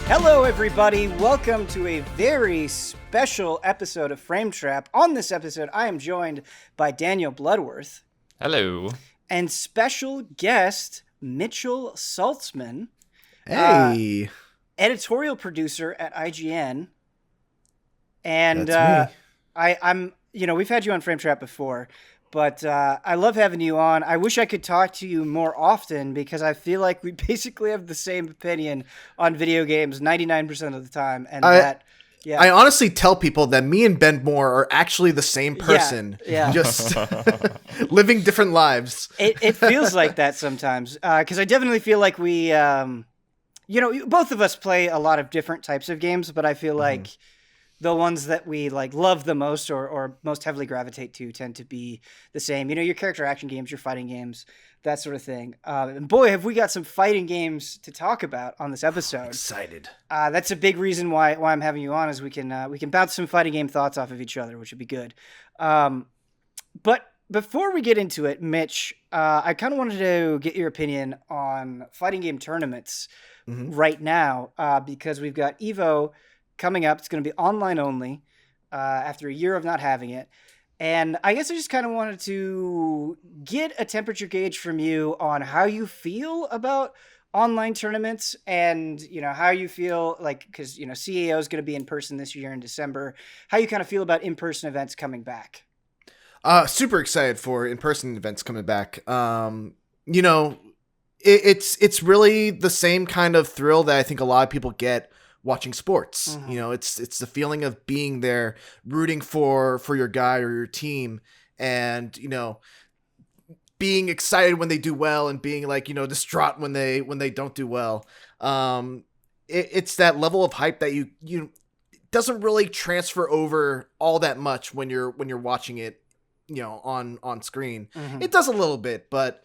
Hello, everybody. Welcome to a very special episode of Frame Trap. On this episode, I am joined by Daniel Bloodworth. Hello. And special guest, Mitchell Saltzman. Hey. Editorial producer at IGN. And That's me. I'm we've had you on Frame Trap before, but I love having you on. I wish I could talk to you more often because I feel like we basically have the same opinion on video games 99% of the time. And I honestly tell people that me and Ben Moore are actually the same person. Yeah. Just living different lives. It feels like that sometimes because I definitely feel like we, both of us play a lot of different types of games, but I feel like the ones that we like love the most or most heavily gravitate to tend to be the same. Your character action games, your fighting games, that sort of thing. And boy, have we got some fighting games to talk about on this episode. I'm excited. That's a big reason why I'm having you on, is we can bounce some fighting game thoughts off of each other, which would be good. But before we get into it, Mitch, I kind of wanted to get your opinion on fighting game tournaments right now, because we've got EVO coming up. It's going to be online only after a year of not having it. And I guess I just kind of wanted to get a temperature gauge from you on how you feel about online tournaments and, how you feel like, because, CAO is going to be in person this year in December, how you kind of feel about in-person events coming back. Super excited for in-person events coming back. It's really the same kind of thrill that I think a lot of people get watching sports. It's the feeling of being there, rooting for your guy or your team, and being excited when they do well and being like distraught when they don't do well. It's that level of hype that you doesn't really transfer over all that much when you're watching it on screen. It does a little bit, but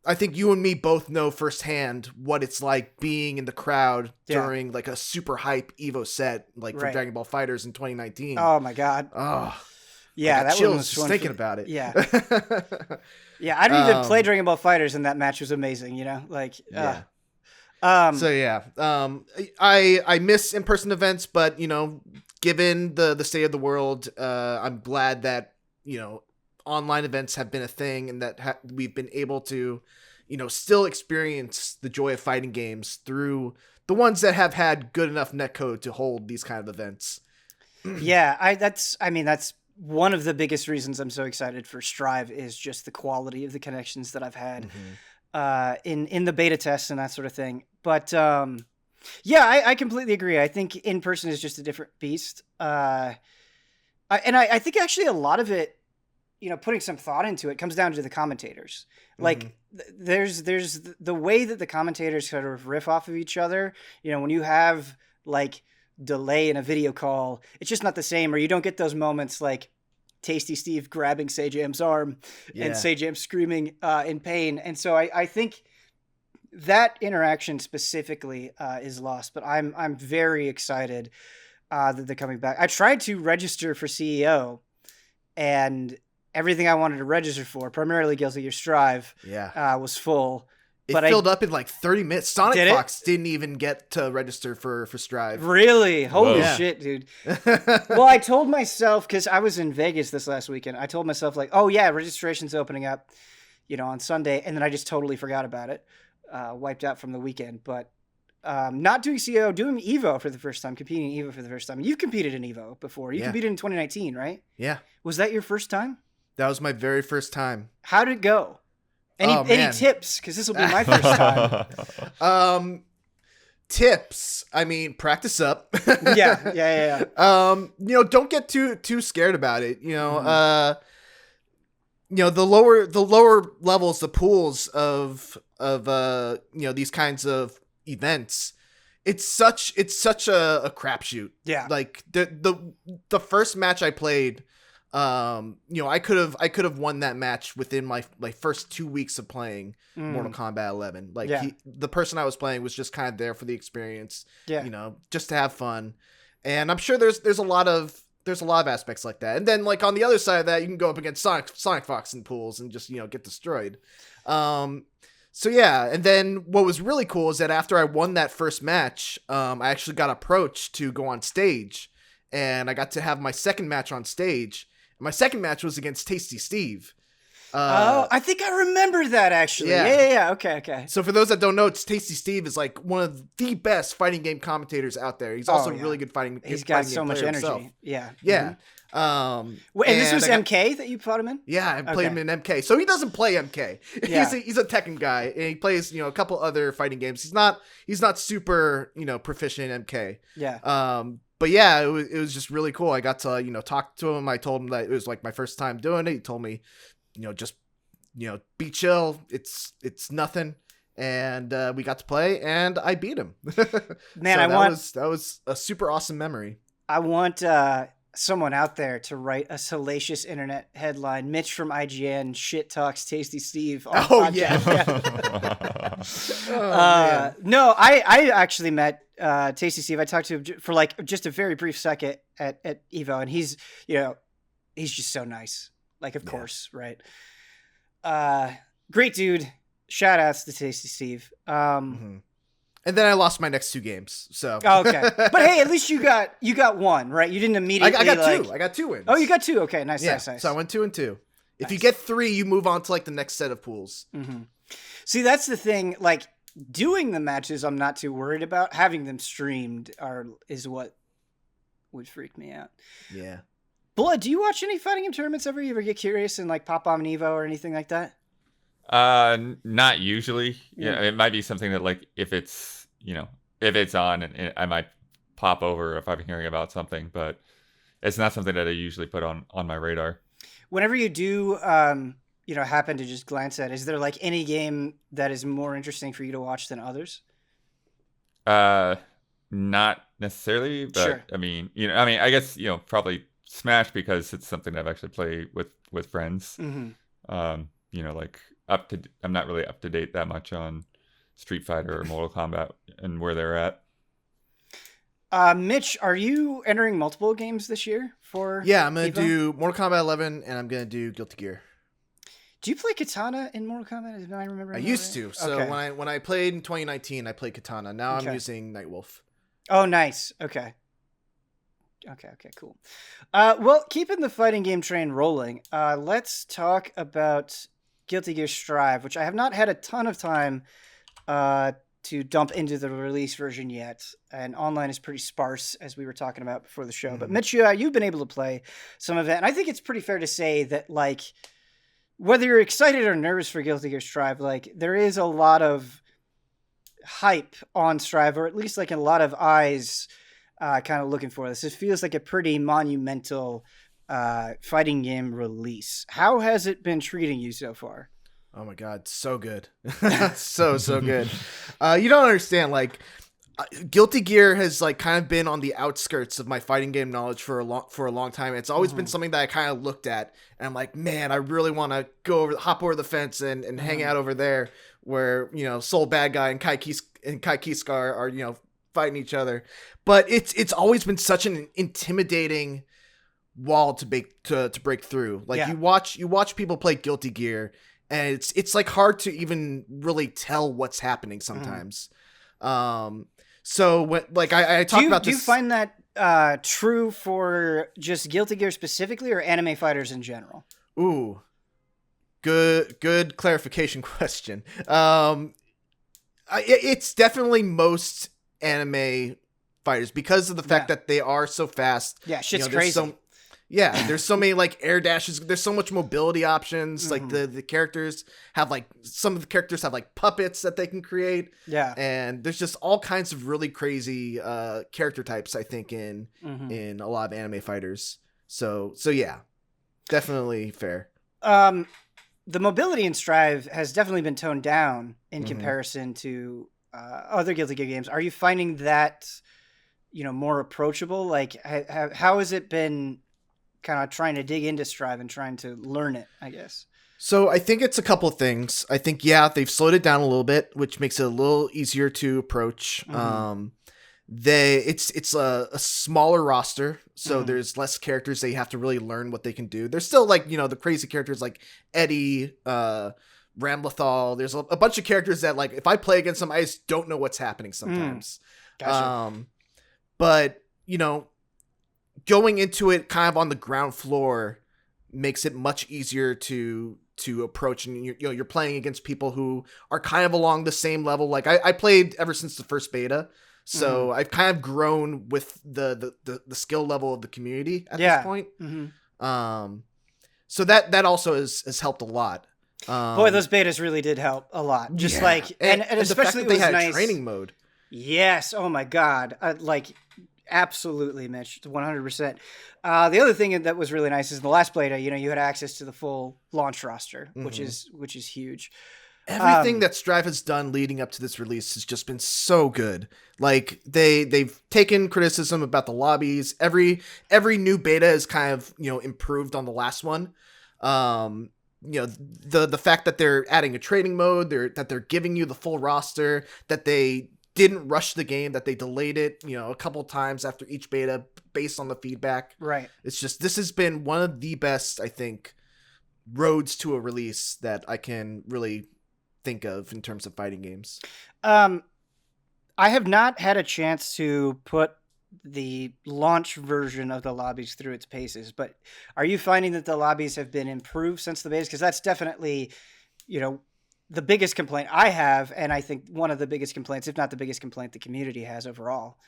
I think you and me both know firsthand what it's like being in the crowd during like a super hype EVO set, like for Dragon Ball FighterZ in 2019. Oh my God. Oh yeah. That chills was just thinking about it. Yeah. Yeah. I didn't even play Dragon Ball FighterZ and that match was amazing. I miss in-person events, but given the state of the world, I'm glad that, online events have been a thing and that we've been able to, still experience the joy of fighting games through the ones that have had good enough netcode to hold these kind of events. Yeah, that's one of the biggest reasons I'm so excited for Strive is just the quality of the connections that I've had in the beta tests and that sort of thing. But I completely agree. I think in person is just a different beast. I think actually a lot of it, putting some thought into it, comes down to the commentators. Like there's the way that the commentators kind of riff off of each other. When you have like delay in a video call, it's just not the same, or you don't get those moments like Tasty Steve grabbing Sajam's arm and Sajam screaming in pain. And so I think that interaction specifically is lost, but I'm very excited that they're coming back. I tried to register for CEO, and everything I wanted to register for, primarily Guilty Gear Strive, was full. It filled up in like 30 minutes. Sonic Fox didn't even get to register for Strive. Really? Holy shit, dude. Well, I told myself, because I was in Vegas this last weekend, I told myself like, oh yeah, registration's opening up, on Sunday. And then I just totally forgot about it. Wiped out from the weekend. But not doing CO, doing EVO for the first time, competing in EVO for the first time. You've competed in EVO before. You competed in 2019, right? Yeah. Was that your first time? That was my very first time. How did it go? Any tips? Because this will be my first time. Tips. I mean, practice up. Yeah. Don't get too scared about it. The lower levels, the pools of these kinds of events. It's such a crapshoot. Yeah. Like the first match I played. I could have won that match within my first 2 weeks of playing Mortal Kombat 11. Like the person I was playing was just kind of there for the experience, just to have fun. And I'm sure there's a lot of aspects like that. And then like on the other side of that, you can go up against Sonic Fox in pools and just, get destroyed. So yeah, and then what was really cool is that after I won that first match, I actually got approached to go on stage, and I got to have my second match on stage. My second match was against Tasty Steve. I think I remember that actually. Yeah. Okay. So for those that don't know, Tasty Steve is like one of the best fighting game commentators out there. He's also really good fighting. He's got so much energy. Himself. Yeah. Yeah. And this was MK that you fought him in? Yeah, I played him in MK. So he doesn't play MK. Yeah. He's a Tekken guy, and he plays a couple other fighting games. He's not super proficient in MK. Yeah. But yeah, it was just really cool. I got to talk to him. I told him that it was like my first time doing it. He told me, just be chill. It's nothing. And we got to play, and I beat him. Man, that was a super awesome memory. I want someone out there to write a salacious internet headline: Mitch from IGN shit talks Tasty Steve on podcast. Yeah. No, I actually met Tasty Steve. I talked to him for like just a very brief second at Evo, and he's just so nice. Like, of course, right? Great dude. Shout outs to Tasty Steve. And then I lost my next two games. So okay, but hey, at least you got one, right? You didn't immediately. I got two. I got 2 wins. Oh, you got 2. Okay, nice. So I went 2 and 2. If you get 3, you move on to like the next set of pools. Mm-hmm. See, that's the thing. Like, doing the matches, I'm not too worried about. Having them streamed is what would freak me out. Yeah. Blood, do you watch any fighting game tournaments ever? You ever get curious and like pop on an Evo or anything like that? Not usually. Yeah, it might be something that like if it's on, and I might pop over if I'm hearing about something, but it's not something that I usually put on my radar. Whenever you do, happen to just glance at, is there like any game that is more interesting for you to watch than others? Not necessarily, but sure. I guess probably Smash, because it's something I've actually played with friends. Mm-hmm. Like I'm not really up to date that much on Street Fighter or Mortal Kombat and where they're at. Mitch, are you entering multiple games this year for? Yeah, I'm gonna do Mortal Kombat 11, and I'm gonna do Guilty Gear. Do you play Katana in Mortal Kombat? Did I remember? I used to. So when I played in 2019, I played Katana. Now I'm using Nightwolf. Oh, nice. Okay, cool. Well, keeping the fighting game train rolling, let's talk about Guilty Gear Strive, which I have not had a ton of time to dump into the release version yet, and online is pretty sparse, as we were talking about before the show. Mm-hmm. But Mitch, you've been able to play some of it, and I think it's pretty fair to say that, like, whether you're excited or nervous for Guilty Gear Strive, like, there is a lot of hype on Strive, or at least like a lot of eyes kind of looking for this. It feels like a pretty monumental fighting game release. How has it been treating you so far? Oh my God, so good. so good. You don't understand, like, Guilty Gear has like kind of been on the outskirts of my fighting game knowledge for a long time. It's always been something that I kind of looked at, and I'm like, man, I really want to hop over the fence and hang out over there where, Soul Bad Guy and Kai Kiska are fighting each other. But it's always been such an intimidating wall to break through. Like, you watch people play Guilty Gear, and it's like hard to even really tell what's happening sometimes. So when, like, I talk about this. Do you find that true for just Guilty Gear specifically, or anime fighters in general? Ooh, good clarification question. It's definitely most anime fighters, because of the fact that they are so fast. Yeah, shit's crazy. There's so many like air dashes. There's so much mobility options. Like the characters have some of the characters have like puppets that they can create. Yeah, and there's just all kinds of really crazy character types, I think, in a lot of anime fighters. So yeah, definitely fair. The mobility in Strive has definitely been toned down in comparison to other Guilty Gear games. Are you finding that more approachable? Like, how has it been? Kind of trying to dig into Strive and trying to learn it, I guess. So I think it's a couple of things. I think, they've slowed it down a little bit, which makes it a little easier to approach. It's a smaller roster, so there's less characters that you have to really learn what they can do. There's still like, the crazy characters like Eddie, Ramlethal. There's a bunch of characters that, like, if I play against them, I just don't know what's happening sometimes. Gotcha. But, you know, going into it kind of on the ground floor makes it much easier to approach, and you're playing against people who are kind of along the same level. Like I played ever since the first beta, so I've kind of grown with the skill level of the community at this point. So that also has helped a lot. Boy, those betas really did help a lot. Just and especially the fact that they had nice. A training mode. Yes. Oh my God. Absolutely, Mitch. 100%. The other thing that was really nice is in the last beta, you had access to the full launch roster, which is huge. Everything that Strive has done leading up to this release has just been so good. Like they've taken criticism about the lobbies. Every new beta is kind of, improved on the last one. The fact that they're adding a training mode, that they're giving you the full roster, that they didn't rush the game, that they delayed it, a couple times after each beta based on the feedback. Right. It's just, this has been one of the best, I think, roads to a release that I can really think of in terms of fighting games. I have not had a chance to put the launch version of the lobbies through its paces, but are you finding that the lobbies have been improved since the beta? Because that's definitely, the biggest complaint I have, and I think one of the biggest complaints, if not the biggest complaint the community has overall.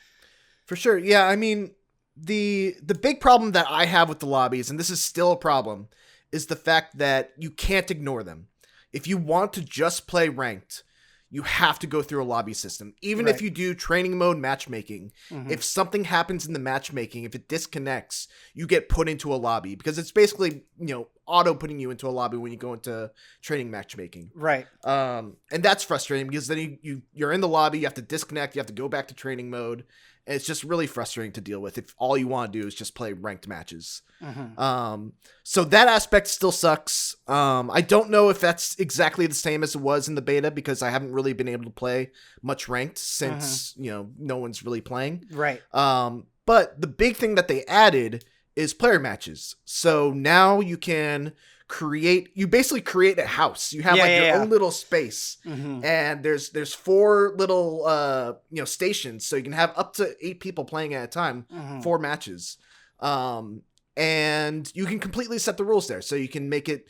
For sure. Yeah, I mean, the big problem that I have with the lobbies, and this is still a problem, is the fact that you can't ignore them. If you want to just play ranked, you have to go through a lobby system. Even if you do training mode matchmaking, if something happens in the matchmaking, if it disconnects, you get put into a lobby, because it's basically, auto putting you into a lobby when you go into training matchmaking. Right. And that's frustrating, because then you're in the lobby, you have to disconnect, you have to go back to training mode. And it's just really frustrating to deal with if all you want to do is just play ranked matches. So that aspect still sucks. I don't know if that's exactly the same as it was in the beta, because I haven't really been able to play much ranked since, no one's really playing. Right. But the big thing that they added is player matches. So now you can basically create a house. You have your own little space, and there's 4 little stations, so you can have up to 8 people playing at a time, 4 matches, and you can completely set the rules there. So you can make it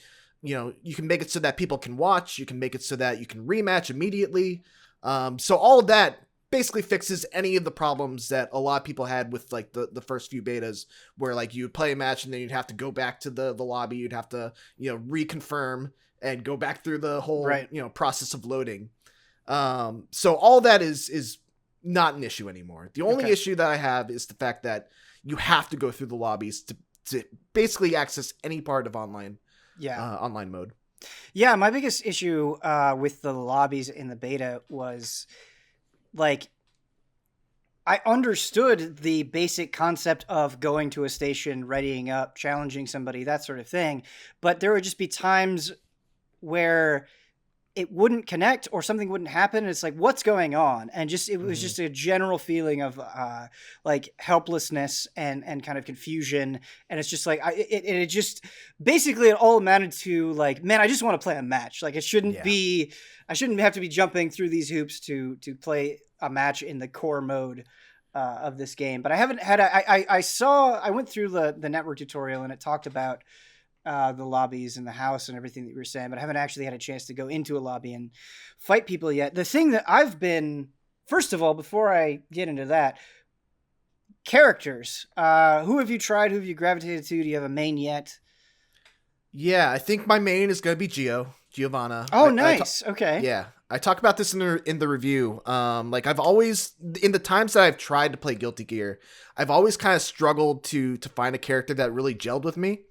so that people can watch. You can make it so that you can rematch immediately. So all of that basically fixes any of the problems that a lot of people had with like the first few betas, where like you'd play a match and then you'd have to go back to the lobby, you'd have to reconfirm and go back through the whole process of loading. So all that is not an issue anymore. The only issue that I have is the fact that you have to go through the lobbies to basically access any part of online mode. Yeah, my biggest issue with the lobbies in the beta was, like, I understood the basic concept of going to a station, readying up, challenging somebody, that sort of thing. But there would just be times where it wouldn't connect or something wouldn't happen. And it's like, what's going on? And it was just a general feeling of like helplessness and kind of confusion. And it's just like, it just basically it all amounted to like, man, I just want to play a match. Like I shouldn't have to be jumping through these hoops to play a match in the core mode of this game. But I haven't had, I went through the network tutorial and it talked about the lobbies and the house and everything that you were saying, but I haven't actually had a chance to go into a lobby and fight people yet. The thing that I've been, first of all, before I get into that, characters. Who have you tried? Who have you gravitated to? Do you have a main yet? Yeah, I think my main is going to be Giovanna. Oh, nice. Okay. Yeah. I talk about this in the review. Like I've always, in the times that I've tried to play Guilty Gear, I've always kind of struggled to find a character that really gelled with me.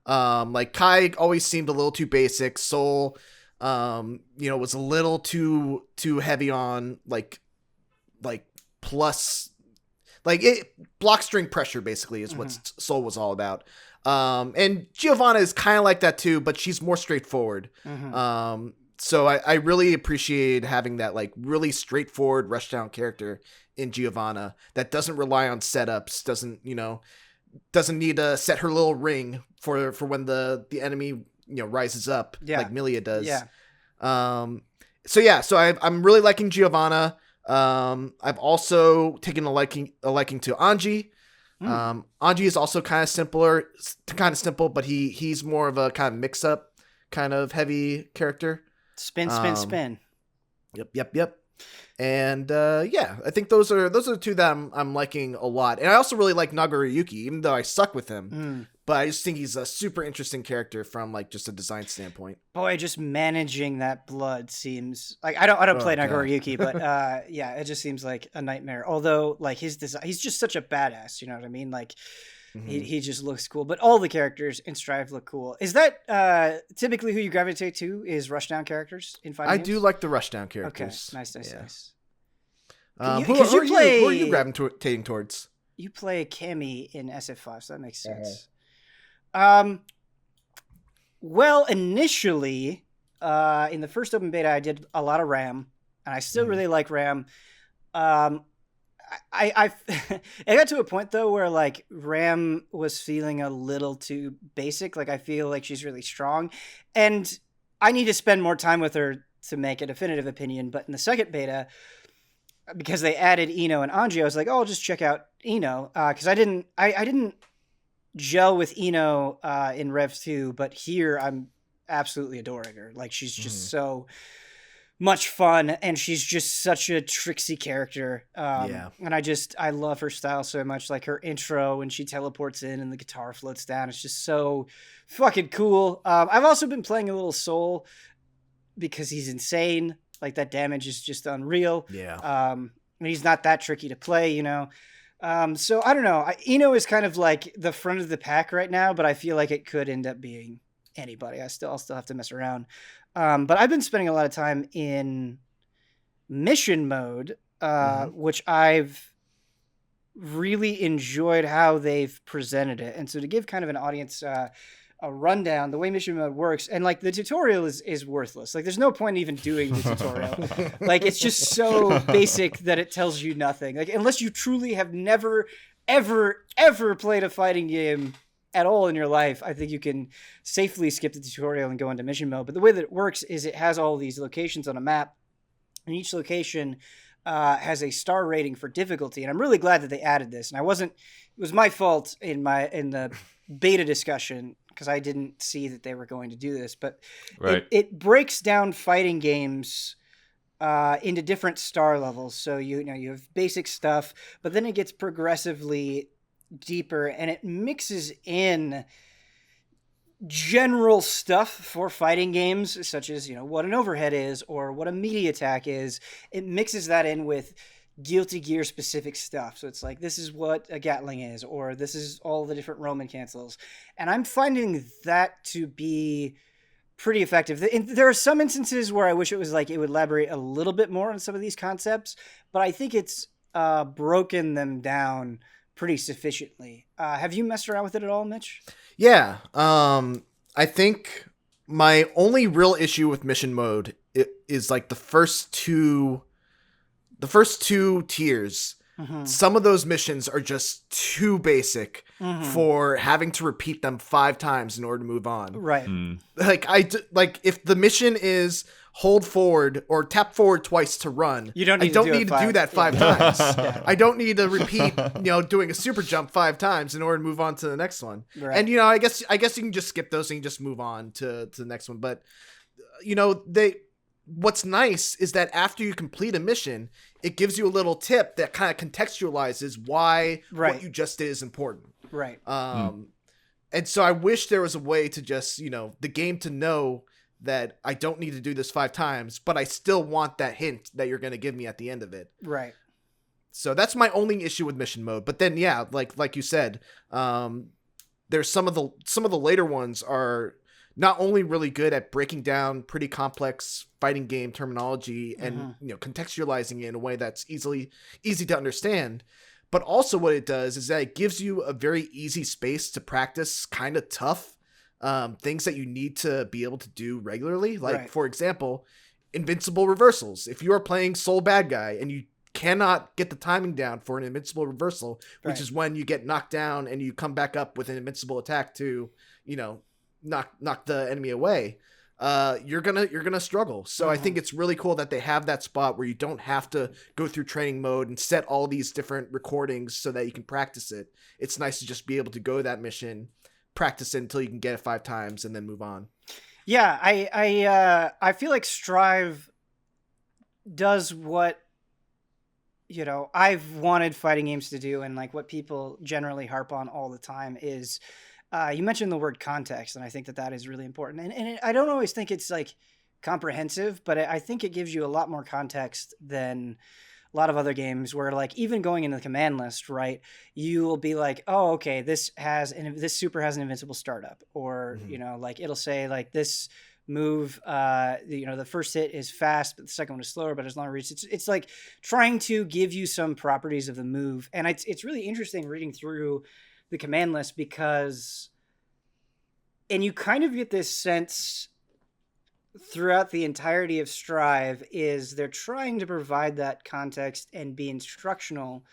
Like Kai always seemed a little too basic. Soul, was a little too heavy on like plus, like block string pressure basically is what Soul was all about. And Giovanna is kind of like that too, but she's more straightforward. So I really appreciate having that like really straightforward rushdown character in Giovanna that doesn't rely on setups, doesn't need to set her little ring for when the enemy rises up like Milia does. So I'm really liking Giovanna. I've also taken a liking to Anji. Anji is also kind of simple, but he's more of a kind of mix up, kind of heavy character. Spin. Yep. And I think those are the two that I'm liking a lot. And I also really like Nagoriyuki, even though I suck with him. But I just think he's a super interesting character from like just a design standpoint. Boy, just managing that blood seems like I don't play Nagoriyuki, but it just seems like a nightmare. Although like his design, he's just such a badass. You know what I mean? Like he just looks cool. But all the characters in Strive look cool. Is that typically who you gravitate to? Is Rushdown characters in fighting games? I do like the Rushdown characters. Okay, nice. Who are you gravitating towards? You play Cammy in SF5, so that makes sense. Well, initially, in the first open beta, I did a lot of Ram, and I still really like Ram. I it got to a point though where like Ram was feeling a little too basic. Like I feel like she's really strong, and I need to spend more time with her to make a definitive opinion. But in the second beta, because they added Ino and Anji, I was like, oh, I'll just check out Ino because I didn't gel with Ino in Rev 2, but here I'm absolutely adoring her. Like she's just so much fun, and she's just such a tricksy character. And I love her style so much. Like her intro when she teleports in and the guitar floats down, it's just so fucking cool. I've also been playing a little Soul because he's insane. Like that damage is just unreal. And he's not that tricky to play, you know. So I don't know. Ino is kind of like the front of the pack right now, but I feel like it could end up being anybody. I'll still have to mess around. But I've been spending a lot of time in mission mode, which I've really enjoyed how they've presented it. And so to give kind of an audience a rundown, the way mission mode works, and like the tutorial is worthless. Like there's no point in even doing the tutorial. Like it's just so basic that it tells you nothing. Like unless you truly have never, ever played a fighting game at all in your life, I think you can safely skip the tutorial and go into mission mode. But the way that it works is it has all these locations on a map, and each location has a star rating for difficulty. And I'm really glad that they added this. And it was my fault in the beta discussion, because I didn't see that they were going to do this, but it breaks down fighting games into different star levels. So you have basic stuff, but then it gets progressively deeper, and it mixes in general stuff for fighting games, such as what an overhead is or what a melee attack is. It mixes that in with Guilty Gear specific stuff. So it's like, this is what a Gatling is, or this is all the different Roman cancels. And I'm finding that to be pretty effective. There are some instances where I wish it was like it would elaborate a little bit more on some of these concepts, but I think it's broken them down pretty sufficiently. Have you messed around with it at all, Mitch? Yeah. I think my only real issue with mission mode is like the first two tiers. Some of those missions are just too basic for having to repeat them 5 times in order to move on. Right. Like if the mission is hold forward or tap forward twice to run, I don't need to do that 5 times. Yeah. I don't need to repeat, doing a super jump 5 times in order to move on to the next one. Right. And I guess you can just skip those and you just move on to the next one. But what's nice is that after you complete a mission, it gives you a little tip that kind of contextualizes why what you just did is important. Right. And so I wish there was a way to just, the game to know that I don't need to do this 5 times, but I still want that hint that you're going to give me at the end of it. Right. So that's my only issue with mission mode. But then, yeah, like you said, there's some of the later ones are not only really good at breaking down pretty complex fighting game terminology and contextualizing it in a way that's easy to understand, but also what it does is that it gives you a very easy space to practice kind of tough things that you need to be able to do regularly. Like, for example, invincible reversals. If you are playing Soul Bad Guy and you cannot get the timing down for an invincible reversal, which is when you get knocked down and you come back up with an invincible attack to, knock the enemy away. you're gonna struggle. So I think it's really cool that they have that spot where you don't have to go through training mode and set all these different recordings so that you can practice it. It's nice to just be able to go to that mission, practice it until you can get it 5 times, and then move on. Yeah, I feel like Strive does what, you know, I've wanted fighting games to do, and like what people generally harp on all the time is, you mentioned the word context, and I think that is really important. And I don't always think it's like comprehensive, but I think it gives you a lot more context than a lot of other games where, like, even going into the command list, right, you will be like, oh, okay, this super has an invincible startup, or you know, like it'll say like this move, you know, the first hit is fast, but the second one is slower, but it's longer reach. It's like trying to give you some properties of the move, and it's really interesting reading through the command list because, and you kind of get this sense throughout the entirety of Strive is they're trying to provide that context and be instructional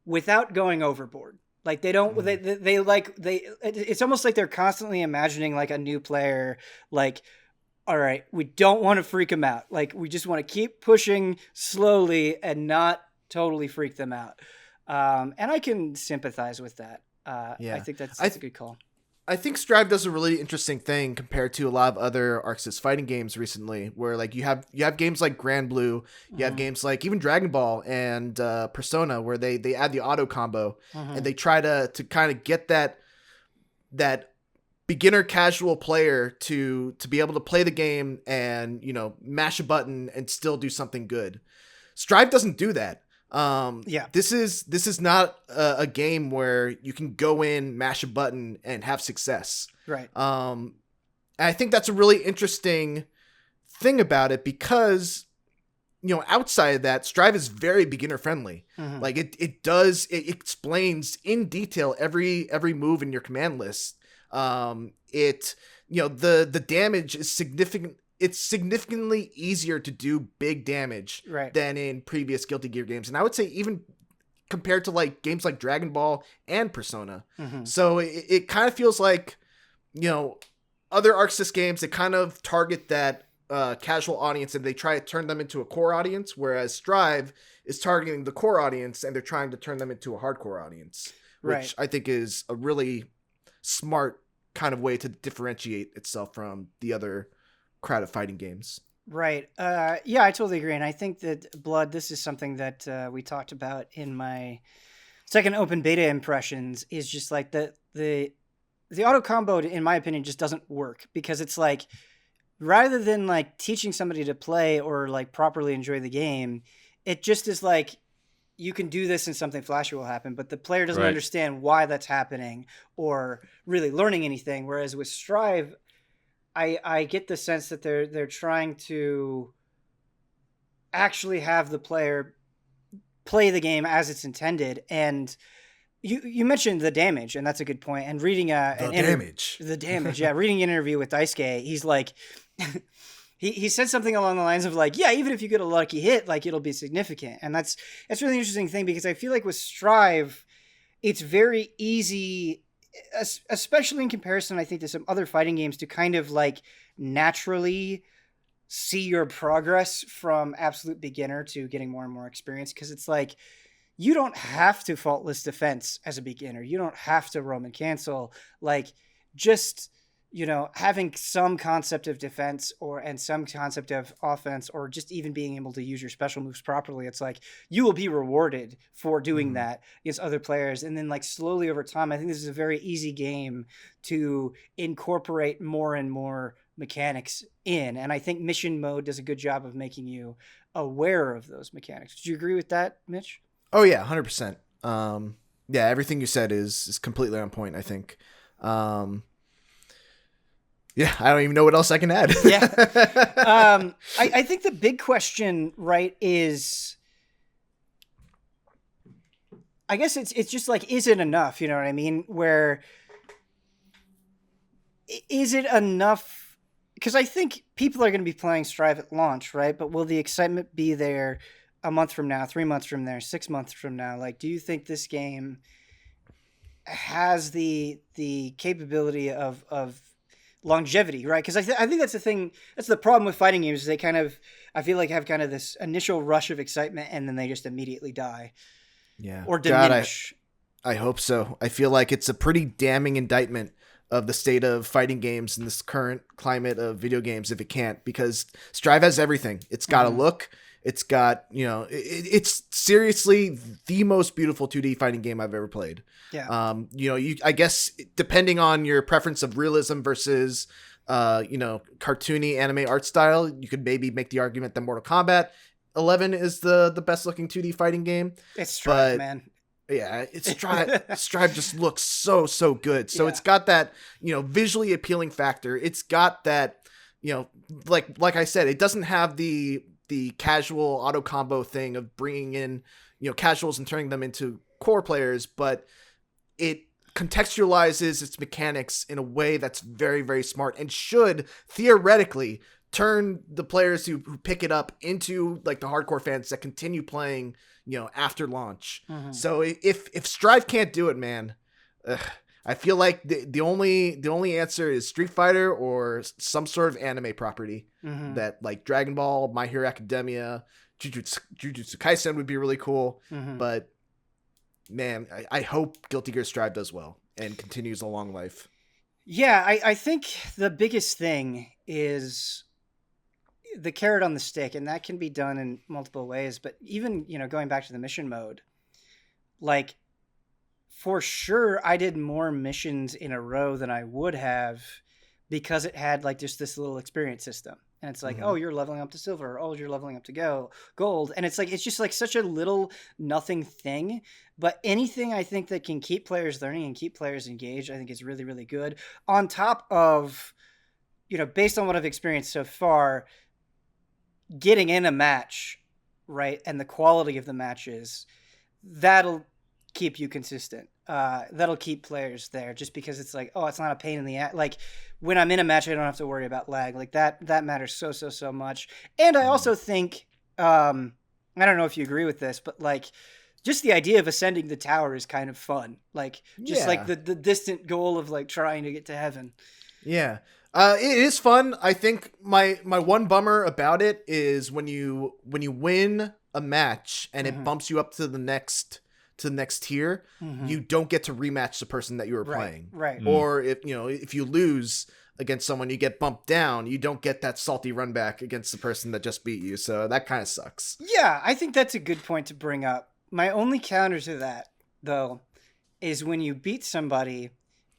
without going overboard. Like they don't, it's almost like they're constantly imagining like a new player, like, all right, we don't want to freak them out. Like we just want to keep pushing slowly and not totally freak them out. And I can sympathize with that. I think that's a good call. I think Strive does a really interesting thing compared to a lot of other ArcSys fighting games recently, where like you have games like Grand Blue, you have games like even Dragon Ball and Persona, where they add the auto combo and they try to kind of get that beginner casual player to be able to play the game and, you know, mash a button and still do something good. Strive doesn't do that. This is not a game where you can go in, mash a button, and have success. Right. And I think that's a really interesting thing about it because, you know, outside of that, Strive is very beginner friendly. Like it explains in detail every move in your command list. You know, the damage is significant. It's significantly easier to do big damage than in previous Guilty Gear games. And I would say even compared to like games like Dragon Ball and Persona. So it kind of feels like, you know, other ArcSys games, they kind of target that casual audience and they try to turn them into a core audience, whereas Strive is targeting the core audience and they're trying to turn them into a hardcore audience, which I think is a really smart kind of way to differentiate itself from the other crowd of fighting games. Right. Yeah, I totally agree. And I think that Blood, this is something that we talked about in my second open beta impressions, is just like the auto combo, in my opinion, just doesn't work because it's like, rather than like teaching somebody to play or like properly enjoy the game, it just is like, you can do this and something flashy will happen, but the player doesn't understand why that's happening or really learning anything. Whereas with Strive, I get the sense that they're trying to actually have the player play the game as it's intended. And you mentioned the damage, and that's a good point. And reading the damage, yeah, reading an interview with Daisuke, he's like, he said something along the lines of like, yeah, even if you get a lucky hit, like it'll be significant. And that's really interesting thing because I feel like with Strive, it's very easy, especially in comparison, I think, to some other fighting games, to kind of like naturally see your progress from absolute beginner to getting more and more experience. Because it's like, you don't have to faultless defense as a beginner. You don't have to roam and cancel. Like, just, you know, having some concept of defense and some concept of offense, or just even being able to use your special moves properly. It's like, you will be rewarded for doing that against other players. And then like slowly over time, I think this is a very easy game to incorporate more and more mechanics in. And I think mission mode does a good job of making you aware of those mechanics. Did you agree with that, Mitch? Oh yeah, 100%. Yeah, everything you said is completely on point, I think. Yeah, I don't even know what else I can add. Yeah. I think the big question, right, is, I guess it's just like, is it enough? You know what I mean? Where, is it enough? Because I think people are going to be playing Strive at launch, right? But will the excitement be there a month from now, 3 months from there, 6 months from now? Like, do you think this game has the capability of longevity, right? Because I think that's the thing. That's the problem with fighting games. Is they kind of, I feel like, have kind of this initial rush of excitement, and then they just immediately die. Yeah. Or diminish. God, I hope so. I feel like it's a pretty damning indictment of the state of fighting games in this current climate of video games if it can't, because Strive has everything. It's got a look. It's got, it's seriously the most beautiful 2D fighting game I've ever played. Yeah. I guess depending on your preference of realism versus, cartoony anime art style, you could maybe make the argument that Mortal Kombat 11 is the best looking 2D fighting game. It's Strive, man. Yeah, it's Strive. Strive just looks so good. So it's got that, visually appealing factor. It's got that, like I said, it doesn't have the casual auto combo thing of bringing in, casuals and turning them into core players, but it contextualizes its mechanics in a way that's very, very smart and should theoretically turn the players who pick it up into like the hardcore fans that continue playing, after launch. So if Strive can't do it, man, I feel like the only answer is Street Fighter or some sort of anime property that like Dragon Ball, My Hero Academia, Jujutsu Kaisen would be really cool. But man, I hope Guilty Gear Strive does well and continues a long life. Yeah, I think the biggest thing is the carrot on the stick, and that can be done in multiple ways. But even, going back to the mission mode, like, for sure, I did more missions in a row than I would have because it had like just this little experience system. And it's like, oh, you're leveling up to silver. Oh, you're leveling up to gold. And it's like, it's just like such a little nothing thing. But anything I think that can keep players learning and keep players engaged, I think is really, really good. On top of, based on what I've experienced so far, getting in a match, right? And the quality of the matches, that'll keep you consistent. That'll keep players there just because it's like, oh, it's not a pain in the ass. Like when I'm in a match, I don't have to worry about lag. Like that matters so much. And I also think, I don't know if you agree with this, but like just the idea of ascending the tower is kind of fun. Like just like the distant goal of like trying to get to heaven. Yeah. It is fun. I think my one bummer about it is when you win a match and it bumps you up to the next tier, you don't get to rematch the person that you were playing. Right. Or if you lose against someone, you get bumped down, you don't get that salty run back against the person that just beat you. So that kind of sucks. Yeah, I think that's a good point to bring up. My only counter to that, though, is when you beat somebody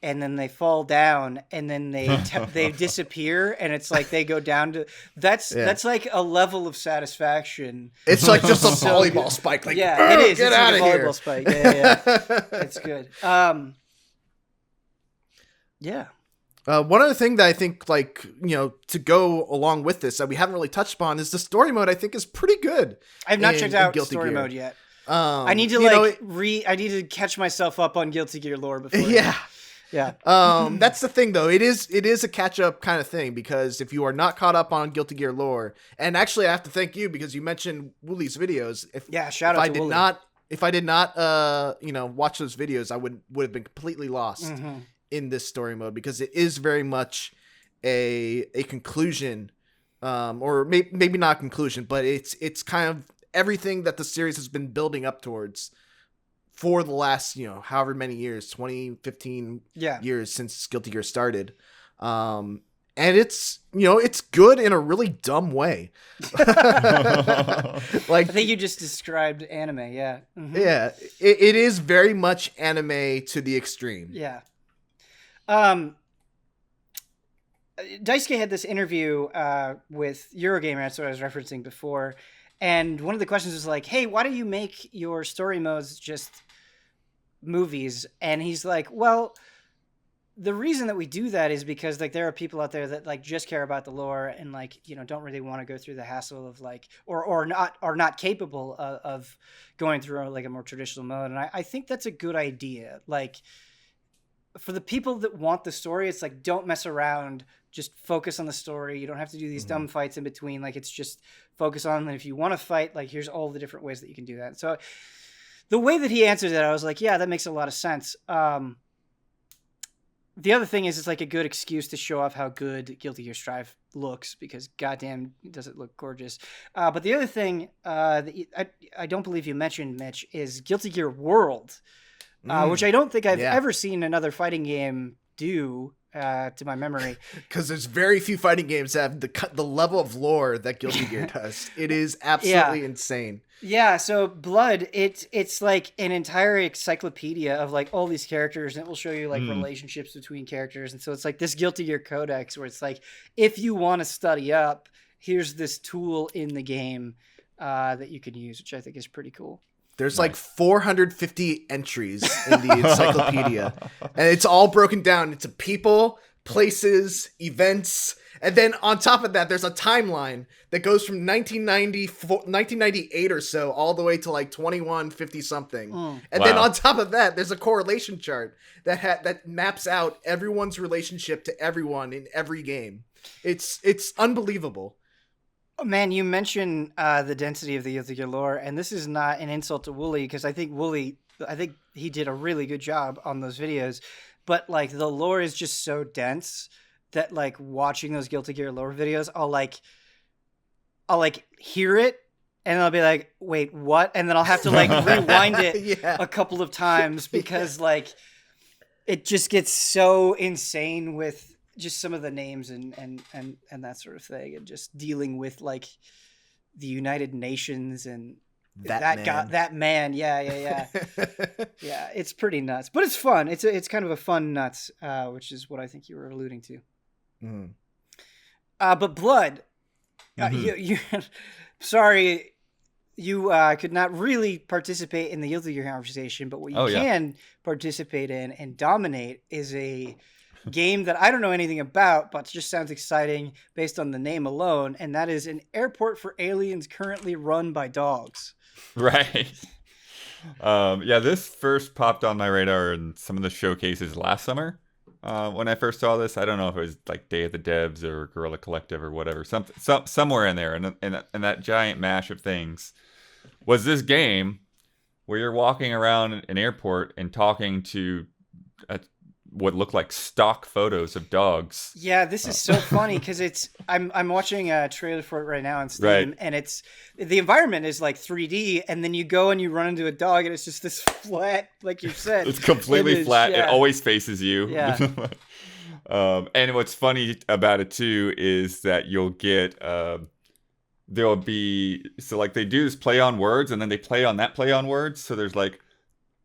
and then they fall down and then they disappear and it's like they go down to that's like a level of satisfaction. It's like just a volleyball spike. Like, yeah, it is. Get it's out like of a here. volleyball spike. Yeah. It's good. Yeah. One other thing that I think, to go along with this that we haven't really touched upon is the story mode. I think is pretty good. I've not checked out story mode yet. I need to I need to catch myself up on Guilty Gear lore before. Yeah. Yeah. That's the thing though. It is a catch up kind of thing because if you are not caught up on Guilty Gear lore, and actually I have to thank you because you mentioned Woolie's videos. Shout out to Woolie. If I did not watch those videos, I would have been completely lost in this story mode because it is very much a conclusion, or maybe not a conclusion, but it's kind of everything that the series has been building up towards for the last, however many years, 20, 15 years since Guilty Gear started. And it's, it's good in a really dumb way. Like, I think you just described anime. Yeah. Mm-hmm. Yeah. It is very much anime to the extreme. Yeah. Daisuke had this interview with Eurogamer, that's what I was referencing before, and one of the questions was like, hey, why do you make your story modes just movies? And he's like, well, the reason that we do that is because like there are people out there that like just care about the lore and like, don't really want to go through the hassle of like or are not capable of going through like a more traditional mode. And I think that's a good idea. Like, for the people that want the story, it's like, don't mess around. Just focus on the story. You don't have to do these dumb fights in between. Like, it's just focus on, and if you want to fight, like, here's all the different ways that you can do that. So the way that he answered that, I was like, yeah, that makes a lot of sense. the other thing is it's like a good excuse to show off how good Guilty Gear Strive looks, because goddamn does it look gorgeous. But the other thing I don't believe you mentioned, Mitch, is Guilty Gear World, which I don't think I've ever seen another fighting game do, to my memory. Because there's very few fighting games that have the level of lore that Guilty Gear does. It is absolutely insane. Yeah, so Blood, it's like an entire encyclopedia of like all these characters, and it will show you like relationships between characters. And so it's like this Guilty Gear Codex where it's like, if you want to study up, here's this tool in the game that you can use, which I think is pretty cool. There's like 450 entries in the encyclopedia, and it's all broken down into people, places, events. And then on top of that, there's a timeline that goes from 1998 or so all the way to like 2150 something. And then on top of that, there's a correlation chart that maps out everyone's relationship to everyone in every game. It's unbelievable. Oh, man, you mentioned the density of the Guilty Gear lore, and this is not an insult to Wooly, because I think he did a really good job on those videos. But like the lore is just so dense that like watching those Guilty Gear lore videos, I'll hear it and I'll be like, wait, what? And then I'll have to like rewind it a couple of times because like it just gets so insane with just some of the names and that sort of thing, and just dealing with like the United Nations and that man. Yeah. Yeah, it's pretty nuts, but it's fun. It's kind of a fun nuts, which is what I think you were alluding to. But Blood, you sorry, you could not really participate in the Guilty Gear conversation, but what you can participate in and dominate is a game that I don't know anything about, but just sounds exciting based on the name alone, and that is an airport for aliens currently run by dogs. Right. This first popped on my radar in some of the showcases last summer. When I first saw this, I don't know if it was like Day of the Devs or Guerrilla Collective or whatever, somewhere in there, and that giant mash of things was this game where you're walking around an airport and talking to what looked like stock photos of dogs. Yeah, this is so funny because I'm watching a trailer for it right now on Steam, and the environment is like 3D, and then you go and you run into a dog, and it's just this flat, like you said. It's completely flat. Yeah. It always faces you. Yeah. And what's funny about it too is that you'll get there'll be they do this play on words, and then they play on that play on words. So there's like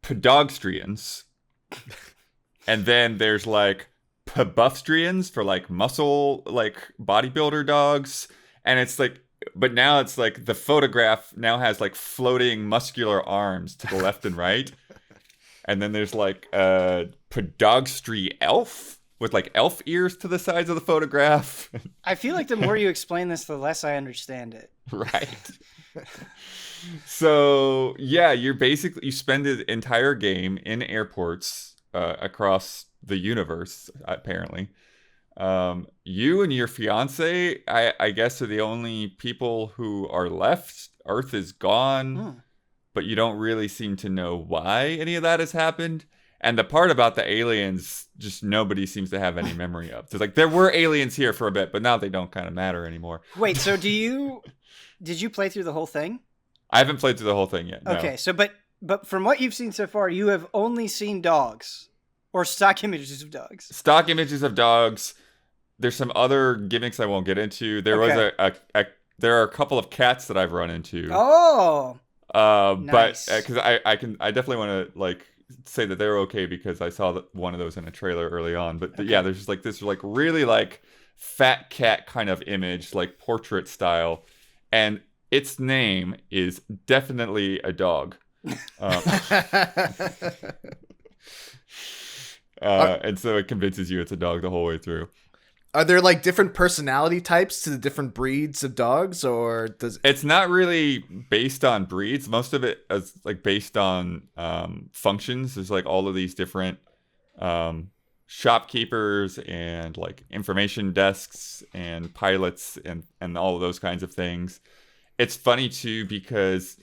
pedogstrians. And then there's like Pabufstrians for like muscle, like bodybuilder dogs. And it's like, but now it's like the photograph now has like floating muscular arms to the left and right. And then there's like a Pedogstry elf with like elf ears to the sides of the photograph. I feel like the more you explain this, the less I understand it. Right. So yeah, you spend the entire game in airports across the universe, apparently. You and your fiance, I guess, are the only people who are left. Earth is gone, but you don't really seem to know why any of that has happened. And the part about the aliens, just nobody seems to have any memory of. So, like, there were aliens here for a bit, but now they don't kind of matter anymore. Wait, so did you play through the whole thing? I haven't played through the whole thing yet. No. Okay, so but from what you've seen so far, you have only seen dogs. Or stock images of dogs. Stock images of dogs. There's some other gimmicks I won't get into. There was there are a couple of cats that I've run into. Oh. Nice. But because I definitely want to like say that they're okay because I saw one of those in a trailer early on. But yeah, there's just like this like really like fat cat kind of image, like portrait style, and its name is definitely a dog. And so it convinces you it's a dog the whole way through. Are there like different personality types to the different breeds of dogs, or does it's not really based on breeds? Most of it is like based on functions. There's like all of these different shopkeepers and like information desks and pilots and all of those kinds of things. It's funny too because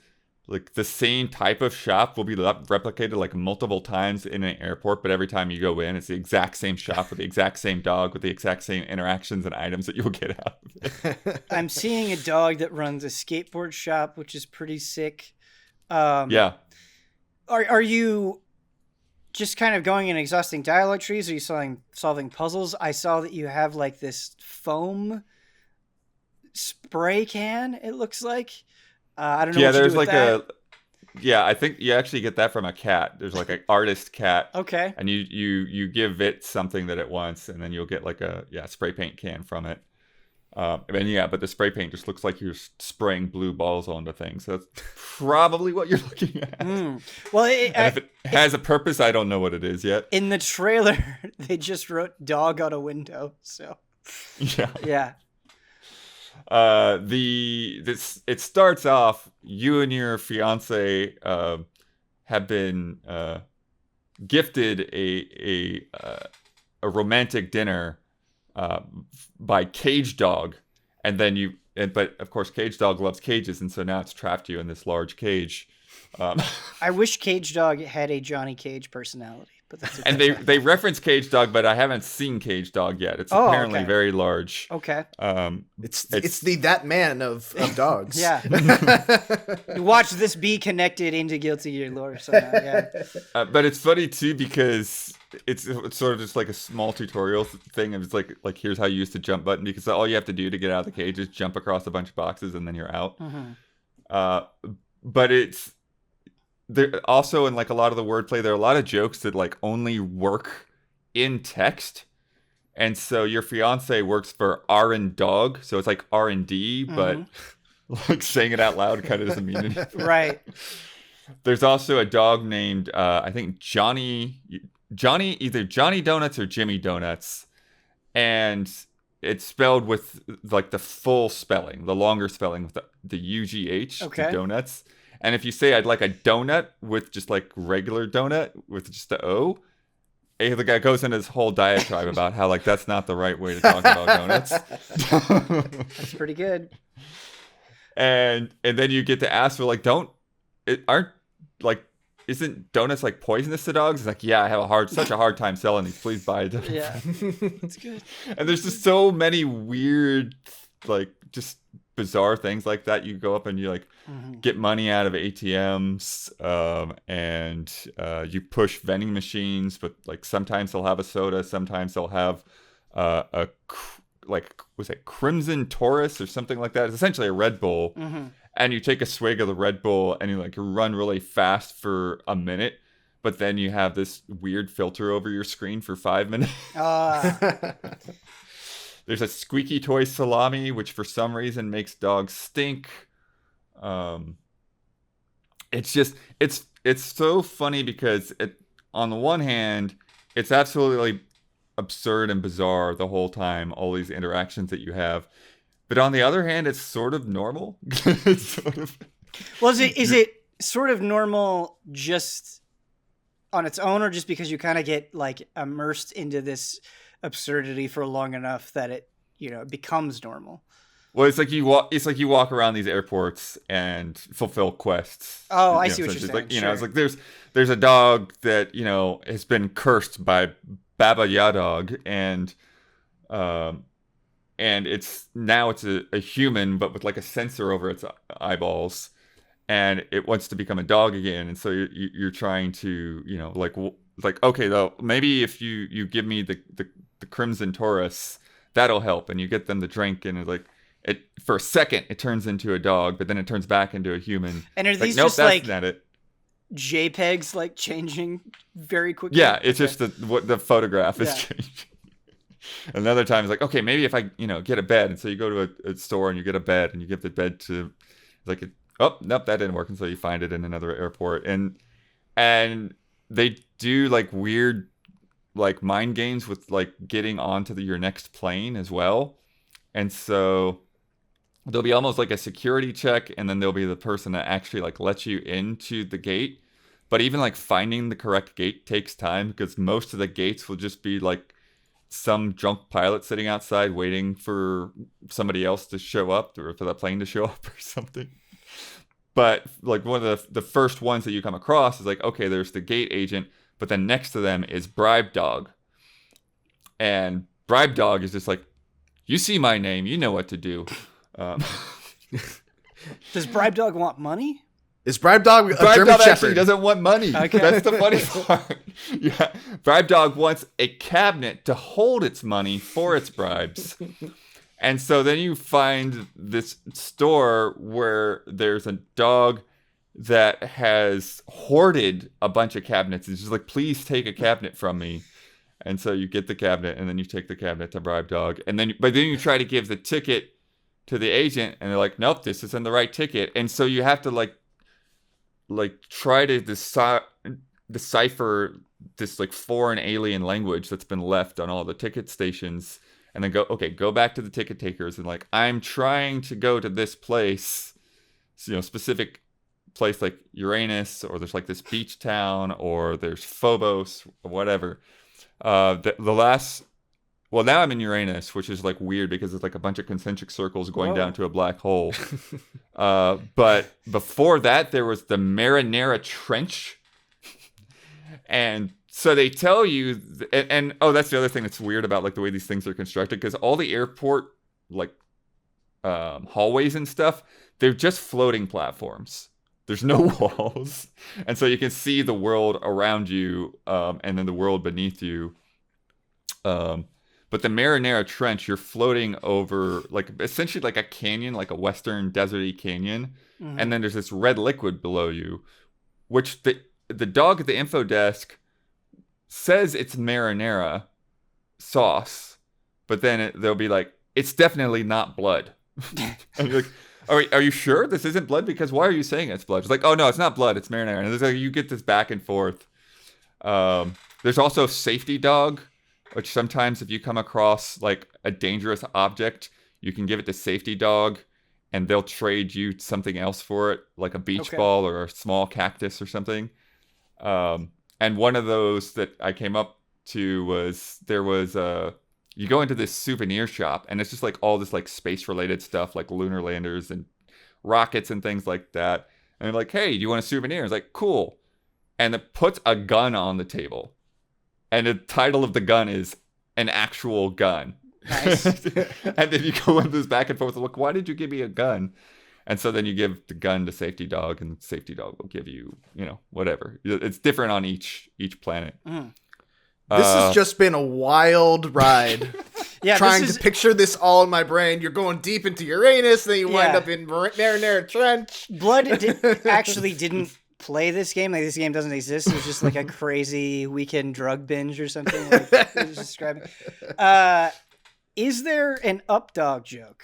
like the same type of shop will be replicated like multiple times in an airport, but every time you go in, it's the exact same shop with the exact same dog with the exact same interactions and items that you'll get out of it. I'm seeing a dog that runs a skateboard shop, which is pretty sick. Yeah. Are you just kind of going and exhausting dialogue trees? Or are you solving puzzles? I saw that you have like this foam spray can, it looks like. I don't know. Yeah, what you there's do with like that. I think you actually get that from a cat. There's like an artist cat. Okay. And you give it something that it wants, and then you'll get like a spray paint can from it. But the spray paint just looks like you're spraying blue balls onto things. So that's probably what you're looking at. Well, if it has a purpose, I don't know what it is yet. In the trailer, they just wrote "dog on a window." So yeah. It starts off, you and your fiance have been gifted a romantic dinner by Cage Dog, and then but of course Cage Dog loves cages, and so now it's trapped you in this large cage. I wish Cage Dog had a Johnny Cage personality, but that's okay. And they reference Cage Dog, but I haven't seen Cage Dog yet. It's apparently very large. Okay. It's the that man of dogs. Yeah. Watch this be connected into Guilty Gear lore somehow. Yeah. But it's funny too because it's sort of just like a small tutorial thing. It's like here's how you use the jump button, because all you have to do to get out of the cage is jump across a bunch of boxes and then you're out. But it's there also, in like a lot of the wordplay, there are a lot of jokes that like only work in text. And so your fiance works for R&Dog, so it's like R&D, but like saying it out loud kind of doesn't mean anything. Right. There's also a dog named I think Johnny, either Johnny Donuts or Jimmy Donuts, and it's spelled with like the full spelling, the longer spelling with the UGH, the donuts. And if you say I'd like a donut with just like regular donut with just the O, the guy goes into this whole diatribe about how like that's not the right way to talk about donuts. That's pretty good. And then you get to ask for like, isn't donuts like poisonous to dogs? It's like, yeah, I have such a hard time selling these. Please buy it. Yeah, that's good. And there's just so many weird, like just bizarre things like that. You go up and you like get money out of ATMs, and you push vending machines, but like sometimes they'll have a soda, sometimes they'll have was it Crimson Taurus or something like that? It's essentially a Red Bull. And you take a swig of the Red Bull and you like run really fast for a minute, but then you have this weird filter over your screen for 5 minutes. There's a squeaky toy salami, which for some reason makes dogs stink. It's so funny because on the one hand, it's absolutely absurd and bizarre the whole time, all these interactions that you have. But on the other hand, it's sort of normal. It's sort of... Well, is it sort of normal just on its own, or just because you kind of get like immersed into this absurdity for long enough that it becomes normal? Well, it's like you walk around these airports and fulfill quests. Oh, I see what you're saying. Like, it's like there's a dog that has been cursed by Baba Yadog, and it's a human, but with like a sensor over its eyeballs, and it wants to become a dog again. And so you're trying to, like, okay, though, maybe if you give me the Crimson Taurus, that'll help. And you get them to drink, and it's like, for a second, it turns into a dog, but then it turns back into a human. And are these just like JPEGs, like changing very quickly? Yeah, it's just the photograph is changing. Another time it's like, okay, maybe if I get a bed, and so you go to a store and you get a bed, and you give the bed to nope, that didn't work, and so you find it in another airport, and they do like weird like mind games with like getting onto your next plane as well. And so there'll be almost like a security check, and then there'll be the person that actually like lets you into the gate. But even like finding the correct gate takes time, because most of the gates will just be like some drunk pilot sitting outside waiting for somebody else to show up, or for the plane to show up or something. But like one of the first ones that you come across is like, okay, there's the gate agent, but then next to them is Bribe Dog. And Bribe Dog is just like, you see my name, you know what to do. Does Bribe Dog want money? Is Bribe Dog a Bribe German Dog Shepherd? actually doesn't want money. Okay. That's the funny part. Yeah, Bribe Dog wants a cabinet to hold its money for its bribes. And so then you find this store where there's a dog that has hoarded a bunch of cabinets. It's just like, please take a cabinet from me. And so you get the cabinet, and then you take the cabinet to Bribe Dog. And then, but then you try to give the ticket to the agent, and they're like, nope, this isn't the right ticket. And so you have to like try to decipher this like foreign alien language that's been left on all the ticket stations, and then go back to the ticket takers and like, I'm trying to go to this place, specific place like Uranus, or there's like this beach town, or there's Phobos or whatever. Well, now I'm in Uranus, which is like weird because it's like a bunch of concentric circles going down to a black hole. But before that, there was the Marinara Trench. And so they tell you, and that's the other thing that's weird about like the way these things are constructed, because all the airport like hallways and stuff, they're just floating platforms. There's no walls. And so you can see the world around you, and then the world beneath you. But the Marinara Trench, you're floating over like essentially like a canyon, like a western deserty canyon. Mm-hmm. And then there's this red liquid below you, which the dog at the info desk says it's marinara sauce, but then they'll be like, it's definitely not blood. And you're like, are you sure this isn't blood? Because why are you saying it's blood? It's like, oh no, it's not blood, it's marinara. And there's like, you get this back and forth. There's also Safety Dog, which sometimes if you come across like a dangerous object, you can give it to Safety Dog, and they'll trade you something else for it, like a beach ball or a small cactus or something. And one of those that I came up to was, you go into this souvenir shop, and it's just like all this like space related stuff, like lunar landers and rockets and things like that. And they're like, hey, do you want a souvenir? It's like, cool. And it puts a gun on the table. And the title of the gun is An Actual Gun. Nice. And then you go into this back and forth, look, why did you give me a gun? And so then you give the gun to Safety Dog, and Safety Dog will give you, whatever. It's different on each planet. Mm. This has just been a wild ride. Yeah, trying to picture this all in my brain. You're going deep into Uranus, then you wind up in Marinara Trench. Blood actually didn't play this game. Like, this game doesn't exist. It was just like a crazy weekend drug binge or something. Like it was describing. Is there an Updog joke?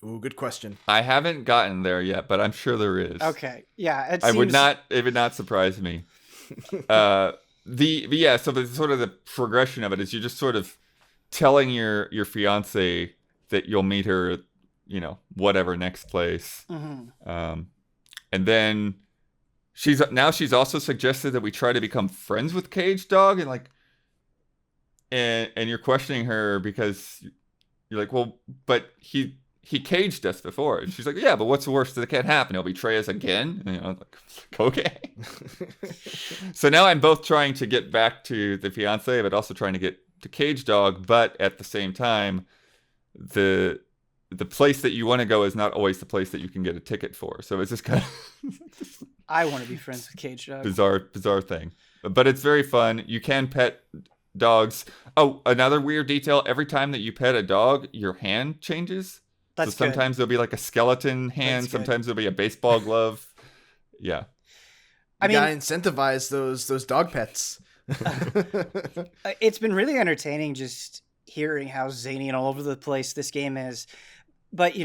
Ooh, good question. I haven't gotten there yet, but I'm sure there is. Okay, yeah, it would not surprise me. So the sort of the progression of it is you're just sort of telling your fiance that you'll meet her, whatever next place. Mm-hmm. And then she's also suggested that we try to become friends with Cage Dog, and like, and you're questioning her because you're like, well, but he caged us before. And she's like, yeah, but what's the worst that can happen? He'll betray us again? And I'm like, okay. So now I'm both trying to get back to the fiance, but also trying to get to Cage Dog. But at the same time, the place that you want to go is not always the place that you can get a ticket for. So it's just kind of... I want to be friends with Cage Dog. Bizarre thing. But it's very fun. You can pet dogs. Oh, another weird detail. Every time that you pet a dog, your hand changes. So sometimes there'll be like a skeleton hand. Sometimes there'll be a baseball glove. Yeah. You gotta incentivize those dog pets. It's been really entertaining just hearing how zany and all over the place this game is. But,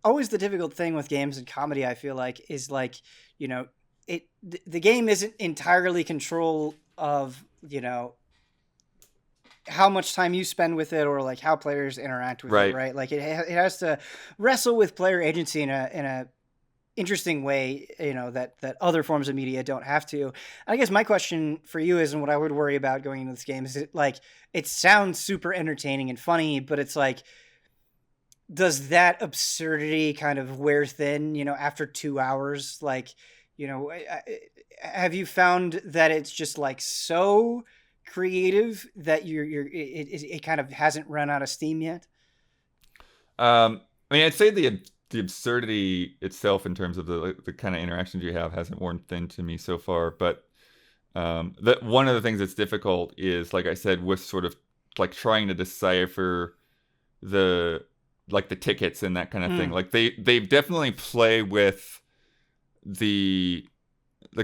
always the difficult thing with games and comedy, I feel like, is like, the game isn't entirely control of, how much time you spend with it, or like how players interact with it, right? Like it has to wrestle with player agency in a interesting way, that other forms of media don't have to. I guess my question for you is, and what I would worry about going into this game is, it sounds super entertaining and funny, but it's like, does that absurdity kind of wear thin, after 2 hours? Like, have you found that it's just like so creative that it kind of hasn't run out of steam yet? I mean, I'd say the absurdity itself in terms of the kind of interactions you have hasn't worn thin to me so far. But that one of the things that's difficult is, like I said, with sort of like trying to decipher the tickets and that kind of thing. Like they definitely play with the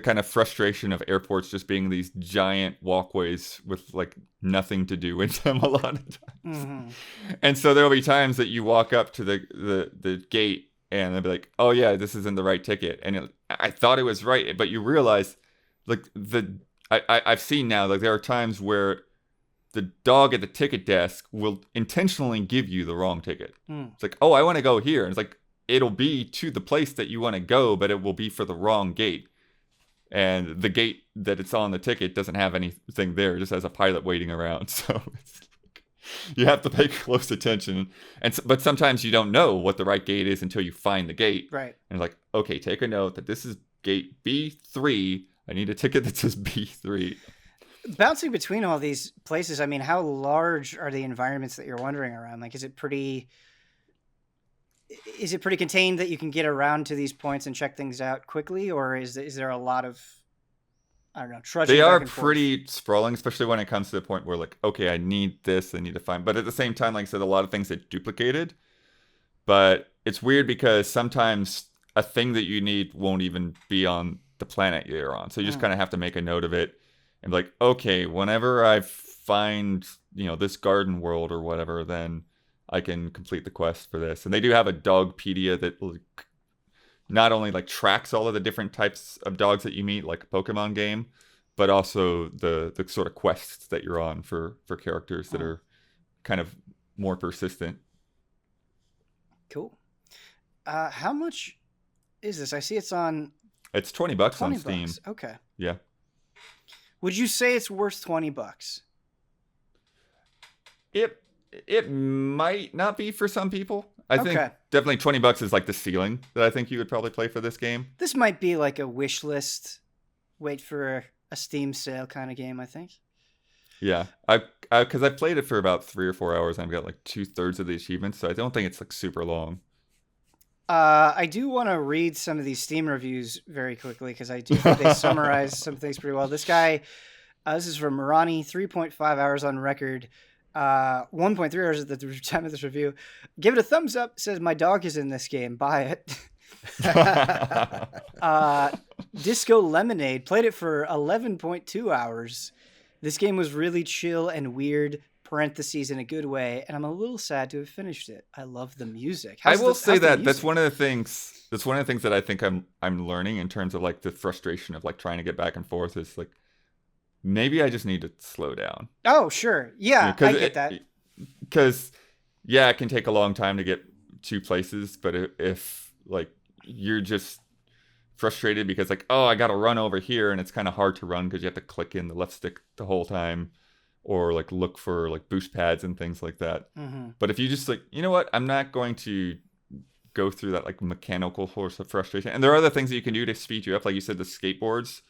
kind of frustration of airports just being these giant walkways with like nothing to do in them a lot of times. And so there'll be times that you walk up to the gate and they'll be like, oh yeah, this isn't the right ticket. And I thought it was right, but you realize like I've seen now, like there are times where the dog at the ticket desk will intentionally give you the wrong ticket. It's like, oh, I want to go here. And it's like, it'll be to the place that you want to go, but it will be for the wrong gate. And the gate that it's on the ticket doesn't have anything there. It just has a pilot waiting around. So it's like, you have to pay close attention. But sometimes you don't know what the right gate is until you find the gate. Right. And it's like, okay, take a note that this is gate B3. I need a ticket that says B3. Bouncing between all these places, I mean, how large are the environments that you're wandering around? Like, is it pretty contained that you can get around to these points and check things out quickly, or is there a lot of, I don't know, trudging? They are back and pretty forth? sprawling, especially when it comes to the point where like, okay, I need this, I need to find. But at the same time, like I said, a lot of things get duplicated. But it's weird because sometimes a thing that you need won't even be on the planet you're on. So you just kind of have to make a note of it and be like, okay, whenever I find, this garden world or whatever, then I can complete the quest for this. And they do have a dogpedia that not only like tracks all of the different types of dogs that you meet, like a Pokemon game, but also the sort of quests that you're on for characters that are kind of more persistent. Cool. How much is this? I see it's on... It's $20 on Steam. Okay. Yeah. Would you say it's worth $20? It might not be for some people. I think Okay. definitely $20 is like the ceiling that I think you would probably play for this game. This might be like a wish list, wait for a Steam sale kind of game, I think. Yeah, because I played it for about 3 or 4 hours and I've got like 2/3 of the achievements, so I don't think it's like super long. I do want to read some of these Steam reviews very quickly because I do think they summarize some things pretty well. This guy, this is from Marani, 3.5 hours on record, 1.3 hours at the time of this review. Give it a thumbs up. Says, my dog is in this game. Buy it. Disco Lemonade, played it for 11.2 hours. This game was really chill and weird, parentheses, in a good way, and I'm a little sad to have finished it. I love the music. I will say that that's one of the things that I think I'm learning in terms of like the frustration of like trying to get back and forth is like, maybe I just need to slow down. Oh, sure. Yeah, I get that. Because, yeah, it can take a long time to get 2 places, but if like you're just frustrated because like, oh, I got to run over here and it's kind of hard to run because you have to click in the left stick the whole time or like look for like boost pads and things like that. But if you just like, you know what, I'm not going to go through that like mechanical force of frustration. And there are other things that you can do to speed you up. Like you said, the skateboards.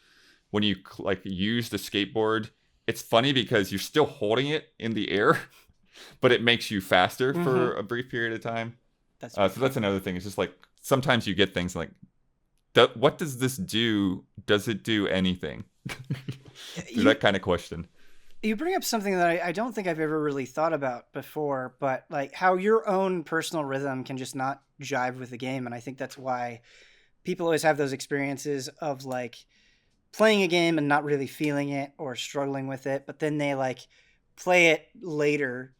When you like use the skateboard, it's funny because you're still holding it in the air, but it makes you faster for a brief period of time. So that's another thing. It's just like sometimes you get things like, what does this do? Does it do anything? That kind of question. You bring up something that I don't think I've ever really thought about before, but like how your own personal rhythm can just not jive with the game. And I think that's why people always have those experiences of like playing a game and not really feeling it or struggling with it, but then they like play it later,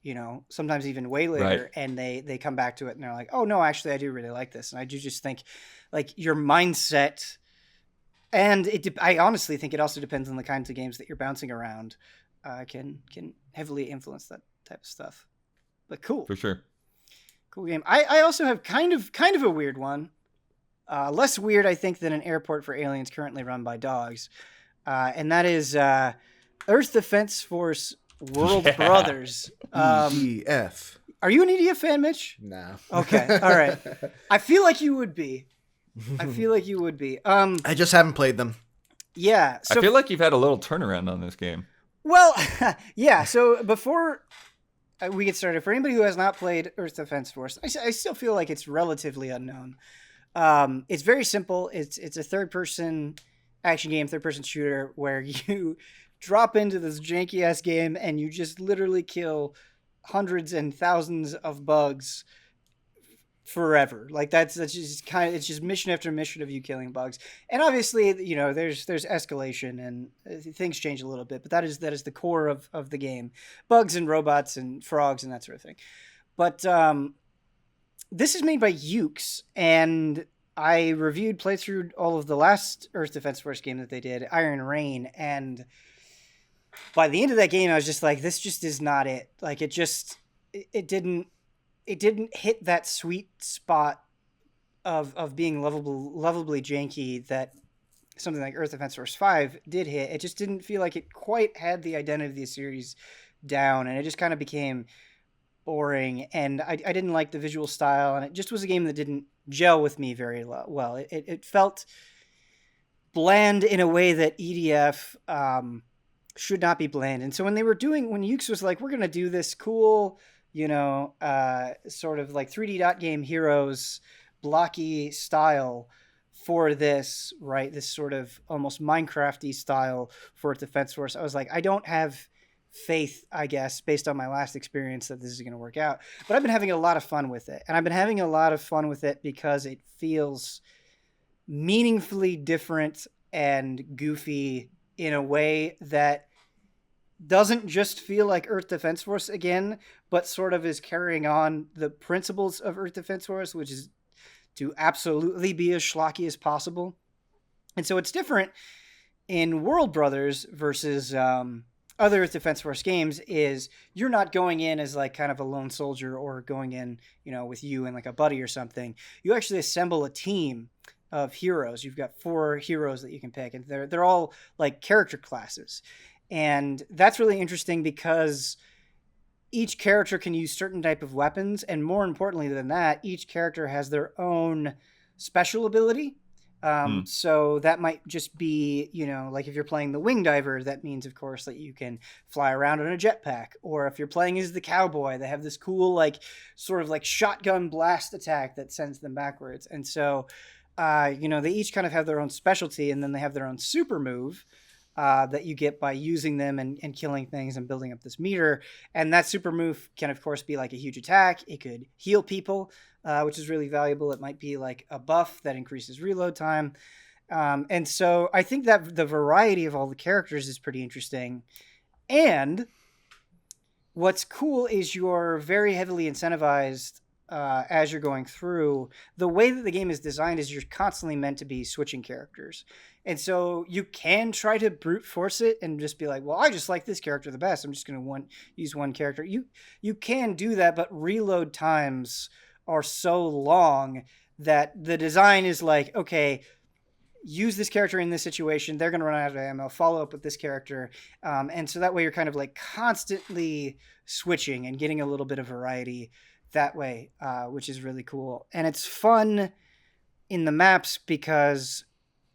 sometimes even way later, right. And they come back to it and they're like, oh no, actually I do really like this. And I do just think like your mindset, and I honestly think it also depends on the kinds of games that you're bouncing around, can heavily influence that type of stuff. But cool. For sure. Cool game. I also have kind of a weird one. Less weird, I think, than an airport for aliens currently run by dogs. And that is Earth Defense Force World Brothers. EDF. Are you an EDF fan, Mitch? No. Okay, all right. I feel like you would be. I just haven't played them. Yeah. So, I feel like you've had a little turnaround on this game. Well, yeah. So before we get started, for anybody who has not played Earth Defense Force, I still feel like it's relatively unknown. It's very simple. It's a third-person action game, third-person shooter, where you drop into this janky-ass game and you just literally kill hundreds and thousands of bugs forever. Like that's just it's just mission after mission of you killing bugs. And obviously, there's escalation and things change a little bit, but that is the core of the game. Bugs and robots and frogs and that sort of thing. But this is made by Ukes, and I played all of the last Earth Defense Force game that they did, Iron Rain, and by the end of that game, I was just like, this just is not it. Like it didn't hit that sweet spot of being lovably janky that something like Earth Defense Force 5 did hit. It just didn't feel like it quite had the identity of the series down, and it just kind of became boring, and I didn't like the visual style, and it just was a game that didn't gel with me very well. It felt bland in a way that EDF should not be bland. And so when Ukes was like, we're going to do this cool, sort of like 3D dot game Heroes blocky style for this, right? This sort of almost Minecraft-y style for Defense Force. I was like, I don't have faith, I guess, based on my last experience that this is going to work out. But I've been having a lot of fun with it. And I've been having a lot of fun with it because it feels meaningfully different and goofy in a way that doesn't just feel like Earth Defense Force again, but sort of is carrying on the principles of Earth Defense Force, which is to absolutely be as schlocky as possible. And so it's different in World Brothers versus other Earth Defense Force games is you're not going in as like kind of a lone soldier or going in, with you and like a buddy or something. You actually assemble a team of heroes. You've got 4 heroes that you can pick, and they're all like character classes. And that's really interesting because each character can use certain type of weapons, and more importantly than that, each character has their own special ability. So that might just be, like if you're playing the Wing Diver, that means, of course, that you can fly around on a jetpack. Or if you're playing as the Cowboy, they have this cool, like, sort of like shotgun blast attack that sends them backwards. And so, they each kind of have their own specialty, and then they have their own super move that you get by using them and killing things and building up this meter. And that super move can, of course, be like a huge attack. It could heal people, which is really valuable. It might be like a buff that increases reload time. And so I think that the variety of all the characters is pretty interesting. And what's cool is you're very heavily incentivized as you're going through. The way that the game is designed is you're constantly meant to be switching characters. And so you can try to brute force it and just be like, well, I just like this character the best. I'm just going to use one character. You can do that, but reload times are so long that the design is like, okay, use this character in this situation. They're going to run out of ammo. Follow up with this character. And so that way you're kind of like constantly switching and getting a little bit of variety that way, which is really cool. And it's fun in the maps because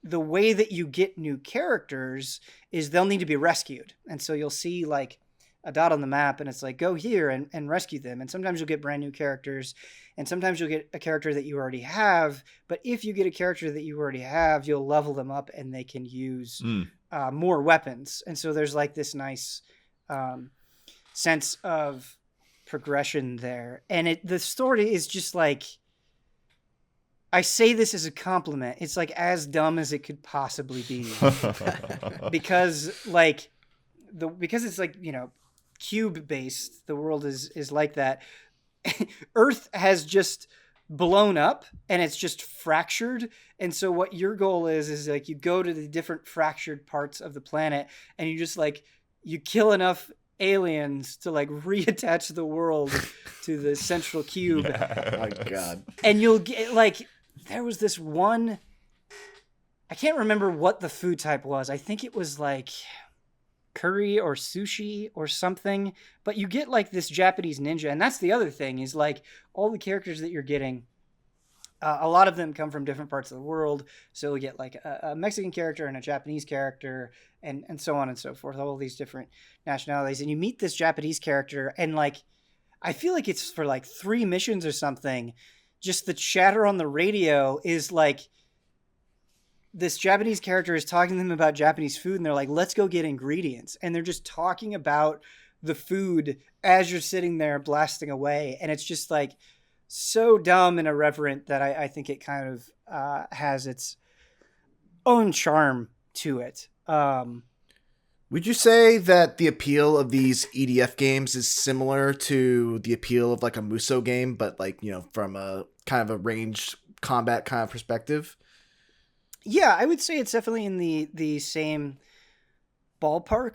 the way that you get new characters is they'll need to be rescued. And so you'll see like a dot on the map and it's like, go here and rescue them. And sometimes you'll get brand new characters, and sometimes you'll get a character that you already have. But if you get a character that you already have, you'll level them up and they can use more weapons. And so there's like this nice sense of progression there. And the story is just like, I say this as a compliment. It's like as dumb as it could possibly be. because it's like, cube based, the world is like that. Earth has just blown up and it's just fractured. And so what your goal is like you go to the different fractured parts of the planet and you just like, you kill enough aliens to like reattach the world to the central cube. Yeah. Oh my God. And you'll get like, there was this one, I can't remember what the food type was. I think it was like curry or sushi or something, but you get like this Japanese ninja. And that's the other thing is like all the characters that you're getting, a lot of them come from different parts of the world. So we get like a Mexican character and a Japanese character and so on and so forth, all these different nationalities. And you meet this Japanese character and like, I feel like it's for like 3 missions or something. Just the chatter on the radio is like, this Japanese character is talking to them about Japanese food and they're like, let's go get ingredients. And they're just talking about the food as you're sitting there blasting away. And it's just like so dumb and irreverent that I think it kind of has its own charm to it. Would you say that the appeal of these EDF games is similar to the appeal of like a Muso game, but like, you know, from a kind of a ranged combat kind of perspective? Yeah, I would say it's definitely in the same ballpark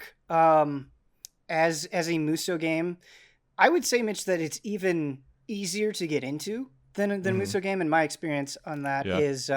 as a Muso game. I would say, Mitch, that it's even easier to get into than a Muso game. And my experience on that is...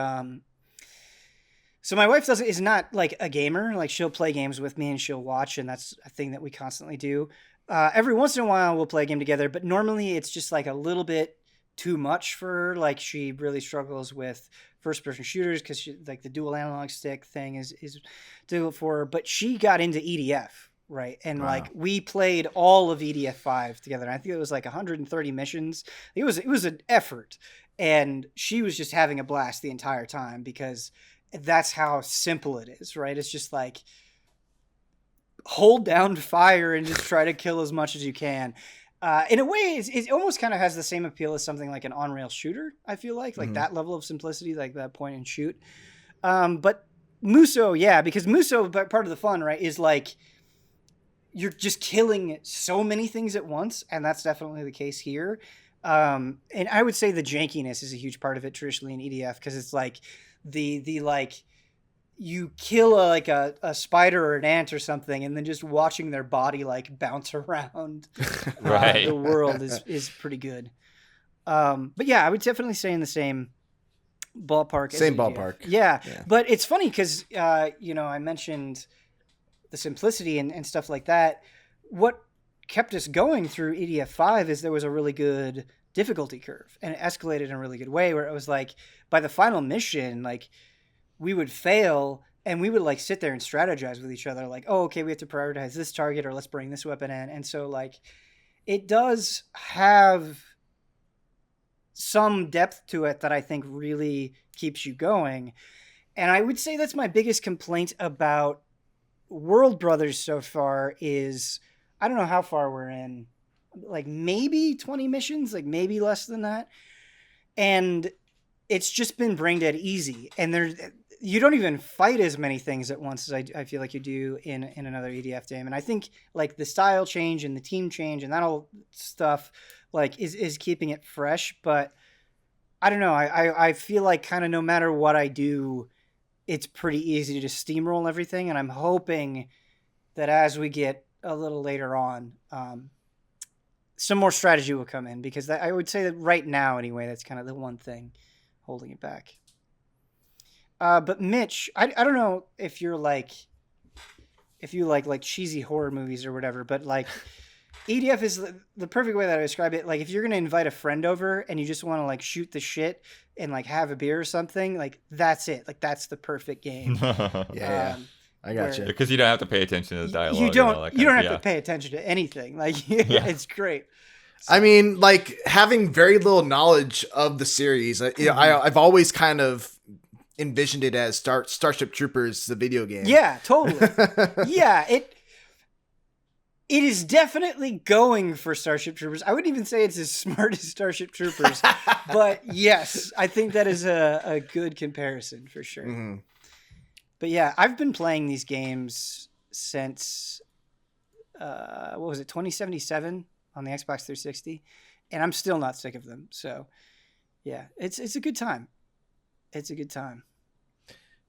So my wife is not like a gamer. Like she'll play games with me and she'll watch, and that's a thing that we constantly do. Every once in a while we'll play a game together, but normally it's just like a little bit too much for her. Like she really struggles with first-person shooters because like the dual analog stick thing is difficult for her. But she got into EDF, right? And like we played all of EDF 5 together. And I think it was like 130 missions. It was an effort, and she was just having a blast the entire time because that's how simple it is, right? It's just like hold down fire and just try to kill as much as you can. In a way, it almost kind of has the same appeal as something like an on-rail shooter, I feel like that level of simplicity, like that point and shoot. But Muso, yeah, because Muso, part of the fun, right, is like you're just killing so many things at once, and that's definitely the case here. And I would say the jankiness is a huge part of it traditionally in EDF because it's like the like you kill a spider or an ant or something and then just watching their body like bounce around the world is pretty good. But yeah, I would definitely say in the same ballpark. Same ballpark. Yeah. But it's funny because, I mentioned the simplicity and stuff like that. What kept us going through EDF 5 is there was a really good difficulty curve, and it escalated in a really good way where it was like by the final mission, like we would fail and we would like sit there and strategize with each other like, oh, okay, we have to prioritize this target or let's bring this weapon in. And so like it does have some depth to it that I think really keeps you going. And I would say that's my biggest complaint about World Brothers so far is I don't know how far we're in, like maybe 20 missions, like maybe less than that. And it's just been brain dead easy. And you don't even fight as many things at once as I feel like you do in another EDF game. And I think like the style change and the team change and that all stuff like is keeping it fresh. But I don't know. I feel like kind of no matter what I do, it's pretty easy to just steamroll everything. And I'm hoping that as we get a little later on, some more strategy will come in because I would say that right now anyway, that's kind of the one thing holding it back. But Mitch, I don't know if you like cheesy horror movies or whatever, but like EDF is the perfect way that I describe it. Like if you're going to invite a friend over and you just want to like shoot the shit and like have a beer or something, like that's it. Like that's the perfect game. Yeah. I got you. Because you don't have to pay attention to the dialogue. You don't have to pay attention to anything. Like it's great. So. I mean, like having very little knowledge of the series, I've always kind of envisioned it as Starship Troopers, the video game. Yeah, totally. Yeah, it is definitely going for Starship Troopers. I wouldn't even say it's as smart as Starship Troopers, but yes, I think that is a good comparison for sure. Mm-hmm. But yeah, I've been playing these games since, 2077 on the Xbox 360, and I'm still not sick of them. So yeah, it's a good time. It's a good time.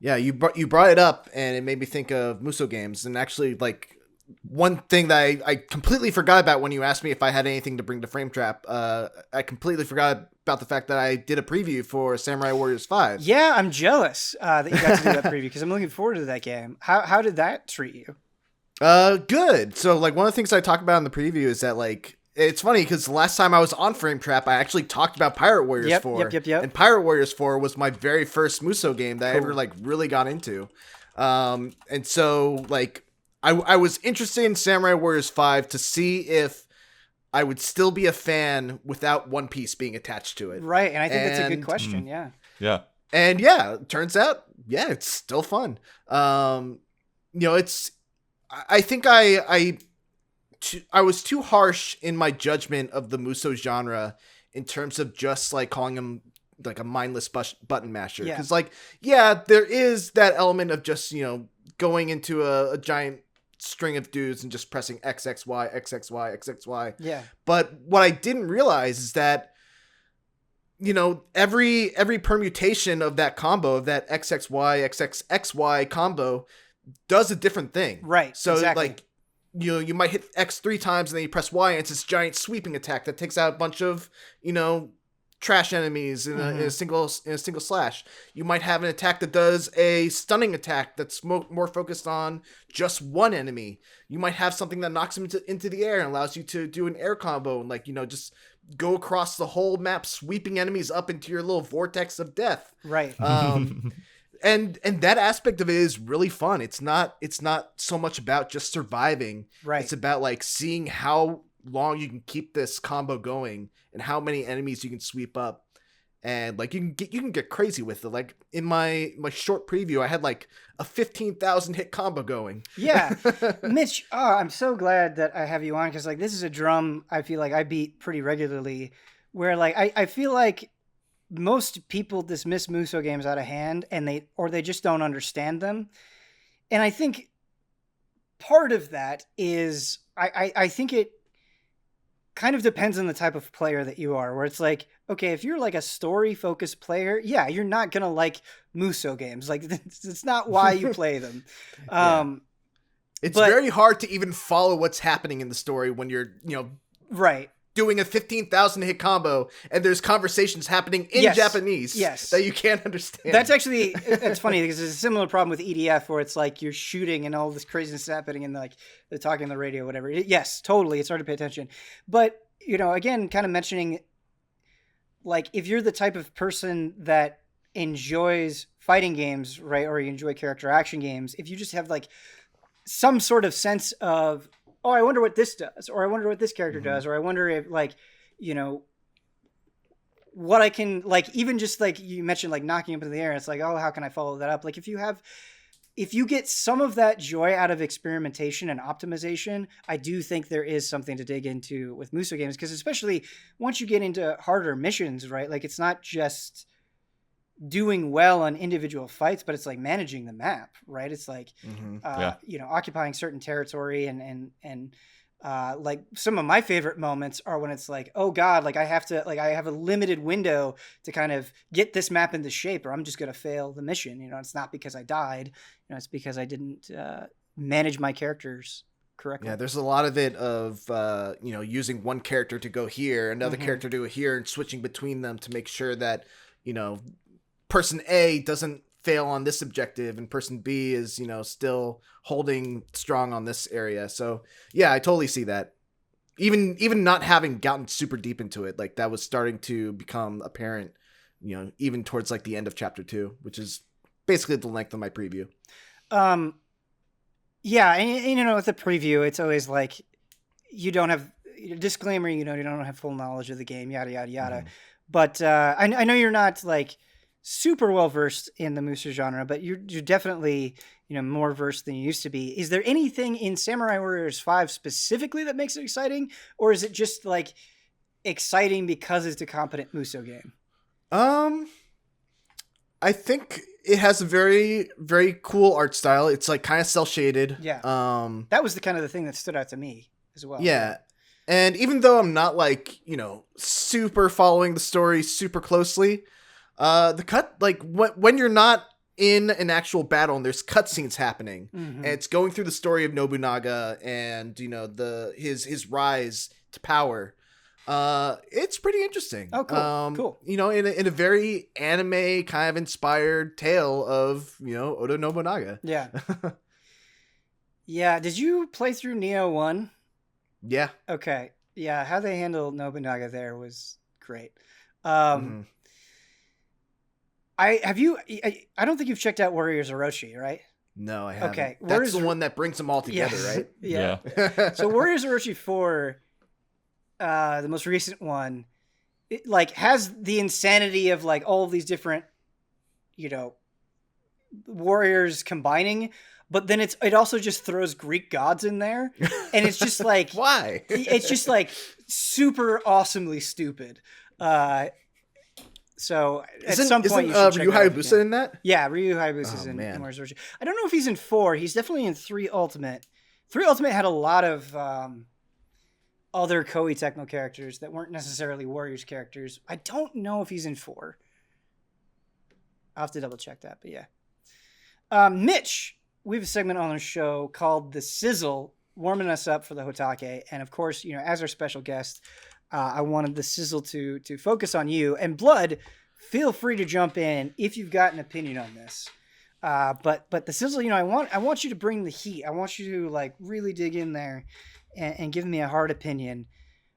Yeah, you brought it up, and it made me think of Muso games. And actually, like one thing that I completely forgot about when you asked me if I had anything to bring to Frame Trap, I completely forgot about the fact that I did a preview for Samurai Warriors 5. Yeah, I'm jealous that you got to do that preview because I'm looking forward to that game. How did that treat you? Good. So like one of the things I talked about in the preview is that like it's funny because the last time I was on Frame Trap, I actually talked about Pirate Warriors 4. Yep. And Pirate Warriors 4 was my very first Muso game that I ever like really got into. And so like I was interested in Samurai Warriors 5 to see if I would still be a fan without One Piece being attached to it. Right, and I think that's a good question. Yeah. Yeah. And yeah, it turns out, yeah, it's still fun. It's. I think I was too harsh in my judgment of the Muso genre in terms of just like calling him like a mindless button masher. Because like, yeah, there is that element of just, going into a giant string of dudes and just pressing XXY, XXY, XXY. Yeah. But what I didn't realize is that, every permutation of that combo, of that XXY, XXXY combo, does a different thing. Right. So exactly. like you might hit X 3 times and then you press Y and it's this giant sweeping attack that takes out a bunch of, trash enemies in a single slash. You might have an attack that does a stunning attack that's more focused on just one enemy. You might have something that knocks him into the air and allows you to do an air combo and like, just go across the whole map, sweeping enemies up into your little vortex of death. Right. And that aspect of it is really fun. It's not so much about just surviving. Right. It's about like seeing how long you can keep this combo going and how many enemies you can sweep up. And like you can get crazy with it. Like in my short preview, I had like a 15,000 hit combo going. Yeah. Mitch, I'm so glad that I have you on because like this is a drum I feel like I beat pretty regularly where like I feel like most people dismiss Muso games out of hand and they just don't understand them. And I think part of that is I think it kind of depends on the type of player that you are, where it's like, okay, if you're like a story focused player, yeah, you're not going to like Muso games. Like it's not why you play them. It's very hard to even follow what's happening in the story when you're, right. doing a 15,000 hit combo and there's conversations happening in Japanese that you can't understand. That's actually, it's funny because there's a similar problem with EDF where it's like you're shooting and all this craziness is happening and like they're talking on the radio or whatever. Yes, totally. It's hard to pay attention. But, again, kind of mentioning like if you're the type of person that enjoys fighting games, right, or you enjoy character action games, if you just have like some sort of sense of, oh, I wonder what this does, or I wonder what this character does, or I wonder if like, what I can like, even just like you mentioned, like knocking up in the air. It's like, oh, how can I follow that up? Like if you get some of that joy out of experimentation and optimization, I do think there is something to dig into with Muso games. Cause especially once you get into harder missions, right? Like it's not just doing well on individual fights, but it's like managing the map, right? It's like, occupying certain territory and like some of my favorite moments are when it's like, oh God, like I have a limited window to kind of get this map into shape or I'm just going to fail the mission. It's not because I died, it's because I didn't manage my characters correctly. Yeah, there's a lot of it of, using one character to go here, another character to go here and switching between them to make sure that, person A doesn't fail on this objective and person B is, still holding strong on this area. So yeah, I totally see that. Even not having gotten super deep into it, like that was starting to become apparent, even towards like the end of chapter 2, which is basically the length of my preview. Yeah. And with the preview, it's always like, you don't have disclaimer, you don't have full knowledge of the game, yada, yada, yada. But I know you're not like super well versed in the Muso genre, but you're definitely more versed than you used to be. Is there anything in Samurai Warriors 5 specifically that makes it exciting, or is it just like exciting because it's a competent Muso game? I think it has a very, very cool art style. It's like kind of cel shaded. Yeah. That was the kind of the thing that stood out to me as well. Yeah. And even though I'm not like, super following the story super closely, the cut, like when you're not in an actual battle and there's cutscenes happening and it's going through the story of Nobunaga and, his rise to power, it's pretty interesting. Oh, cool. Cool. In a very anime kind of inspired tale of, Oda Nobunaga. Yeah. Yeah. Did you play through Neo 1? Yeah. Okay. Yeah. How they handled Nobunaga there was great. Mm-hmm. I don't think you've checked out Warriors Orochi, right? No, I haven't. Okay. That's the one that brings them all together, right? Yeah. So Warriors Orochi 4, the most recent one, it like has the insanity of like all of these different, warriors combining, but then it also just throws Greek gods in there, and it's just like why? It's just like super awesomely stupid. So at some point, you should check Ryu it out Hayabusa in that? Yeah, Ryu Hayabusa's in Warriors Orochi. I don't know if he's in 4. He's definitely in 3 Ultimate. 3 Ultimate had a lot of other Koei Techno characters that weren't necessarily Warriors characters. I don't know if he's in 4. I'll have to double check that, but yeah. Mitch, we have a segment on the show called The Sizzle, warming us up for the HOTTAKE. And of course, as our special guest, I wanted The Sizzle to focus on you. And Blood, feel free to jump in if you've got an opinion on this. But The Sizzle, I want you to bring the heat. I want you to like really dig in there and give me a hard opinion.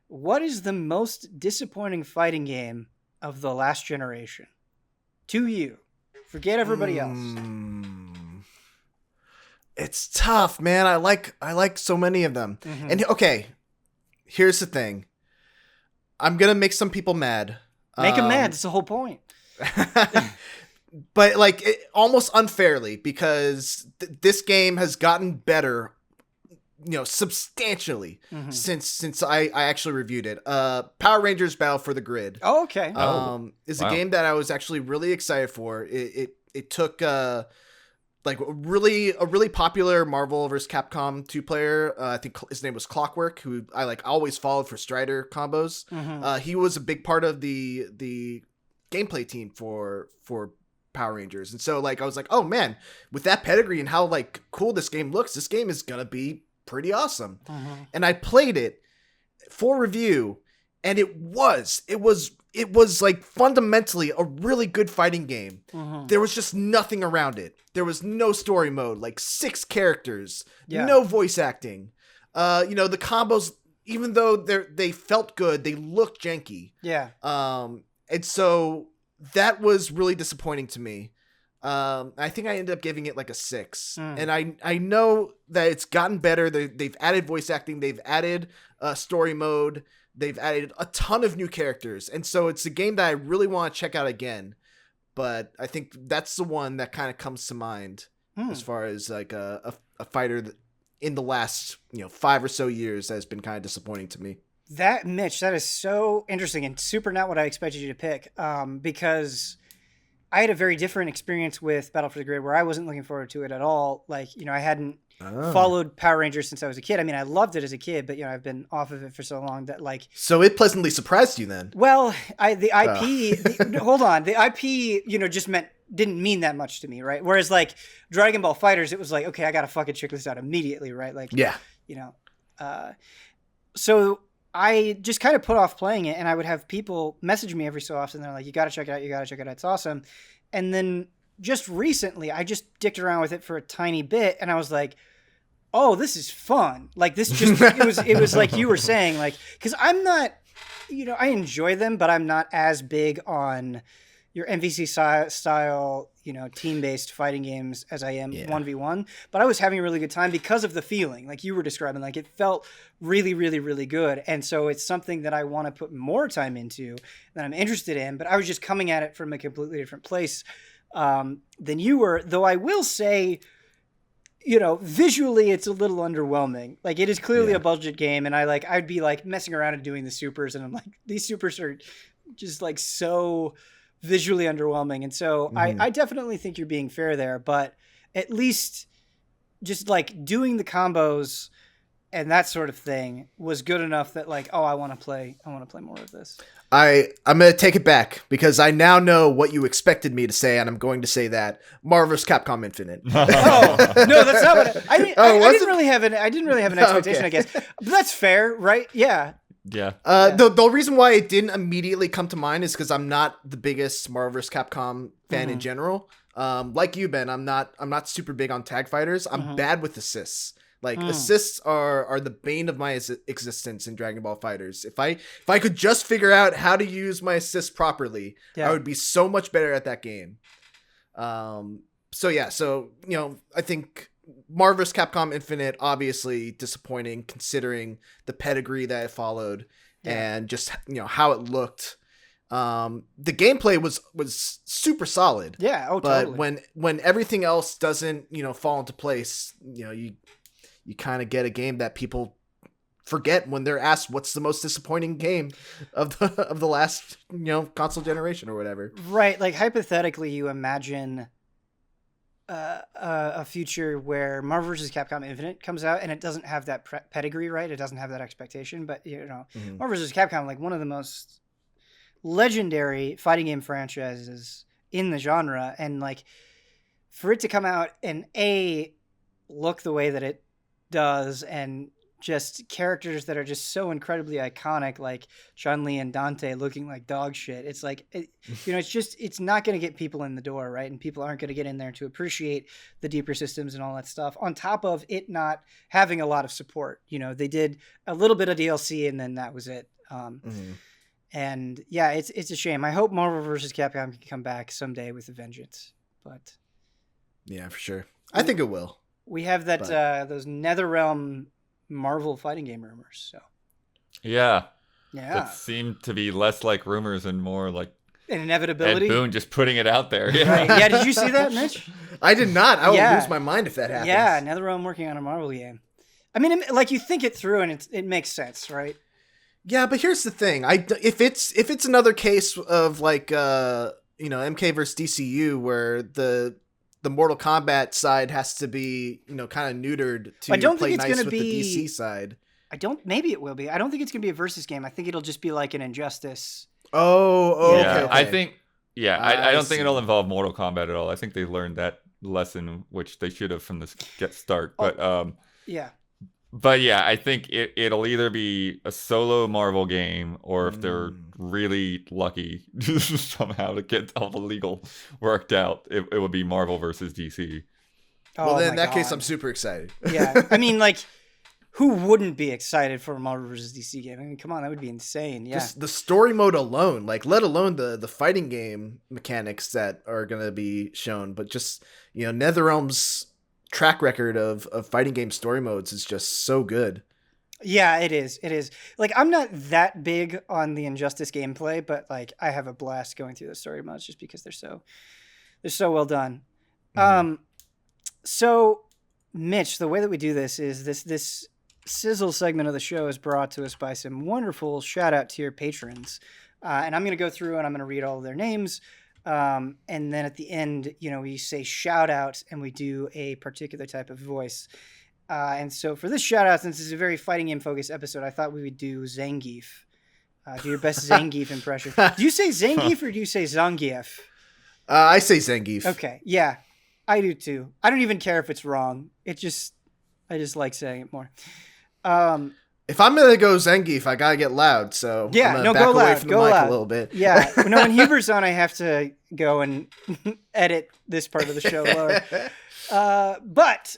What is the most disappointing fighting game of the last generation? To you. Forget everybody else. It's tough, man. I like so many of them. Mm-hmm. And okay, here's the thing. I'm gonna make some people mad. Make them mad. That's the whole point. But like almost unfairly, because this game has gotten better, substantially since I actually reviewed it. Power Rangers Battle for the Grid. Oh, okay. Is a game that I was actually really excited for. It took like a really popular Marvel vs. Capcom 2-player. I think his name was Clockwork, who I like always followed for Strider combos. Mm-hmm. He was a big part of the gameplay team for Power Rangers. And so like I was like, oh man, with that pedigree and how like cool this game looks, this game is gonna be pretty awesome. Mm-hmm. And I played it for review, and it was like fundamentally a really good fighting game. Mm-hmm. There was just nothing around it. There was no story mode, like 6 characters, no voice acting. The combos, even though they felt good, they looked janky. Yeah. And so that was really disappointing to me. I think I ended up giving it like a 6. And I know that it's gotten better. They've added voice acting. They've added story mode. They've added a ton of new characters. And so it's a game that I really want to check out again. But I think that's the one that kind of comes to mind as far as like a fighter that in the last 5 or so years that has been kind of disappointing to me. Mitch, that is so interesting and super not what I expected you to pick, because I had a very different experience with Battle for the Grid where I wasn't looking forward to it at all. Like, I hadn't followed Power Rangers since I was a kid. I mean, I loved it as a kid, but I've been off of it for so long that like. So it pleasantly surprised you then? Well, the IP. Hold on, the IP, just didn't mean that much to me, right? Whereas like Dragon Ball FighterZ, it was like, okay, I gotta fucking check this out immediately, right? Like, yeah, so I just kind of put off playing it, and I would have people message me every so often. They're like, you gotta check it out, it's awesome. And then just recently, I just dicked around with it for a tiny bit, and I was like, oh, this is fun. Like this just, it was like you were saying, like, cause I'm not, I enjoy them, but I'm not as big on your MVC style, team-based fighting games as I am 1v1. But I was having a really good time because of the feeling, like you were describing. Like it felt really, really, really good. And so it's something that I want to put more time into, that I'm interested in. But I was just coming at it from a completely different place than you were. Though I will say, visually it's a little underwhelming. Like it is clearly a budget game, and I'd be like messing around and doing the supers, and I'm like, these supers are just like so visually underwhelming. And so I definitely think you're being fair there, but at least just like doing the combos and that sort of thing was good enough that like, oh, I want to play more of this. I'm going to take it back because I now know what you expected me to say, and I'm going to say that Marvel vs. Capcom Infinite. Oh, no, that's not what I mean. I didn't really have an expectation, okay. I guess. But that's fair, right? Yeah. Yeah. The reason why it didn't immediately come to mind is because I'm not the biggest Marvel vs. Capcom fan in general. Like you, Ben, I'm not super big on tag fighters. I'm bad with assists. Like assists are the bane of my existence in Dragon Ball Fighters. If I could just figure out how to use my assists properly, I would be so much better at that game. So I think Marvel vs. Capcom Infinite, obviously disappointing considering the pedigree that it followed and just how it looked. The gameplay was super solid. Yeah, but totally. when everything else doesn't fall into place, you kind of get a game that people forget when they're asked what's the most disappointing game of the last console generation or whatever. Right, like hypothetically, you imagine a future where Marvel vs. Capcom Infinite comes out and it doesn't have that pedigree, right? It doesn't have that expectation, but Marvel vs. Capcom, like one of the most legendary fighting game franchises in the genre, and like for it to come out and look the way that it does, and just characters that are just so incredibly iconic, like Chun-Li and Dante looking like dog shit. It's like, it's not going to get people in the door, right? And people aren't going to get in there to appreciate the deeper systems and all that stuff, on top of it not having a lot of support. They did a little bit of DLC and then that was it. And yeah, it's a shame. I hope Marvel vs. Capcom can come back someday with a vengeance. But yeah, for sure. I think it will. We have that those NetherRealm Marvel fighting game rumors. So yeah, that seemed to be less like rumors and more like an inevitability. Ed Boon just putting it out there. Yeah, right. Yeah. Did you see that, Mitch? I did not. I will lose my mind if that happens. Yeah, NetherRealm working on a Marvel game. I mean, like you think it through and it makes sense, right? Yeah, but here's the thing. If it's another case of like MK versus DCU where the Mortal Kombat side has to be kind of neutered to play nice with the DC side. Maybe it will be. I don't think it's gonna be a versus game. I think it'll just be like an Injustice. Oh, yeah. Okay. I think I don't think it'll involve Mortal Kombat at all. I think they learned that lesson, which they should have from the start. But yeah. But yeah, I think it'll either be a solo Marvel game, or if they're really lucky somehow to get all the legal worked out, it would be Marvel versus DC. Well, then in that case, I'm super excited. Yeah, I mean, like, who wouldn't be excited for a Marvel vs. DC game? I mean, come on, that would be insane. Yeah, just the story mode alone, like, let alone the fighting game mechanics that are going to be shown, but just NetherRealm's track record of fighting game story modes is just so good. Yeah, it is. Like, I'm not that big on the Injustice gameplay, but like I have a blast going through the story modes just because they're so well done. So Mitch, the way that we do this is this sizzle segment of the show is brought to us by some wonderful shout out tier patrons, and I'm going to go through and I'm going to read all of their names. And then at the end, we say shout out and we do a particular type of voice. And so for this shout out, since this is a very fighting game focused episode, I thought we would do Zangief. Do your best Zangief impression. Do you say Zangief or do you say Zangief? I say Zangief. Okay. Yeah, I do too. I don't even care if it's wrong. I just like saying it more. If I'm gonna go Zangief, I gotta get loud. So yeah, I'm gonna go away loud. from Go the mic loud a little bit. Yeah, when Huber's on, I have to go and edit this part of the show lower. But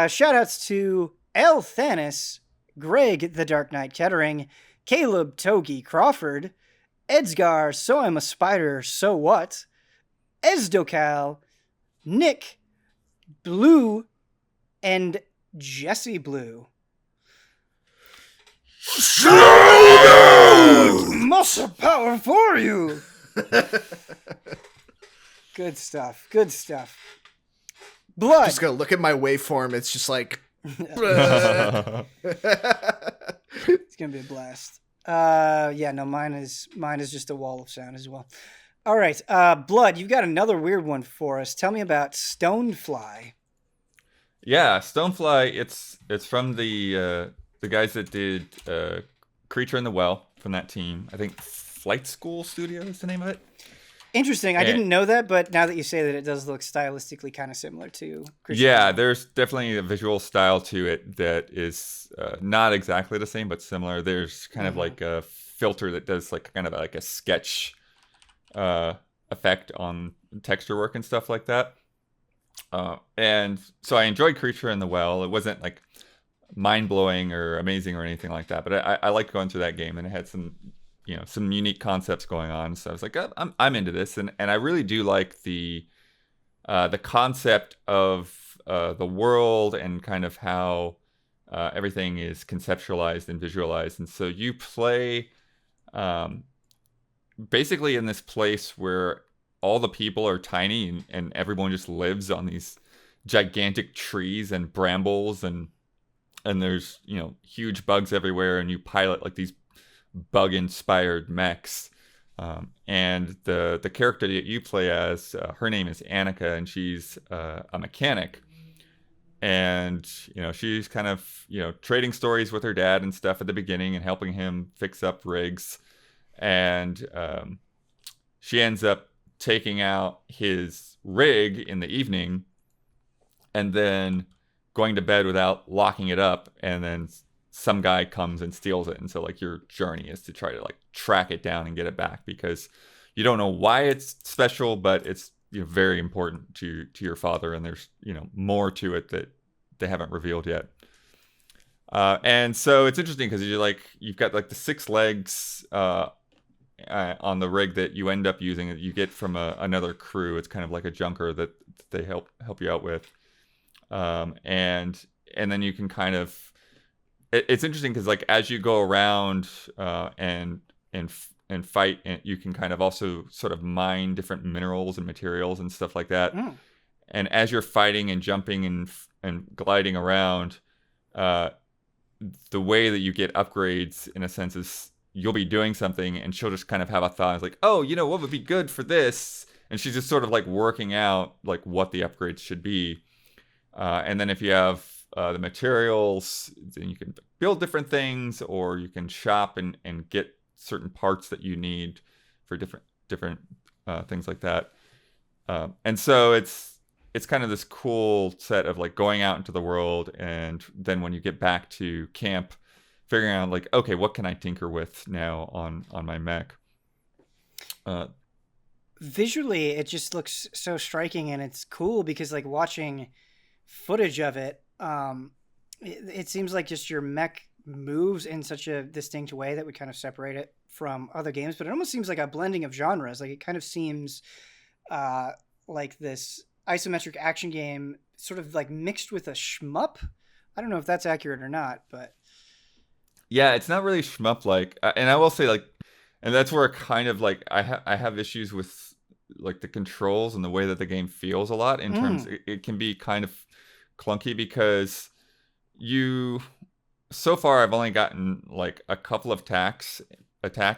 shout outs to Elthanas, Greg, TheDarkKnight Kettering, Caleb, Togi, Crawford, Edsgar, So I'm a Spider, So What, Esdoccal, Nick, Blue, and JessieBlu. Showdown! Muscle power for you! Good stuff. Blood. Just gonna look at my waveform. It's just like. It's gonna be a blast. Mine is just a wall of sound as well. All right, Blood, you've got another weird one for us. Tell me about Stonefly. Yeah, Stonefly. It's from the guys that did Creature in the Well, from that team. I think Flight School Studio is the name of it. Interesting. I didn't know that, but now that you say that, it does look stylistically kind of similar to Creature. Yeah, there's definitely a visual style to it that is not exactly the same, but similar. There's kind of like a filter that does like kind of like a sketch effect on texture work and stuff like that. And so I enjoyed Creature in the Well. It wasn't like mind-blowing or amazing or anything like that, but I liked going through that game, and it had some some unique concepts going on. So I was like, oh, I'm into this, and I really do like the concept of the world and kind of how everything is conceptualized and visualized. And so you play basically in this place where all the people are tiny, and everyone just lives on these gigantic trees and brambles, and there's huge bugs everywhere, and you pilot like these bug inspired mechs. And the character that you play as, her name is Annika, and she's a mechanic. And she's kind of trading stories with her dad and stuff at the beginning, and helping him fix up rigs. And she ends up taking out his rig in the evening, and then going to bed without locking it up, and then some guy comes and steals it. And so like your journey is to try to like track it down and get it back, because you don't know why it's special, but it's very important to your father, and there's more to it that they haven't revealed yet. And so it's interesting because you've got like the 6 legs on the rig that you end up using, that you get from another crew. It's kind of like a junker that they help you out with. And then you can kind of, it's interesting because like as you go around and fight, and you can kind of also sort of mine different minerals and materials and stuff like that. And as you're fighting and jumping and gliding around, the way that you get upgrades in a sense is you'll be doing something, and she'll just kind of have a thought. It's like, oh, what would be good for this? And she's just sort of like working out like what the upgrades should be. And then if you have the materials, then you can build different things, or you can shop and get certain parts that you need for different things like that. And so it's kind of this cool set of like going out into the world, and then when you get back to camp, figuring out like, okay, what can I tinker with now on my mech? Visually, it just looks so striking, and it's cool because like watching footage of it, it seems like just your mech moves in such a distinct way that would kind of separate it from other games, but it almost seems like a blending of genres. Like it kind of seems like this isometric action game sort of like mixed with a shmup. I don't know if that's accurate or not, but yeah, it's not really shmup like. And I will say like, and that's where kind of like I have issues with like the controls and the way that the game feels a lot in terms. It can be kind of clunky because so far I've only gotten like a couple of attacks,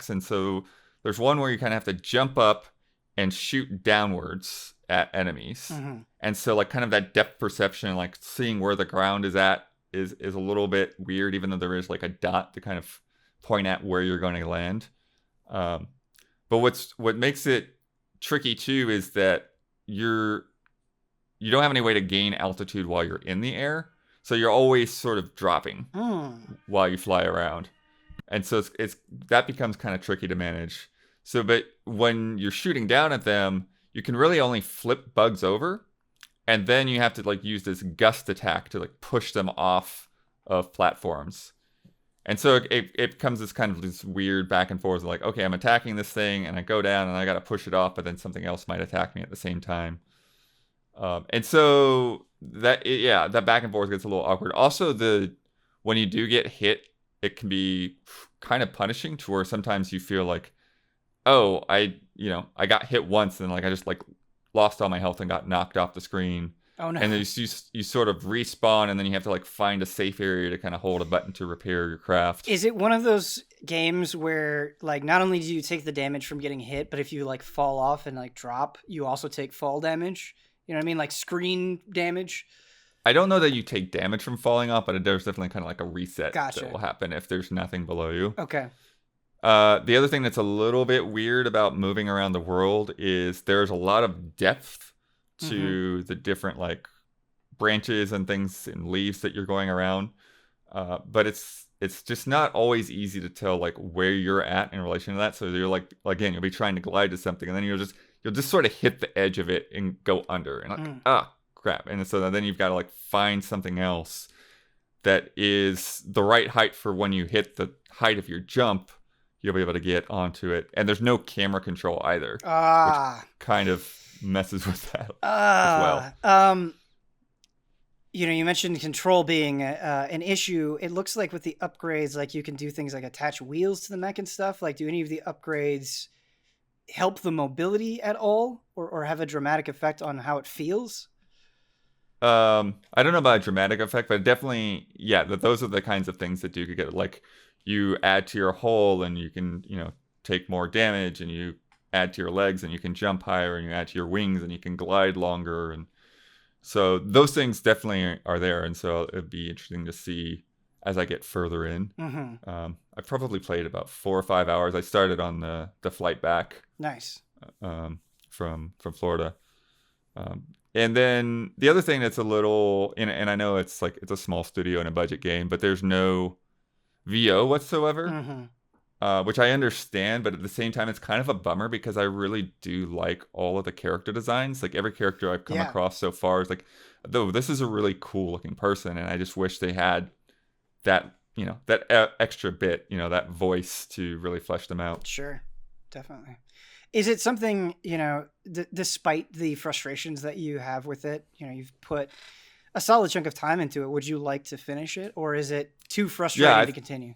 and so there's one where you kind of have to jump up and shoot downwards at enemies. And so like kind of that depth perception, like seeing where the ground is at is a little bit weird, even though there is like a dot to kind of point at where you're going to land. But what makes it tricky too is that you don't have any way to gain altitude while you're in the air, so you're always sort of dropping while you fly around, and so it's that becomes kind of tricky to manage. So, but when you're shooting down at them, you can really only flip bugs over, and then you have to like use this gust attack to like push them off of platforms. And so it becomes this kind of this weird back and forth, like, okay, I'm attacking this thing, and I go down, and I got to push it off, but then something else might attack me at the same time. And so that back and forth gets a little awkward. Also, when you do get hit, it can be kind of punishing to where sometimes you feel like, oh, I got hit once, and like I just like lost all my health and got knocked off the screen. Oh no! And then you sort of respawn, and then you have to like find a safe area to kind of hold a button to repair your craft. Is it one of those games where like not only do you take the damage from getting hit, but if you like fall off and like drop, you also take fall damage? You know what I mean? Like screen damage? I don't know that you take damage from falling off, but there's definitely kind of like a reset Gotcha. that will happen if there's nothing below you. Okay. The other thing that's a little bit weird about moving around the world is there's a lot of depth to the different like branches and things and leaves that you're going around. But it's just not always easy to tell like where you're at in relation to that. So you're like, again, you'll be trying to glide to something, and then you'll just sort of hit the edge of it and go under, and like, crap. And so then you've got to like find something else. that is the right height for when you hit the height of your jump, you'll be able to get onto it. And there's no camera control either, which kind of messes with that as well. You mentioned control being an issue. It looks like with the upgrades, like you can do things like attach wheels to the mech and stuff. Like, do any of the upgrades help the mobility at all, or have a dramatic effect on how it feels? I don't know about a dramatic effect, but definitely, yeah, those are the kinds of things that do get, like, you add to your hull and you can, take more damage, and you add to your legs and you can jump higher, and you add to your wings and you can glide longer. And so those things definitely are there. And so it'd be interesting to see as I get further in. Mm-hmm. I've probably played about 4 or 5 hours. I started on the flight back. Nice. From Florida. And then the other thing that's a little, and I know it's a small studio and a budget game, but there's no VO whatsoever, which I understand, but at the same time, it's kind of a bummer because I really do like all of the character designs. Like, every character I've come across so far is like, though, this is a really cool looking person, and I just wish they had that, that extra bit, that voice to really flesh them out. Sure, definitely. Is it something, despite the frustrations that you have with it, you've put a solid chunk of time into it, would you like to finish it, or is it too frustrating to continue?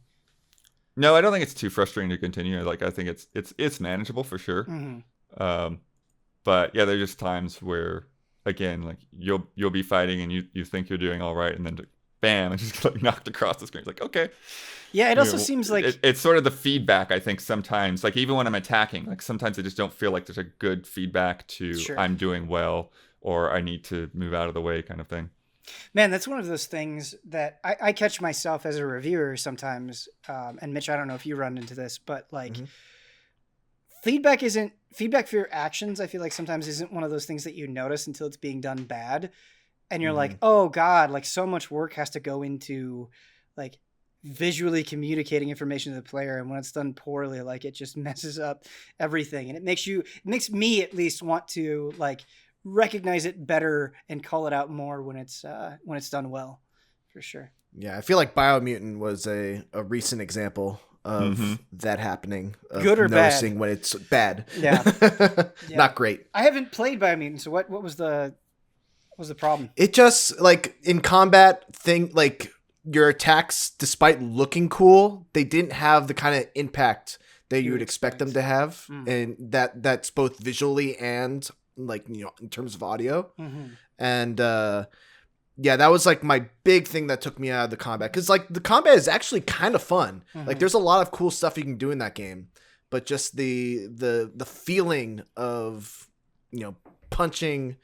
No, I don't think it's too frustrating to continue. Like, I think it's manageable for sure. But yeah, there's just times where, again, like, you'll be fighting and you think you're doing all right, and then bam, and just like knocked across the screen. It's like, okay. Yeah, it also seems like it's sort of the feedback, I think, sometimes. Like, even when I'm attacking, like, sometimes I just don't feel like there's a good feedback to I'm doing well, or I need to move out of the way kind of thing. Man, that's one of those things that I catch myself as a reviewer sometimes. And Mitch, I don't know if you run into this, but like feedback for your actions. I feel like sometimes isn't one of those things that you notice until it's being done bad. And you're like, oh God, like, so much work has to go into like visually communicating information to the player. And when it's done poorly, like, it just messes up everything. And it makes me at least want to like recognize it better and call it out more when it's done well, for sure. Yeah, I feel like Biomutant was a recent example of that happening. Of good or noticing bad? When it's bad. Yeah. Not great. I haven't played Biomutant, so what was the problem? It just, like, in combat like, your attacks, despite looking cool, they didn't have the kind of impact that you would expect them to have. And that's both visually and, like, in terms of audio. And yeah, that was like my big thing that took me out of the combat, because like the combat is actually kind of fun. Like, there's a lot of cool stuff you can do in that game, but just the feeling of punching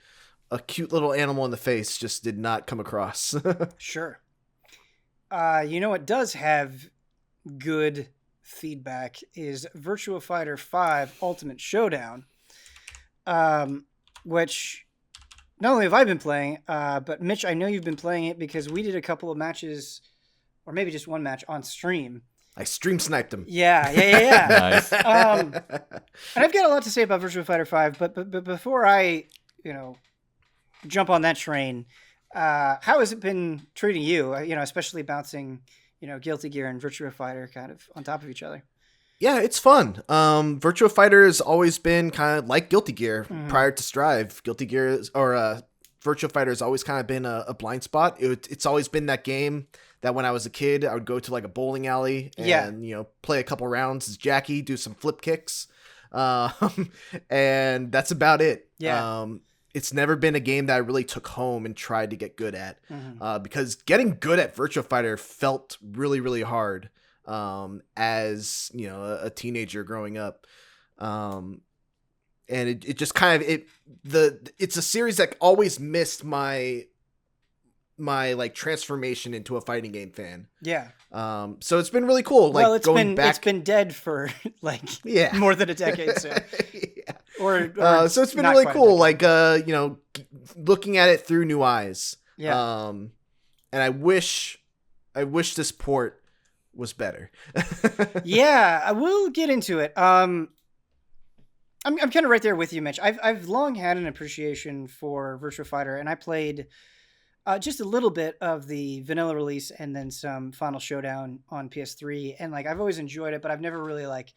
a cute little animal in the face just did not come across. Sure. What does have good feedback is Virtua Fighter 5 Ultimate Showdown, which not only have I been playing, but Mitch, I know you've been playing it because we did a couple of matches, or maybe just one match on stream. I stream sniped him. Yeah. Nice. And I've got a lot to say about Virtua Fighter 5, but before I, jump on that train, how has it been treating you? Especially bouncing, Guilty Gear and Virtua Fighter kind of on top of each other. Yeah, it's fun. Virtua Fighter has always been kind of like Guilty Gear prior to Strive. Guilty Gear Virtua Fighter has always kind of been a blind spot. It's always been that game that when I was a kid, I would go to like a bowling alley and play a couple rounds as Jackie, do some flip kicks, and that's about it. Yeah. It's never been a game that I really took home and tried to get good at, because getting good at Virtua Fighter felt really, really hard. As a teenager growing up, and it just kind of it's a series that always missed my like transformation into a fighting game fan. Yeah. So it's been really cool. Like, well, it's back... been dead for like more than a decade. So. Yeah. Or so it's been really cool. Like looking at it through new eyes. Yeah. And I wish this port was better. Yeah, I will get into it. I'm kind of right there with you, Mitch. I've long had an appreciation for Virtua Fighter, and I played just a little bit of the vanilla release and then some Final Showdown on PS3. And like, I've always enjoyed it, but I've never really like,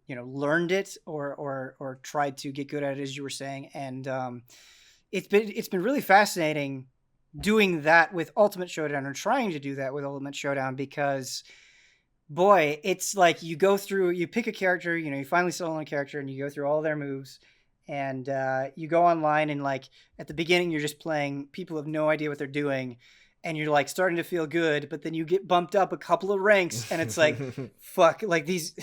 learned it or tried to get good at it, as you were saying. And it's been really fascinating doing that with Ultimate Showdown, or trying to do that with Ultimate Showdown, because boy, it's like you pick a character, you finally settle on a character and you go through all their moves, and you go online, and like at the beginning you're just playing people who have no idea what they're doing, and you're like starting to feel good, but then you get bumped up a couple of ranks and it's like, fuck, like these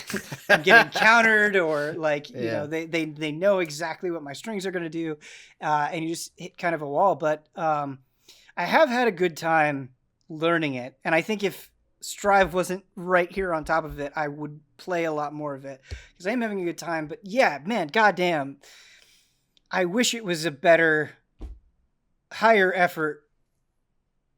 I'm getting countered, or like, they know exactly what my strings are going to do. And you just hit kind of a wall. But I have had a good time learning it. And I think if Strive wasn't right here on top of it, I would play a lot more of it, because I am having a good time. But yeah, man, goddamn, I wish it was a better, higher effort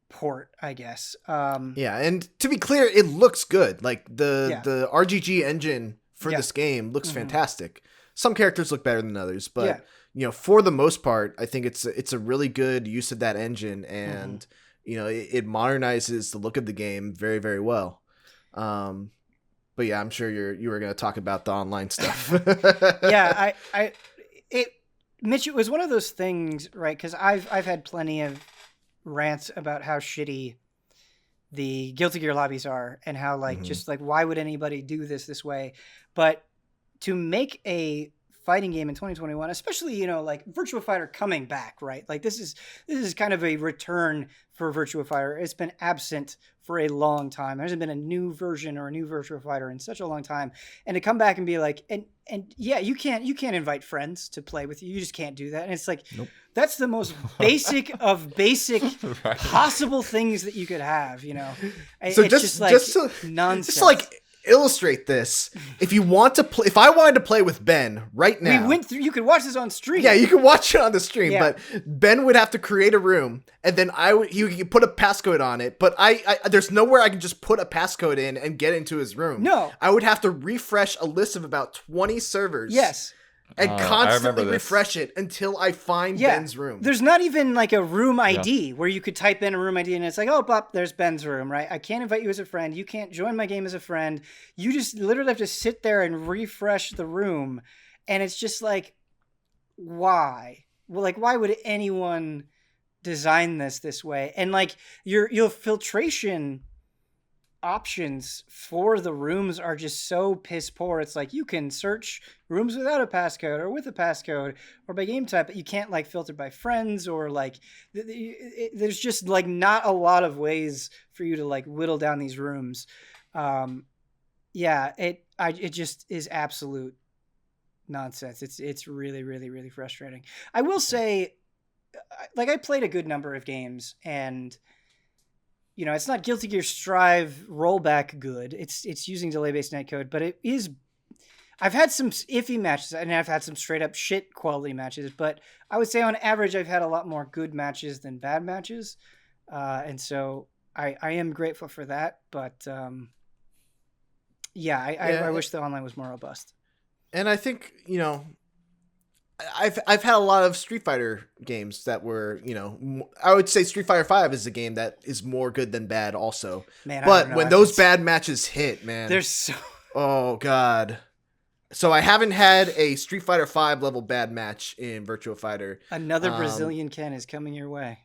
port, I guess. And to be clear, it looks good. Like the RGG engine for this game looks fantastic. Some characters look better than others, but for the most part, I think it's a really good use of that engine, and it modernizes the look of the game very, very well. But yeah, I'm sure you were going to talk about the online stuff. Mitch, it was one of those things, right? Because I've had plenty of rants about how shitty the Guilty Gear lobbies are, and how like just like, why would anybody do this way? But to make a fighting game in 2021, especially like Virtua Fighter coming back, right? Like this is kind of a return for Virtua Fighter. It's been absent for a long time. There hasn't been a new version or a new Virtua Fighter in such a long time, and to come back and be like, and yeah, you can't invite friends to play with you. You just can't do that. And it's like, nope. That's the most basic of basic right. possible things that you could have. So it's just nonsense. Just like illustrate this. If you want to play, if I wanted to play with Ben right now, we went through. You could watch this on stream. Yeah, you can watch it on the stream. Yeah. But Ben would have to create a room, and then you could put a passcode on it. But I there's nowhere I can just put a passcode in and get into his room. No, I would have to refresh a list of about 20 servers. Yes. And constantly refresh it until I find Ben's room. There's not even like a room ID where you could type in a room ID and it's like, oh, bop, there's Ben's room, right? I can't invite you as a friend. You can't join my game as a friend. You just literally have to sit there and refresh the room. And it's just like, why? Well, like, why would anyone design this way? And like your filtration options for the rooms are just so piss poor. It's like you can search rooms without a passcode or with a passcode or by game type, but you can't like filter by friends, or like there's just like not a lot of ways for you to like whittle down these rooms. It just is absolute nonsense. It's really, really, really frustrating. I will say, like, I played a good number of games, and it's not Guilty Gear Strive rollback good. It's using delay-based netcode, but it is. I've had some iffy matches, and I've had some straight-up shit quality matches, but I would say on average I've had a lot more good matches than bad matches, and so I am grateful for that. But I wish the online was more robust. And I think I've had a lot of Street Fighter games that were, I would say Street Fighter 5 is a game that is more good than bad also. Man, but when those bad matches hit, man. There's so... Oh, God. So I haven't had a Street Fighter 5 level bad match in Virtua Fighter. Another Brazilian Ken is coming your way.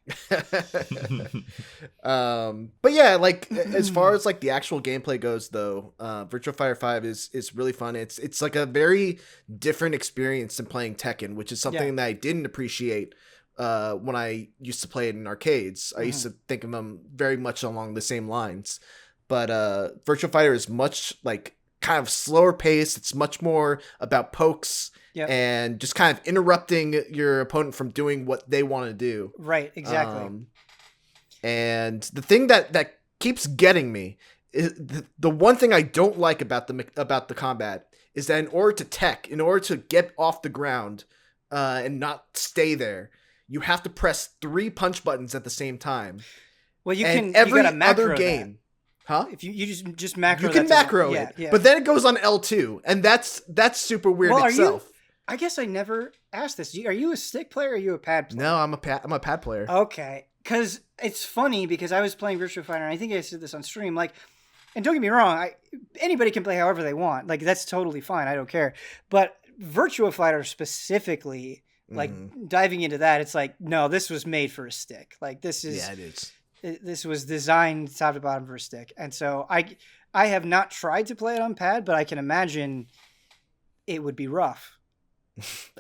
But yeah, like as far as like the actual gameplay goes, though, Virtua Fighter 5 is really fun. It's like a very different experience than playing Tekken, which is something that I didn't appreciate when I used to play it in arcades. I used to think of them very much along the same lines. But Virtua Fighter is much like kind of slower pace. It's much more about pokes and just kind of interrupting your opponent from doing what they want to do. Right, exactly. And the thing that keeps getting me is the one thing I don't like about the combat is that in order to get off the ground and not stay there, you have to press 3 punch buttons at the same time. Well, you and can every you got a macro other game. That. Huh? If you just macro, you can macro it, but then it goes on L2, and that's super weird itself. I guess I never asked this. Are you a stick player or are you a pad player? No, I'm a pad player. Okay, because it's funny because I was playing Virtua Fighter, and I think I said this on stream, like, and don't get me wrong, anybody can play however they want. Like, that's totally fine. I don't care. But Virtua Fighter specifically, like, diving into that, it's like, no, this was made for a stick. Like, this is... Yeah, it is. This was designed top to bottom for a stick. And so I have not tried to play it on pad, but I can imagine it would be rough.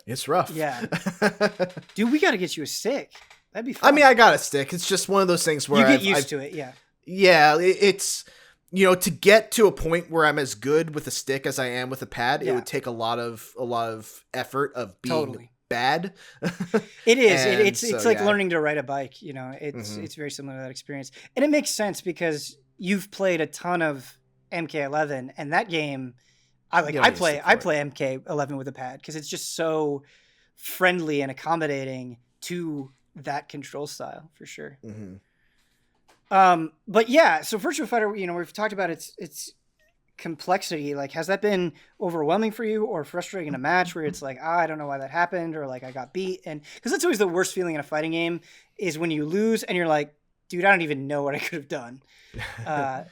It's rough. Yeah. Dude, we got to get you a stick. That'd be fun. I mean, I got a stick. It's just one of those things where you get used to it, yeah. Yeah, it's, you know, to get to a point where I'm as good with a stick as I am with a pad, it would take a lot of effort of being bad. It is. It's like learning to ride a bike, you know. It's very similar to that experience. And it makes sense because you've played a ton of MK11, and that game I play MK11 with a pad because it's just so friendly and accommodating to that control style for sure. But yeah, so Virtua Fighter, you know, we've talked about its complexity. Like, has that been overwhelming for you or frustrating in a match where it's like, I don't know why that happened, or like I got beat? And because that's always the worst feeling in a fighting game is when you lose and you're like, dude, I don't even know what I could have done. I've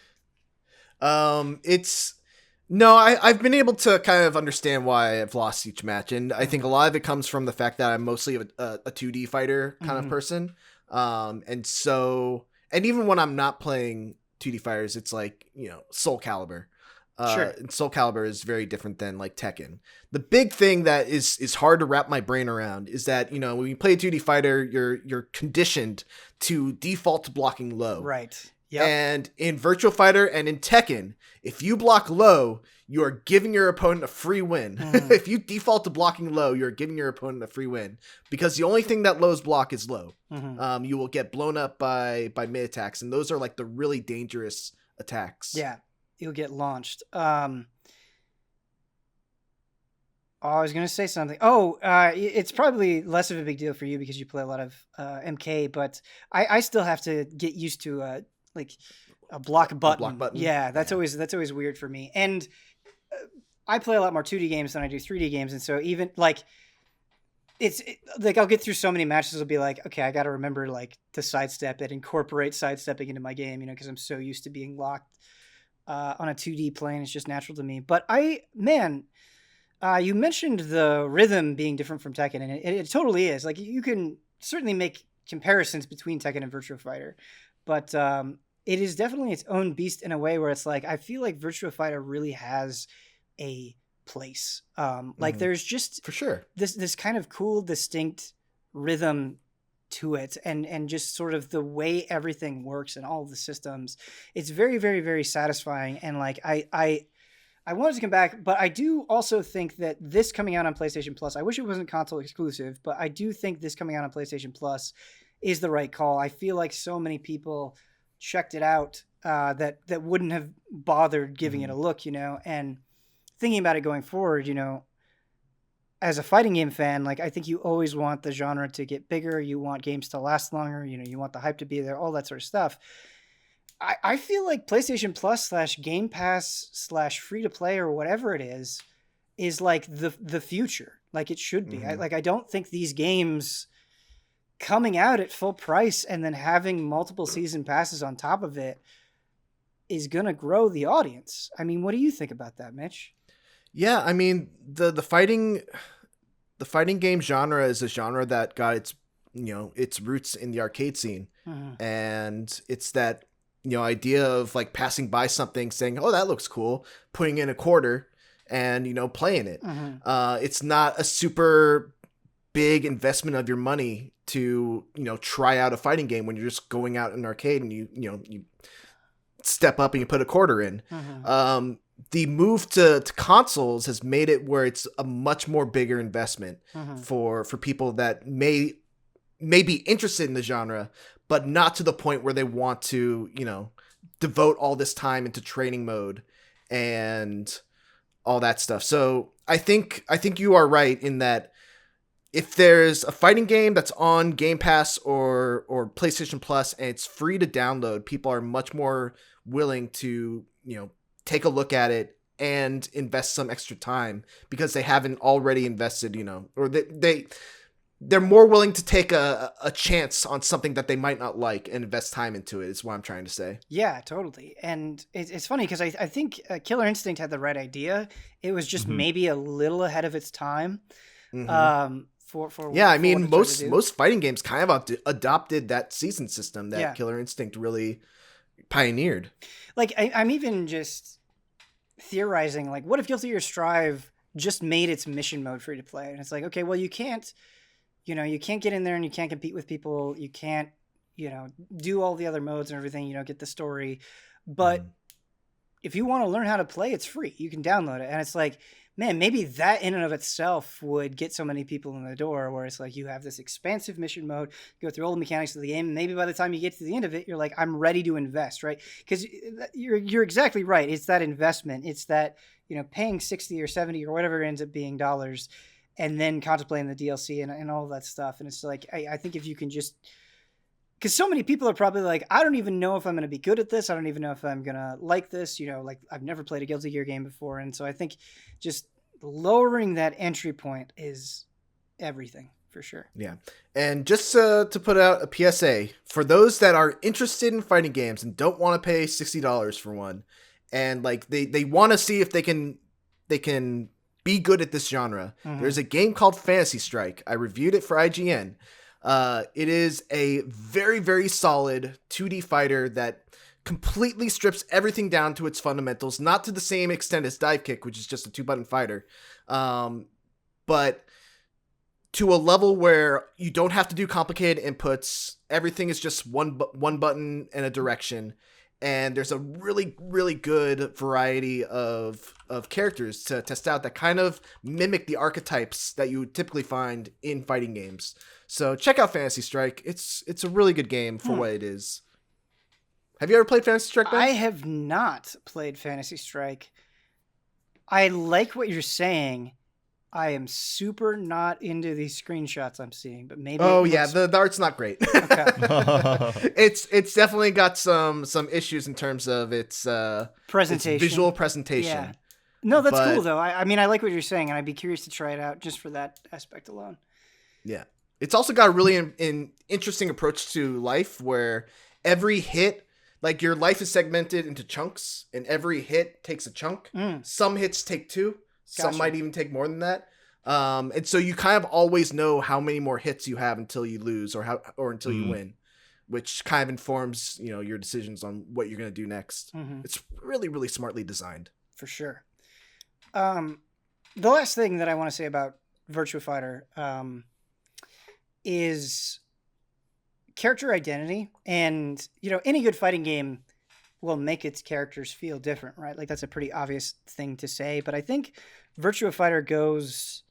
been able to kind of understand why I've lost each match, and I think a lot of it comes from the fact that I'm mostly a 2D fighter kind of person. And even when I'm not playing 2D fighters, it's like, you know, Soul Calibur. And Soul Calibur is very different than like Tekken. The big thing that is hard to wrap my brain around is that, you know, when you play a 2D fighter, you're conditioned to default to blocking low. Right. Yep. And in Virtua Fighter and in Tekken, if you block low, you are giving your opponent a free win. If you default to blocking low, you're giving your opponent a free win because the only thing that lows block is low. You will get blown up by mid attacks, and those are like the really dangerous attacks. Yeah, you'll get launched. I was going to say something. It's probably less of a big deal for you because you play a lot of MK, but I still have to get used to like a block button. Yeah, that's always weird for me. And I play a lot more 2D games than I do 3D games, and so even like like I'll get through so many matches. It'll be like, okay, I got to remember like to sidestep it, incorporate sidestepping into my game, you know, because I'm so used to being locked on a 2D plane. It's just natural to me. But you mentioned the rhythm being different from Tekken, and it totally is. Like, you can certainly make comparisons between Tekken and Virtua Fighter, but it is definitely its own beast in a way where it's like, I feel like Virtua Fighter really has a place. Like, there's just for sure this kind of cool, distinct rhythm to it, and just sort of the way everything works and all of the systems. It's very, very, very satisfying. And like, I wanted to come back, but I do also think that this coming out on PlayStation Plus, I wish it wasn't console exclusive, but I do think this coming out on PlayStation Plus is the right call. I feel like so many people checked it out that wouldn't have bothered giving it a look, you know, and thinking about it going forward, you know, as a fighting game fan, like, I think you always want the genre to get bigger. You want games to last longer. You know, you want the hype to be there, all that sort of stuff. I feel like PlayStation Plus / Game Pass / free to play or whatever it is like the future. Like, it should be. I don't think these games coming out at full price and then having multiple season passes on top of it is going to grow the audience. I mean, what do you think about that, Mitch? Yeah, I mean, the fighting game genre is a genre that got its roots in the arcade scene. And it's that, you know, idea of like passing by something, saying, "Oh, that looks cool," putting in a quarter and, you know, playing it. It's not a super big investment of your money to, you know, try out a fighting game when you're just going out in an arcade and you step up and you put a quarter in. The move to consoles has made it where it's a much more bigger investment for people that may be interested in the genre, but not to the point where they want to, you know, devote all this time into training mode and all that stuff. So I think you are right in that if there's a fighting game that's on Game Pass or PlayStation Plus and it's free to download, people are much more willing to, you know, take a look at it and invest some extra time because they haven't already invested, you know, or they're more willing to take a chance on something that they might not like and invest time into it, is what I'm trying to say. Yeah, totally. And it's funny because I think Killer Instinct had the right idea. It was just maybe a little ahead of its time. I mean, most fighting games kind of adopted that season system that Killer Instinct really pioneered. Like, I'm even just theorizing, like, what if Guilty Gear Strive just made its mission mode free to play? And it's like, okay, well, you can't get in there and you can't compete with people. You can't, do all the other modes and everything. You don't get the story. But if you want to learn how to play, it's free. You can download it. And it's like, man, maybe that in and of itself would get so many people in the door, where it's like you have this expansive mission mode, go through all the mechanics of the game. And maybe by the time you get to the end of it, you're like, I'm ready to invest, right? Because you're exactly right. It's that investment. It's that, paying 60 or 70 or whatever it ends up being dollars, and then contemplating the DLC and all that stuff. And it's like, I think if you can just, because so many people are probably like, I don't even know if I'm going to be good at this. I don't even know if I'm going to like this. Like I've never played a Guilty Gear game before. And so I think just lowering that entry point is everything for sure. Yeah. And just to put out a PSA for those that are interested in fighting games and don't want to pay $60 for one, and like they want to see if they can be good at this genre. There's a game called Fantasy Strike. I reviewed it for IGN. It is a very, very solid 2D fighter that completely strips everything down to its fundamentals, not to the same extent as Dive Kick, which is just a 2-button fighter, but to a level where you don't have to do complicated inputs. Everything is just one button and a direction. And there's a really, really good variety of characters to test out that kind of mimic the archetypes that you would typically find in fighting games. So check out Fantasy Strike. It's a really good game for what it is. Have you ever played Fantasy Strike, Ben? I have not played Fantasy Strike. I like what you're saying. I am super not into these screenshots I'm seeing, but maybe. Oh yeah, the art's not great. Okay. It's definitely got some issues in terms of its presentation, its visual presentation. Yeah. No, that's cool though. I mean, I like what you're saying, and I'd be curious to try it out just for that aspect alone. Yeah, it's also got a really interesting approach to life, where every hit, like your life is segmented into chunks, and every hit takes a chunk. Some hits take 2. Gotcha. Some might even take more than that. And so you kind of always know how many more hits you have until you lose or until you win, which kind of informs, your decisions on what you're going to do next. It's really, really smartly designed. For sure. The last thing that I want to say about Virtua Fighter is character identity. And, any good fighting game will make its characters feel different, right? Like that's a pretty obvious thing to say, but I think Virtua Fighter goes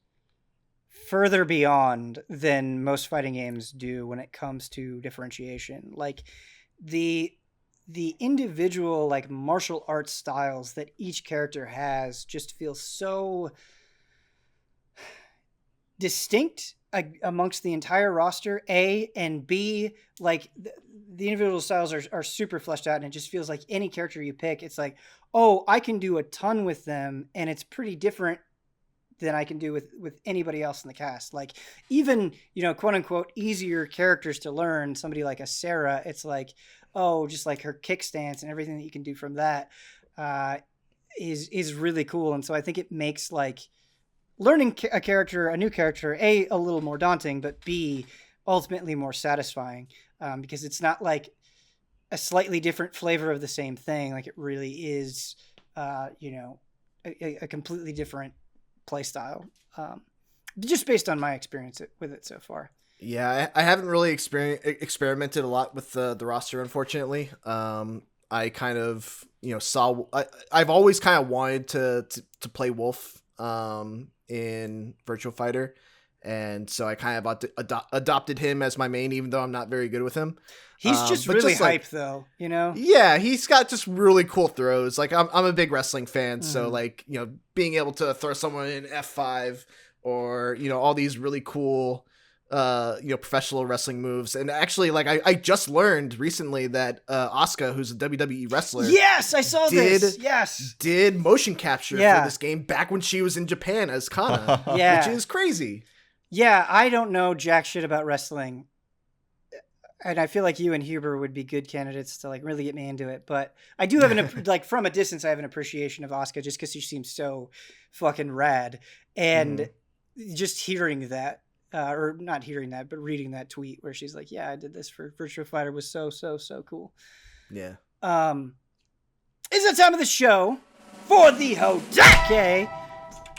further beyond than most fighting games do when it comes to differentiation. Like the individual like martial arts styles that each character has just feel so distinct amongst the entire roster, A, and B, like the individual styles are super fleshed out, and it just feels like any character you pick, it's like, oh, I can do a ton with them, and it's pretty different than I can do with anybody else in the cast. Like even, quote unquote, easier characters to learn, somebody like a Sarah, it's like, oh, just like her kickstance and everything that you can do from that is really cool. And so I think it makes like learning a new character, A, a little more daunting, but B, ultimately more satisfying, because it's not like a slightly different flavor of the same thing. Like it really is, a completely different play style, just based on my experience with it so far. Yeah, I haven't really experimented a lot with the roster, unfortunately. I kind of, I've always kind of wanted to play Wolf in Virtua Fighter, and so I kind of adopted him as my main, even though I'm not very good with him. He's just really hype, though, Yeah, he's got just really cool throws. Like I'm a big wrestling fan, so like being able to throw someone in F5 or all these really cool professional wrestling moves. And actually, like I just learned recently that Asuka, who's a WWE wrestler, yes, I saw this. Yes, did motion capture for this game back when she was in Japan as Kana, which is crazy. Yeah, I don't know jack shit about wrestling. And I feel like you and Huber would be good candidates to like really get me into it. But I do have like from a distance, I have an appreciation of Asuka just because she seems so fucking rad. And just hearing that, or not hearing that, but reading that tweet where she's like, "Yeah, I did this for Virtua Fighter," was so cool. Yeah. It's the time of the show for the HOTTAKE,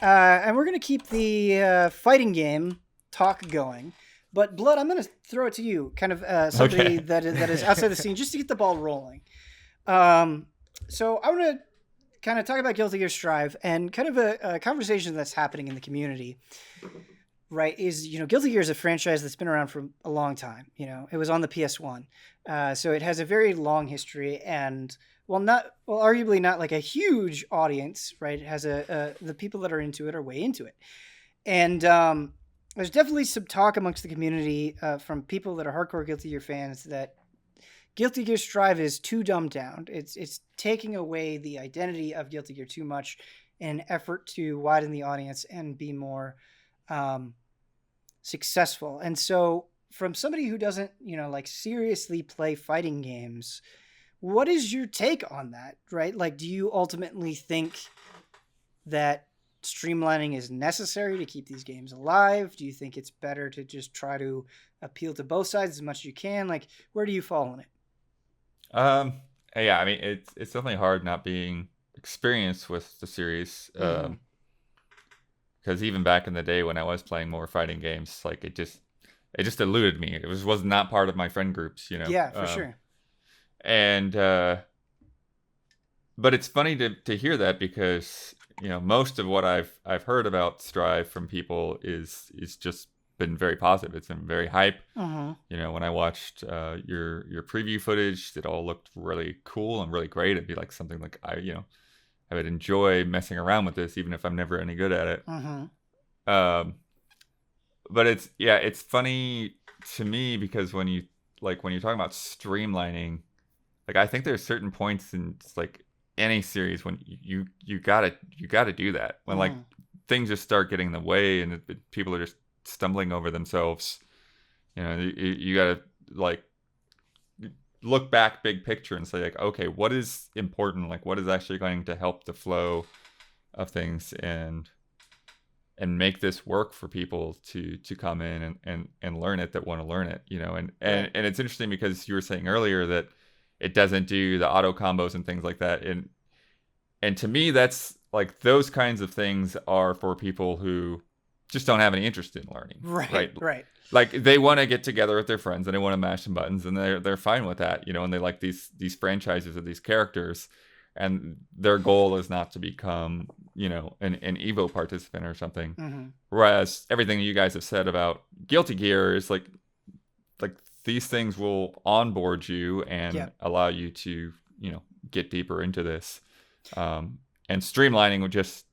and we're gonna keep the fighting game talk going. But Blood, I'm going to throw it to you, kind of somebody that is outside the scene, just to get the ball rolling. So I want to kind of talk about Guilty Gear Strive and kind of a conversation that's happening in the community, right? Is, Guilty Gear is a franchise that's been around for a long time. It was on the PS1. So it has a very long history and, arguably not like a huge audience, right? It has the people that are into it are way into it. And, there's definitely some talk amongst the community from people that are hardcore Guilty Gear fans that Guilty Gear Strive is too dumbed down. It's taking away the identity of Guilty Gear too much in an effort to widen the audience and be more successful. And so from somebody who doesn't, seriously play fighting games, what is your take on that, right? Like, do you ultimately think that streamlining is necessary to keep these games alive? Do you think it's better to just try to appeal to both sides as much as you can? Like, where do you fall on it? Yeah, I mean, it's definitely hard not being experienced with the series. Because even back in the day when I was playing more fighting games, like it just eluded me. It was not part of my friend groups, Yeah, for sure. And but it's funny to hear that because most of what I've heard about Strive from people is just been very positive. It's been very hype. When I watched your preview footage, it all looked really cool and really great. It'd be like something like I would enjoy messing around with this, even if I'm never any good at it. But it's funny to me because when you're talking about streamlining, like I think there's certain points in like any series when you gotta do that when like things just start getting in the way and people are just stumbling over themselves. You gotta like look back big picture and say like, okay, what is important? Like what is actually going to help the flow of things and make this work for people to come in and learn it that want to learn it, and it's interesting because you were saying earlier that it doesn't do the auto combos and things like that. And to me, that's like those kinds of things are for people who just don't have any interest in learning. Right. Like they want to get together with their friends and they want to mash some buttons and they're fine with that, and they like these franchises of these characters, and their goal is not to become, an EVO participant or something. Whereas everything you guys have said about Guilty Gear is like these things will onboard you and allow you to, get deeper into this. And streamlining just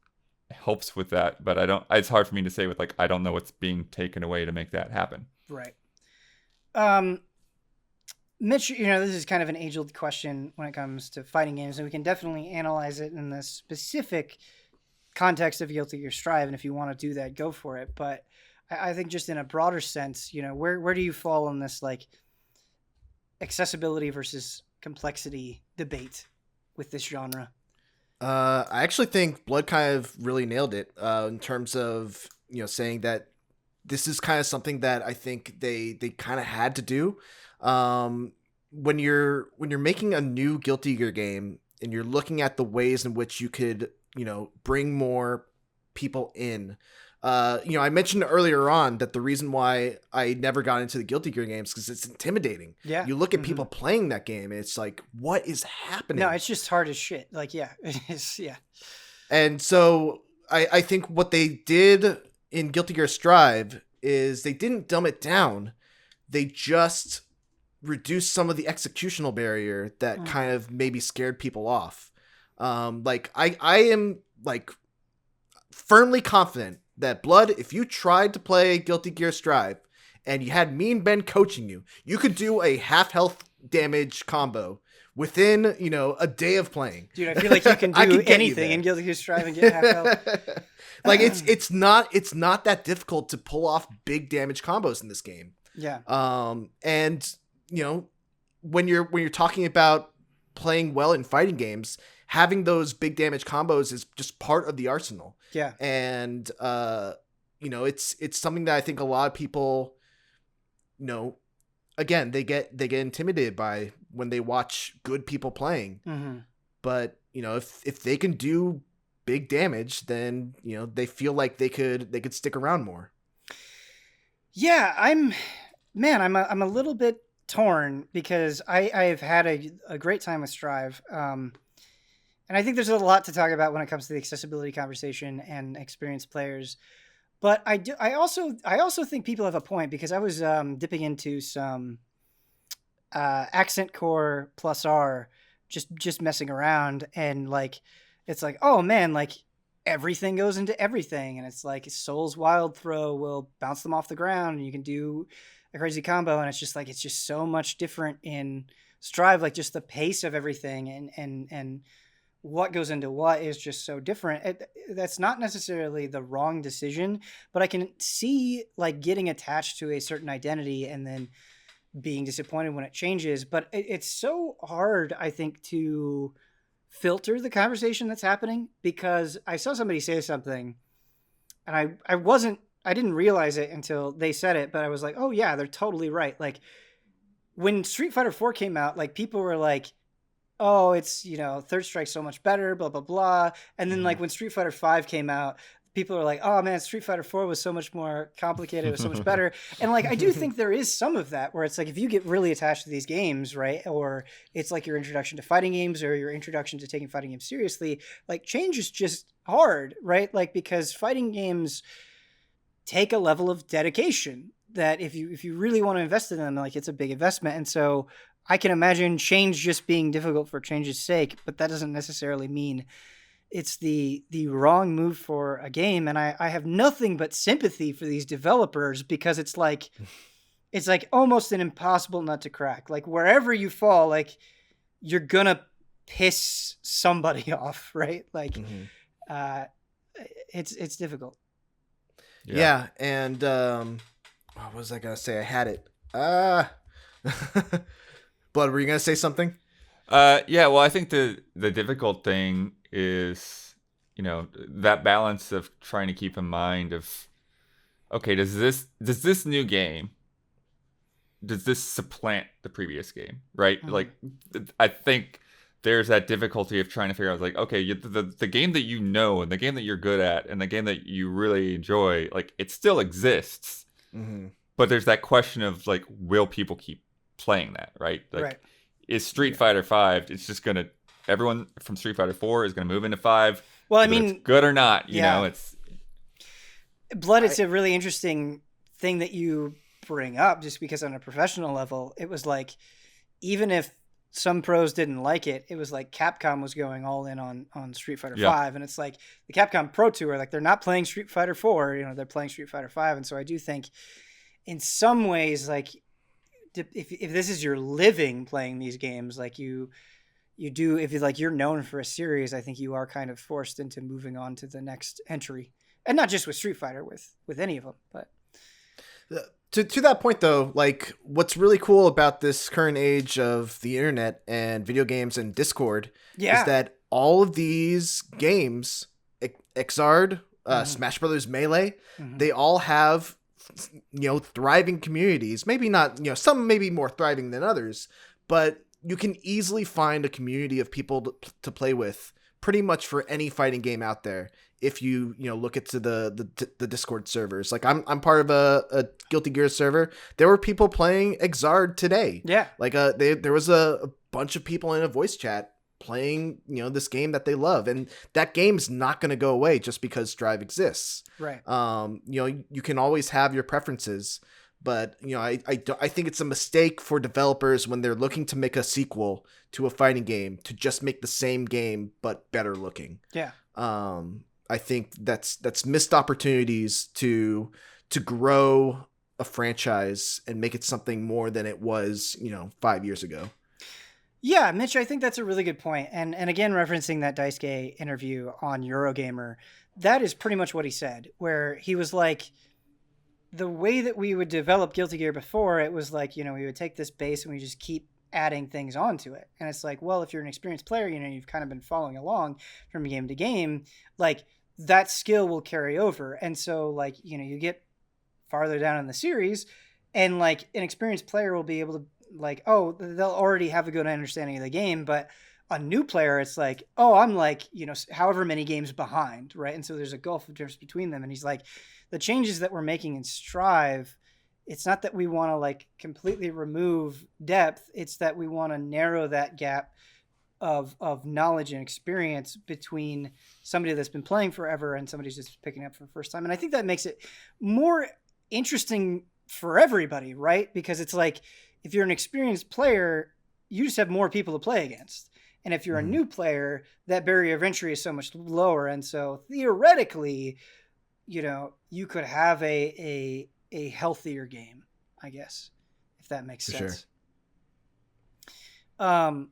helps with that. But it's hard for me to say with I don't know what's being taken away to make that happen. Right. Mitch, this is kind of an age-old question when it comes to fighting games, and we can definitely analyze it in the specific context of Guilty Gear Strive. And if you want to do that, go for it. But I think just in a broader sense, where do you fall on this like accessibility versus complexity debate with this genre? I actually think Blood kind of really nailed it in terms of saying that this is kind of something that I think they kind of had to do. When you're making a new Guilty Gear game and you're looking at the ways in which you could bring more people in. I mentioned earlier on that the reason why I never got into the Guilty Gear games because it's intimidating. Yeah. You look at people playing that game, and it's like, what is happening? No, it's just hard as shit. Like, yeah, it is. Yeah. And so I think what they did in Guilty Gear Strive is they didn't dumb it down. They just reduced some of the executional barrier that kind of maybe scared people off. I am like firmly confident that Blood, if you tried to play Guilty Gear Strive and you had me and Ben coaching you, you could do a half health damage combo within, a day of playing. Dude, I feel like you can do anything in Guilty Gear Strive and get half health. Like it's not that difficult to pull off big damage combos in this game. Yeah. And when you're talking about playing well in fighting games, having those big damage combos is just part of the arsenal. Yeah. And it's something that I think a lot of people, again, they get intimidated by when they watch good people playing. Mm-hmm. But if they can do big damage, then they feel like they could stick around more. Yeah, I'm a little bit torn because I've had a great time with Strive. And I think there's a lot to talk about when it comes to the accessibility conversation and experienced players. But I also think people have a point, because I was dipping into some Accent Core plus R, just messing around, and like it's like, oh man, like everything goes into everything, and it's like Soul's Wild Throw will bounce them off the ground, and you can do a crazy combo, and it's just so much different in Strive, like just the pace of everything and what goes into what is just so different. That's not necessarily the wrong decision, but I can see like getting attached to a certain identity and then being disappointed when it changes. But it's so hard, I think, to filter the conversation that's happening, because I saw somebody say something and I didn't realize it until they said it, but I was like, oh yeah, they're totally right. Like when Street Fighter 4 came out, like people were like, oh, it's, Third Strike's so much better, blah, blah, blah. And then like when Street Fighter 5 came out, people were like, oh man, Street Fighter 4 was so much more complicated, it was so much better. And like, I do think there is some of that where it's like, if you get really attached to these games, right? Or it's like your introduction to fighting games or your introduction to taking fighting games seriously, like change is just hard, right? Like, because fighting games take a level of dedication that if you really want to invest in them, like it's a big investment. And so I can imagine change just being difficult for change's sake, but that doesn't necessarily mean it's the wrong move for a game. And I have nothing but sympathy for these developers, because it's like almost an impossible nut to crack. Like wherever you fall, like you're gonna piss somebody off, right? Like it's difficult. Yeah. And what was I gonna say? I had it. Blood, were you gonna say something? Yeah, well, I think the difficult thing is, that balance of trying to keep in mind of, okay, does this new game, does this supplant the previous game, right? Mm-hmm. Like, I think there's that difficulty of trying to figure out, like, okay, the game that and the game that you're good at and the game that you really enjoy, like, it still exists. Mm-hmm. But there's that question of, like, will people keep playing that, right? Like, right. Is Street Fighter 5, it's just gonna, everyone from Street Fighter 4 is gonna move into 5. Well, I mean, it's good or not, you know, it's Blood. It's a really interesting thing that you bring up, just because on a professional level, it was like, even if some pros didn't like it, it was like Capcom was going all in on Street Fighter 5, and it's like the Capcom Pro Tour, like they're not playing Street Fighter 4, they're playing Street Fighter 5, and so I do think, in some ways, like, if this is your living playing these games, like you do, if you're known for a series, I think you are kind of forced into moving on to the next entry, and not just with Street Fighter, with any of them. But to that point though, like what's really cool about this current age of the internet and video games and Discord is that all of these games, Xrd, Smash Brothers Melee, they all have thriving communities. Maybe not, some may be more thriving than others, but you can easily find a community of people to play with pretty much for any fighting game out there. If you look into the Discord servers, like I'm part of a Guilty Gear server. There were people playing Xrd today. Yeah, like there was a bunch of people in a voice chat playing this game that they love, and that game's not going to go away just because Strive exists. Right. You can always have your preferences, but I think it's a mistake for developers when they're looking to make a sequel to a fighting game to just make the same game but better looking. Yeah. I think that's missed opportunities to grow a franchise and make it something more than it was, 5 years ago. Yeah, Mitch, I think that's a really good point. And again, referencing that Daisuke interview on Eurogamer, that is pretty much what he said, where he was like, the way that we would develop Guilty Gear before, it was like, we would take this base and we just keep adding things onto it. And it's like, well, if you're an experienced player, you've kind of been following along from game to game, like that skill will carry over. And so like, you get farther down in the series and like an experienced player will be able to like, oh, they'll already have a good understanding of the game, but a new player, it's like, oh, I'm like, however many games behind, right? And so there's a gulf of difference between them. And he's like, the changes that we're making in Strive, it's not that we want to like completely remove depth. It's that we want to narrow that gap of knowledge and experience between somebody that's been playing forever and somebody's just picking up for the first time. And I think that makes it more interesting for everybody, right? Because it's like, if you're an experienced player, you just have more people to play against. And if you're a new player, that barrier of entry is so much lower. And so theoretically, you could have a healthier game, I guess, if that makes sense. Sure.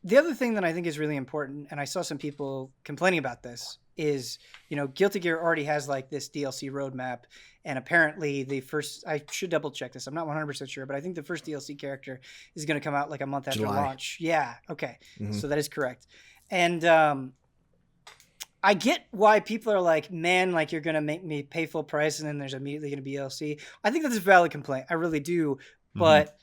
The other thing that I think is really important, and I saw some people complaining about this, is, Guilty Gear already has like this DLC roadmap, and apparently I should double check this. I'm not 100% sure, but I think the first DLC character is going to come out like a month after launch. Yeah. Okay. Mm-hmm. So that is correct. And, I get why people are like, man, like you're going to make me pay full price and then there's immediately going to be DLC. I think that's a valid complaint. I really do. Mm-hmm. But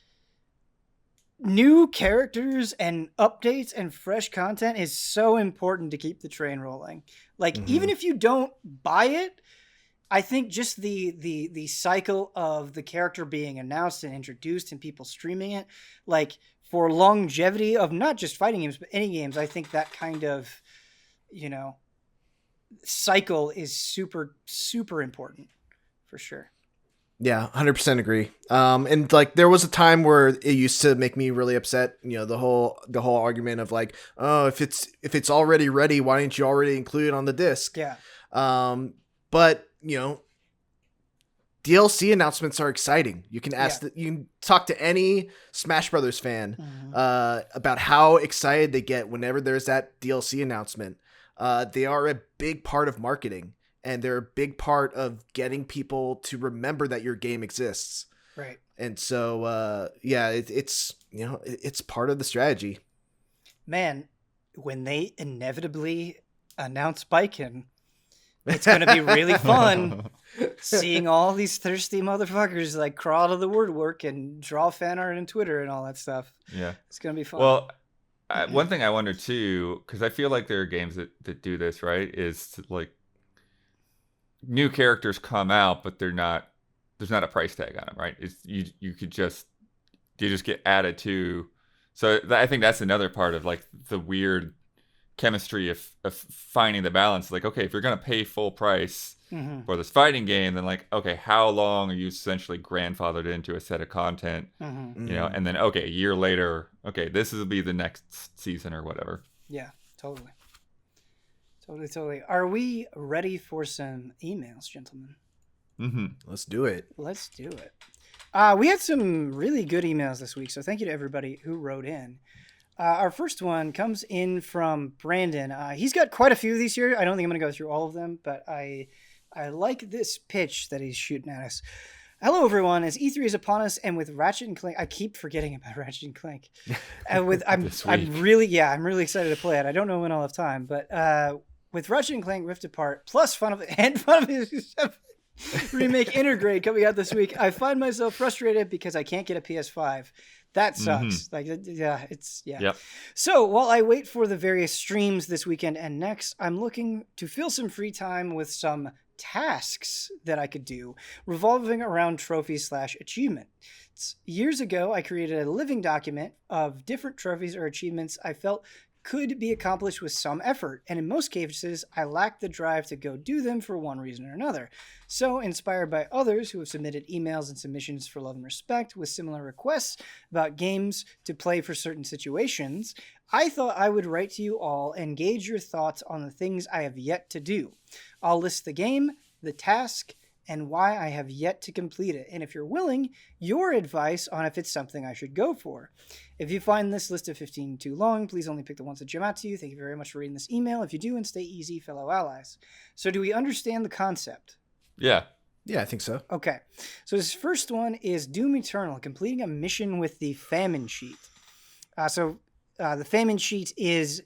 new characters and updates and fresh content is so important to keep the train rolling. Like, even if you don't buy it, I think just the cycle of the character being announced and introduced and people streaming it, like for longevity of not just fighting games, but any games, I think that kind of, cycle is super, super important for sure. Yeah, 100% agree. And like there was a time where it used to make me really upset, the whole argument of like, oh, if it's already ready, why didn't you already include it on the disc? Yeah. But DLC announcements are exciting. You can you can talk to any Smash Brothers fan about how excited they get whenever there's that DLC announcement. They are a big part of marketing. And they're a big part of getting people to remember that your game exists. Right. And so, it's part of the strategy. Man, when they inevitably announce Baiken, it's going to be really fun seeing all these thirsty motherfuckers like crawl to the woodwork and draw fan art on Twitter and all that stuff. Yeah. It's going to be fun. Well, one thing I wonder too, because I feel like there are games that do this, right, is to, like, new characters come out, but there's not a price tag on them, right? It's you just get added to. So I think that's another part of like the weird chemistry of finding the balance. Like, okay, if you're gonna pay full price for this fighting game, then like, okay, how long are you essentially grandfathered into a set of content? And then okay, a year later, okay, this will be the next season or whatever. Yeah, totally. Totally. Are we ready for some emails, gentlemen? Let's do it. We had some really good emails this week, so thank you to everybody who wrote in. Our first one comes in from Brandon. He's got quite a few of these here. I don't think I'm going to go through all of them, but I like this pitch that he's shooting at us. Hello, everyone. As E3 is upon us, and with Ratchet and Clank, I keep forgetting about Ratchet and Clank. I'm really excited to play it. I don't know when I'll have time, but with Ratchet and Clank Rift Apart, plus Final Fantasy Remake Intergrade coming out this week, I find myself frustrated because I can't get a PS5. That sucks. Yep. So while I wait for the various streams this weekend and next, I'm looking to fill some free time with some tasks that I could do revolving around trophies/achievement. Years ago, I created a living document of different trophies or achievements I felt could be accomplished with some effort, and in most cases, I lacked the drive to go do them for one reason or another. So, inspired by others who have submitted emails and submissions for love and respect with similar requests about games to play for certain situations, I thought I would write to you all and gauge your thoughts on the things I have yet to do. I'll list the game, the task, and why I have yet to complete it. And if you're willing, your advice on if it's something I should go for. If you find this list of 15 too long, please only pick the ones that jump out to you. Thank you very much for reading this email. If you do, and stay easy, fellow allies. So do we understand the concept? Yeah. Yeah, I think so. Okay. So this first one is Doom Eternal, completing a mission with the famine sheet. The famine sheet is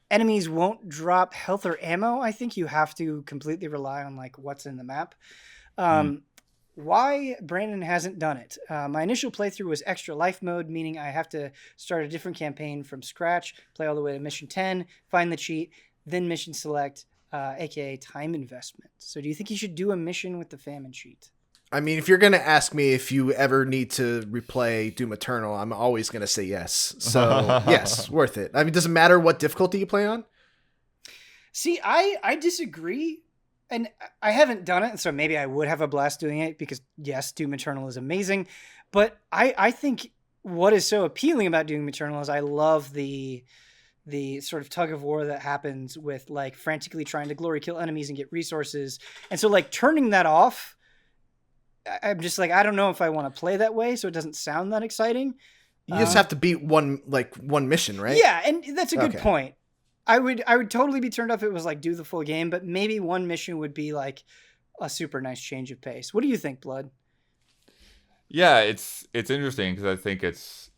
enemies won't drop health or ammo. I think you have to completely rely on like what's in the map. Why Brandon hasn't done it? My initial playthrough was extra life mode, meaning I have to start a different campaign from scratch, play all the way to mission 10, find the cheat, then mission select, aka time investment. So do you think you should do a mission with the famine sheet? I mean, if you're going to ask me if you ever need to replay Doom Eternal, I'm always going to say yes. So, yes, worth it. I mean, does it matter what difficulty you play on? See, I disagree. And I haven't done it, so maybe I would have a blast doing it because, yes, Doom Eternal is amazing. But I think what is so appealing about Doom Eternal is I love the sort of tug of war that happens with, like, frantically trying to glory kill enemies and get resources. And so, like, turning that off, I'm just like, I don't know if I want to play that way, so it doesn't sound that exciting. You just have to beat one mission, right? Yeah, and that's a good point. I would totally be turned off if it was like do the full game, but maybe one mission would be like a super nice change of pace. What do you think, Blood? Yeah, it's interesting because I think it's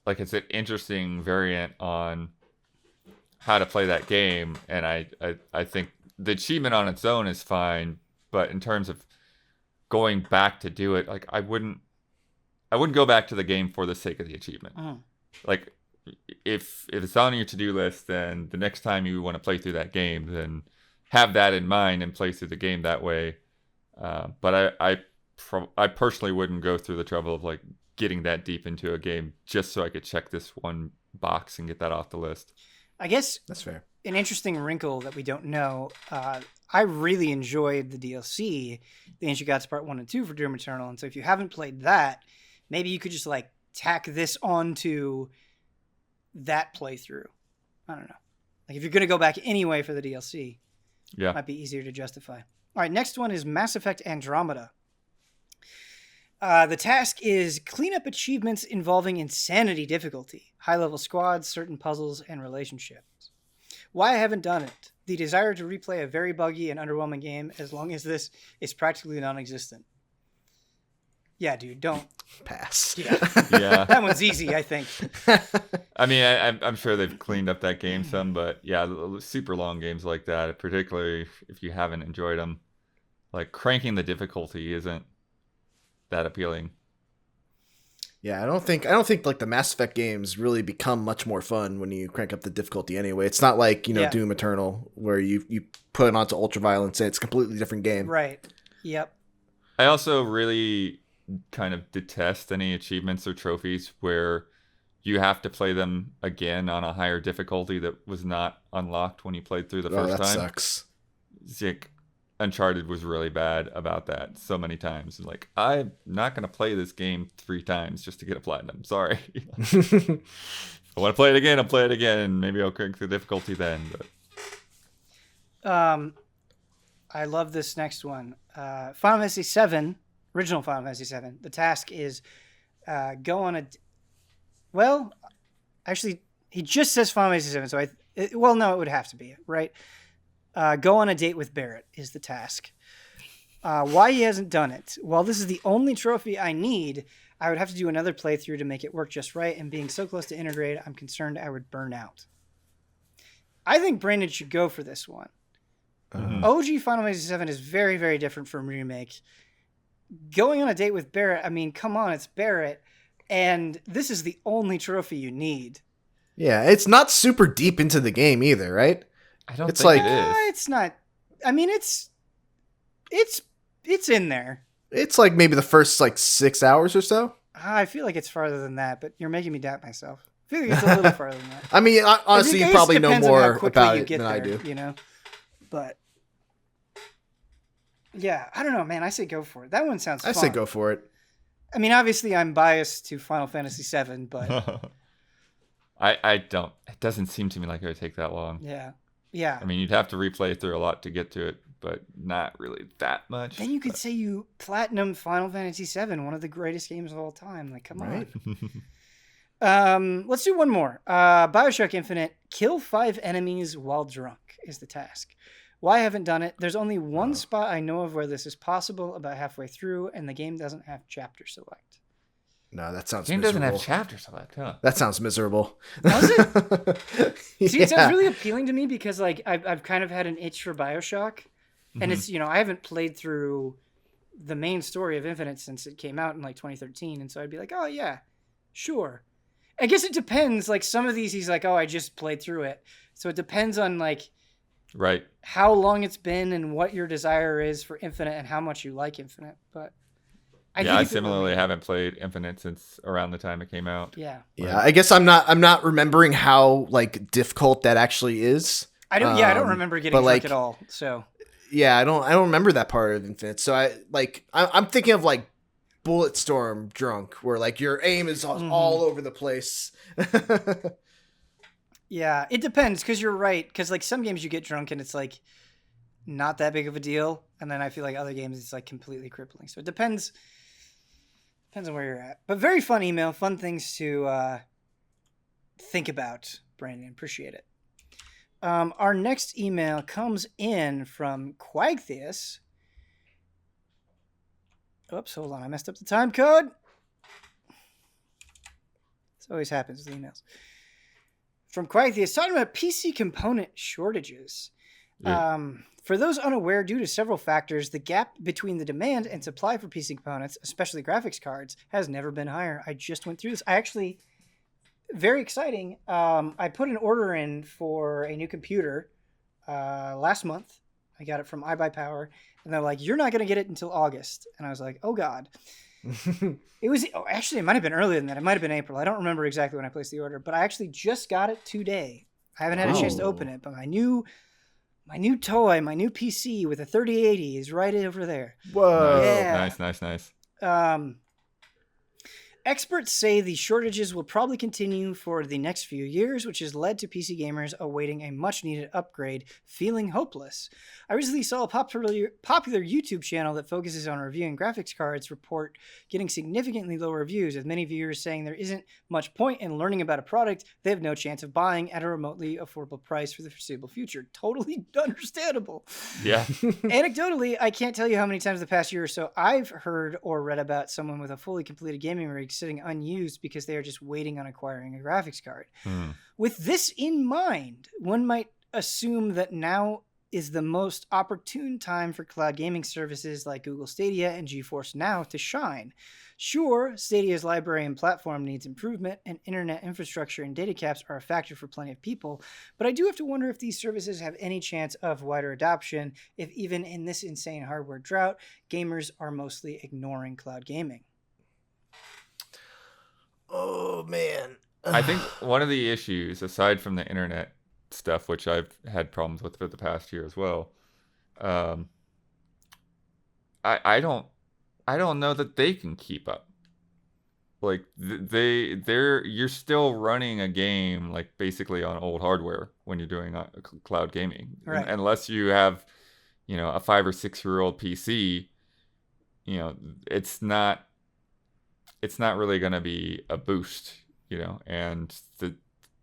an interesting variant on how to play that game, and I think the achievement on its own is fine, but in terms of going back to do it, like I wouldn't go back to the game for the sake of the achievement. Like if it's on your to-do list, then the next time you want to play through that game, then have that in mind and play through the game that way. But I personally wouldn't go through the trouble of like getting that deep into a game just so I could check this one box and get that off the list. I guess that's fair. An interesting wrinkle that we don't know. I really enjoyed the DLC, the Ancient Gods Part 1 and 2 for Doom Eternal. And so if you haven't played that, maybe you could just like tack this onto that playthrough. I don't know. Like if you're going to go back anyway for the DLC, it might be easier to justify. All right, next one is Mass Effect Andromeda. The task is clean up achievements involving insanity difficulty, high-level squads, certain puzzles, and relationships. Why I haven't done it? The desire to replay a very buggy and underwhelming game as long as this is practically non-existent. Yeah, dude, don't. Pass. Yeah. That one's easy, I think. I mean, I'm sure they've cleaned up that game some, but yeah, super long games like that, particularly if you haven't enjoyed them, like cranking the difficulty isn't that appealing. Yeah, I don't think like the Mass Effect games really become much more fun when you crank up the difficulty anyway. It's not like, Doom Eternal where you put it onto ultraviolence and it's a completely different game. Right. Yep. I also really kind of detest any achievements or trophies where you have to play them again on a higher difficulty that was not unlocked when you played through the first that time. Sucks. Like, Uncharted was really bad about that so many times. Like, I'm not going to play this game 3 times just to get a platinum. Sorry. If I want to play it again, I'll play it again, and maybe I'll crank the difficulty then. But I love this next one. Final Fantasy VII, original Final Fantasy VII. The task is go on a... Well, actually, he just says Final Fantasy VII, so it would have to be, right? Go on a date with Barrett is the task. Why he hasn't done it? Well, this is the only trophy I need. I would have to do another playthrough to make it work just right, and being so close to integrate, I'm concerned I would burn out. I think Brandon should go for this one. OG Final Fantasy VII is very, very different from Remake. Going on a date with Barrett, I mean, come on, it's Barrett, and this is the only trophy you need. Yeah, it's not super deep into the game either, right? I don't think it is. It's not. I mean, it's in there. It's like maybe the first 6 hours or so. I feel like it's farther than that, but you're making me doubt myself. I feel like it's a little farther than that. I mean, honestly, you probably know more about it than I do. But yeah, I don't know, man. I say go for it. That one sounds fun. I say go for it. I mean, obviously, I'm biased to Final Fantasy VII, but I don't. It doesn't seem to me like it would take that long. Yeah. I mean, you'd have to replay through a lot to get to it, but not really that much. Then you could say you platinum Final Fantasy VII, one of the greatest games of all time. Like, come on. Let's do one more. BioShock Infinite, kill 5 enemies while drunk is the task. Why I haven't done it? There's only one spot I know of where this is possible, about halfway through, and the game doesn't have chapter select. No, that sounds game miserable. doesn't have chapter select, huh? That sounds miserable. Does it? See, it sounds really appealing to me because like I've kind of had an itch for BioShock, and it's, you know, I haven't played through the main story of Infinite since it came out in like 2013, and so I'd be like, oh yeah, sure. I guess it depends. Like some of these, he's like, oh, I just played through it, so it depends on like right how long it's been and what your desire is for Infinite and how much you like Infinite. But I similarly haven't played Infinite since around the time it came out. Yeah. Yeah, I guess I'm not remembering how like difficult that actually is. I don't remember getting drunk at all. So yeah, I don't remember that part of Infinite. So I'm thinking of like Bulletstorm drunk, where like your aim is all over the place. Yeah, it depends, because you're right. Because like some games you get drunk and it's like not that big of a deal, and then I feel like other games it's like completely crippling. So it depends on where you're at. But very fun email, fun things to think about, Brandon. Appreciate it. Our next email comes in from Quagtheus. Oops, hold on. I messed up the time code. This always happens with emails. From Quagtheus, talking about PC component shortages. Yeah. For those unaware, due to several factors, the gap between the demand and supply for PC components, especially graphics cards, has never been higher. I just went through this. Very exciting. I put an order in for a new computer last month. I got it from iBuyPower, and they're like, "You're not going to get it until August." And I was like, "Oh God." It might have been earlier than that. It might have been April. I don't remember exactly when I placed the order, but I actually just got it today. I haven't had a chance to open it, but my new toy, my new PC with a 3080 is right over there. Whoa. Yeah. Nice. Experts say the shortages will probably continue for the next few years, which has led to PC gamers awaiting a much-needed upgrade, feeling hopeless. I recently saw a popular YouTube channel that focuses on reviewing graphics cards report getting significantly lower reviews, with many viewers saying there isn't much point in learning about a product they have no chance of buying at a remotely affordable price for the foreseeable future. Totally understandable. Yeah. Anecdotally, I can't tell you how many times the past year or so I've heard or read about someone with a fully completed gaming rig sitting unused because they are just waiting on acquiring a graphics card. With this in mind, one might assume that now is the most opportune time for cloud gaming services like Google Stadia and GeForce Now to shine. Sure, Stadia's library and platform needs improvement, and internet infrastructure and data caps are a factor for plenty of people, but I do have to wonder if these services have any chance of wider adoption, if even in this insane hardware drought, gamers are mostly ignoring cloud gaming. Oh, man. I think one of the issues, aside from the internet stuff, which I've had problems with for the past year as well, I don't know that they can keep up. Like you're still running a game like basically on old hardware when you're doing cloud gaming, right? Unless you have, a 5 or 6 year old PC, it's not really going to be a boost, and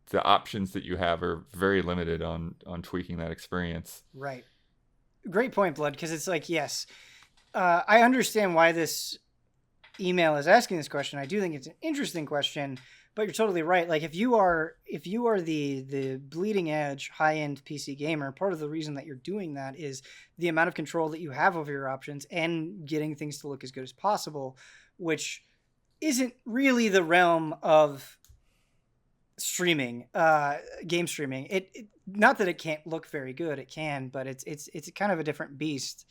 the options that you have are very limited on tweaking that experience. Right. Great point, Blood, because it's like, yes, I understand why this email is asking this question. I do think it's an interesting question, but you're totally right. Like if you are the bleeding edge high-end PC gamer, part of the reason that you're doing that is the amount of control that you have over your options and getting things to look as good as possible, which isn't really the realm of streaming, game streaming. It not that it can't look very good, it can, but it's kind of a different beast.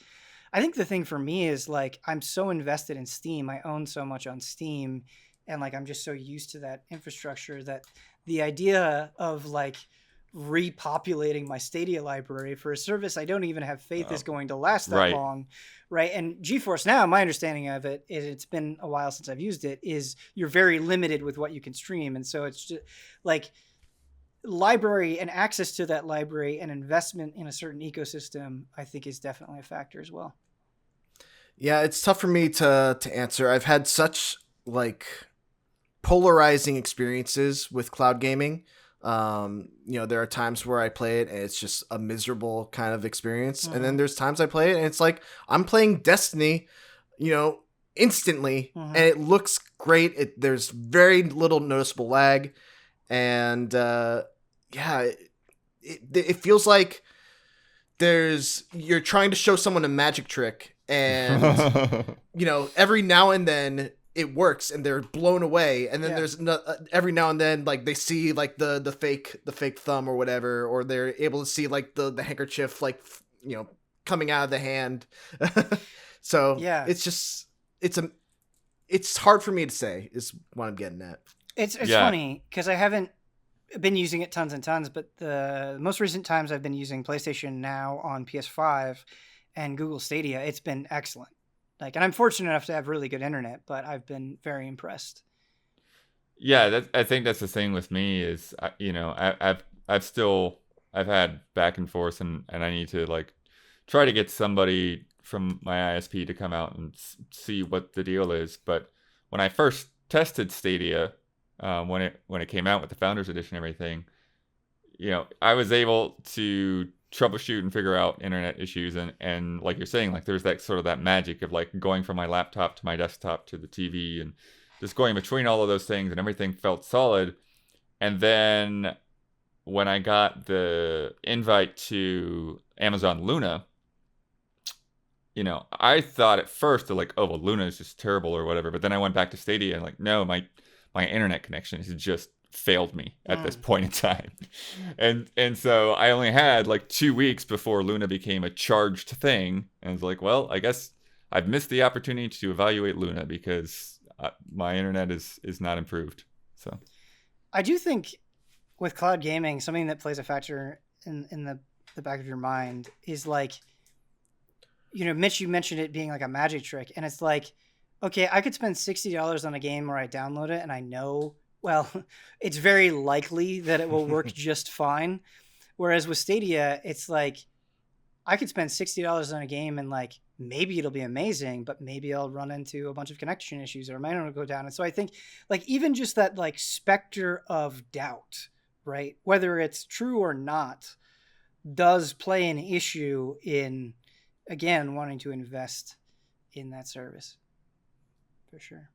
I think the thing for me is like I'm so invested in Steam. I own so much on Steam, and like I'm just so used to that infrastructure that the idea of like repopulating my Stadia library for a service I don't even have faith is going to last that long, right? And GeForce Now, my understanding of it is, it's been a while since I've used it, is you're very limited with what you can stream, and so it's just like library and access to that library and investment in a certain ecosystem, I think, is definitely a factor as well. Yeah, it's tough for me to answer. I've had such like polarizing experiences with cloud gaming. There are times where I play it and it's just a miserable kind of experience. And then there's times I play it and it's like I'm playing Destiny, instantly, and it looks great. There's very little noticeable lag. And it feels like you're trying to show someone a magic trick, and every now and then it works and they're blown away, and then there's every now and then like they see like the fake thumb or whatever, or they're able to see like the handkerchief like coming out of the hand. So it's hard for me to say is what I'm getting at. It's funny because I haven't been using it tons and tons, but the most recent times I've been using PlayStation Now on PS5 and Google Stadia, it's been excellent. And I'm fortunate enough to have really good internet, but I've been very impressed. Yeah, I think that's the thing with me is, I've had back and forth, and I need to like try to get somebody from my ISP to come out and see what the deal is. But when I first tested Stadia, when it came out with the Founders Edition and everything, I was able to troubleshoot and figure out internet issues, and like you're saying, like there's that sort of that magic of like going from my laptop to my desktop to the TV and just going between all of those things, and everything felt solid. And then when I got the invite to Amazon Luna, I thought at first that like, oh well, Luna is just terrible or whatever, but then I went back to Stadia and like, no, my internet connection has just failed me at this point in time. And so I only had like 2 weeks before Luna became a charged thing, and I was like, well, I guess I've missed the opportunity to evaluate Luna because my internet is not improved. So I do think with cloud gaming, something that plays a factor in the back of your mind is like, Mitch, you mentioned it being like a magic trick, and it's like, okay, I could spend $60 on a game where I download it and I know, well, it's very likely that it will work just fine. Whereas with Stadia, it's like I could spend $60 on a game and like maybe it'll be amazing, but maybe I'll run into a bunch of connection issues or my internet will go down. And so I think like even just that like specter of doubt, right, whether it's true or not, does play an issue in, again, wanting to invest in that service. For sure.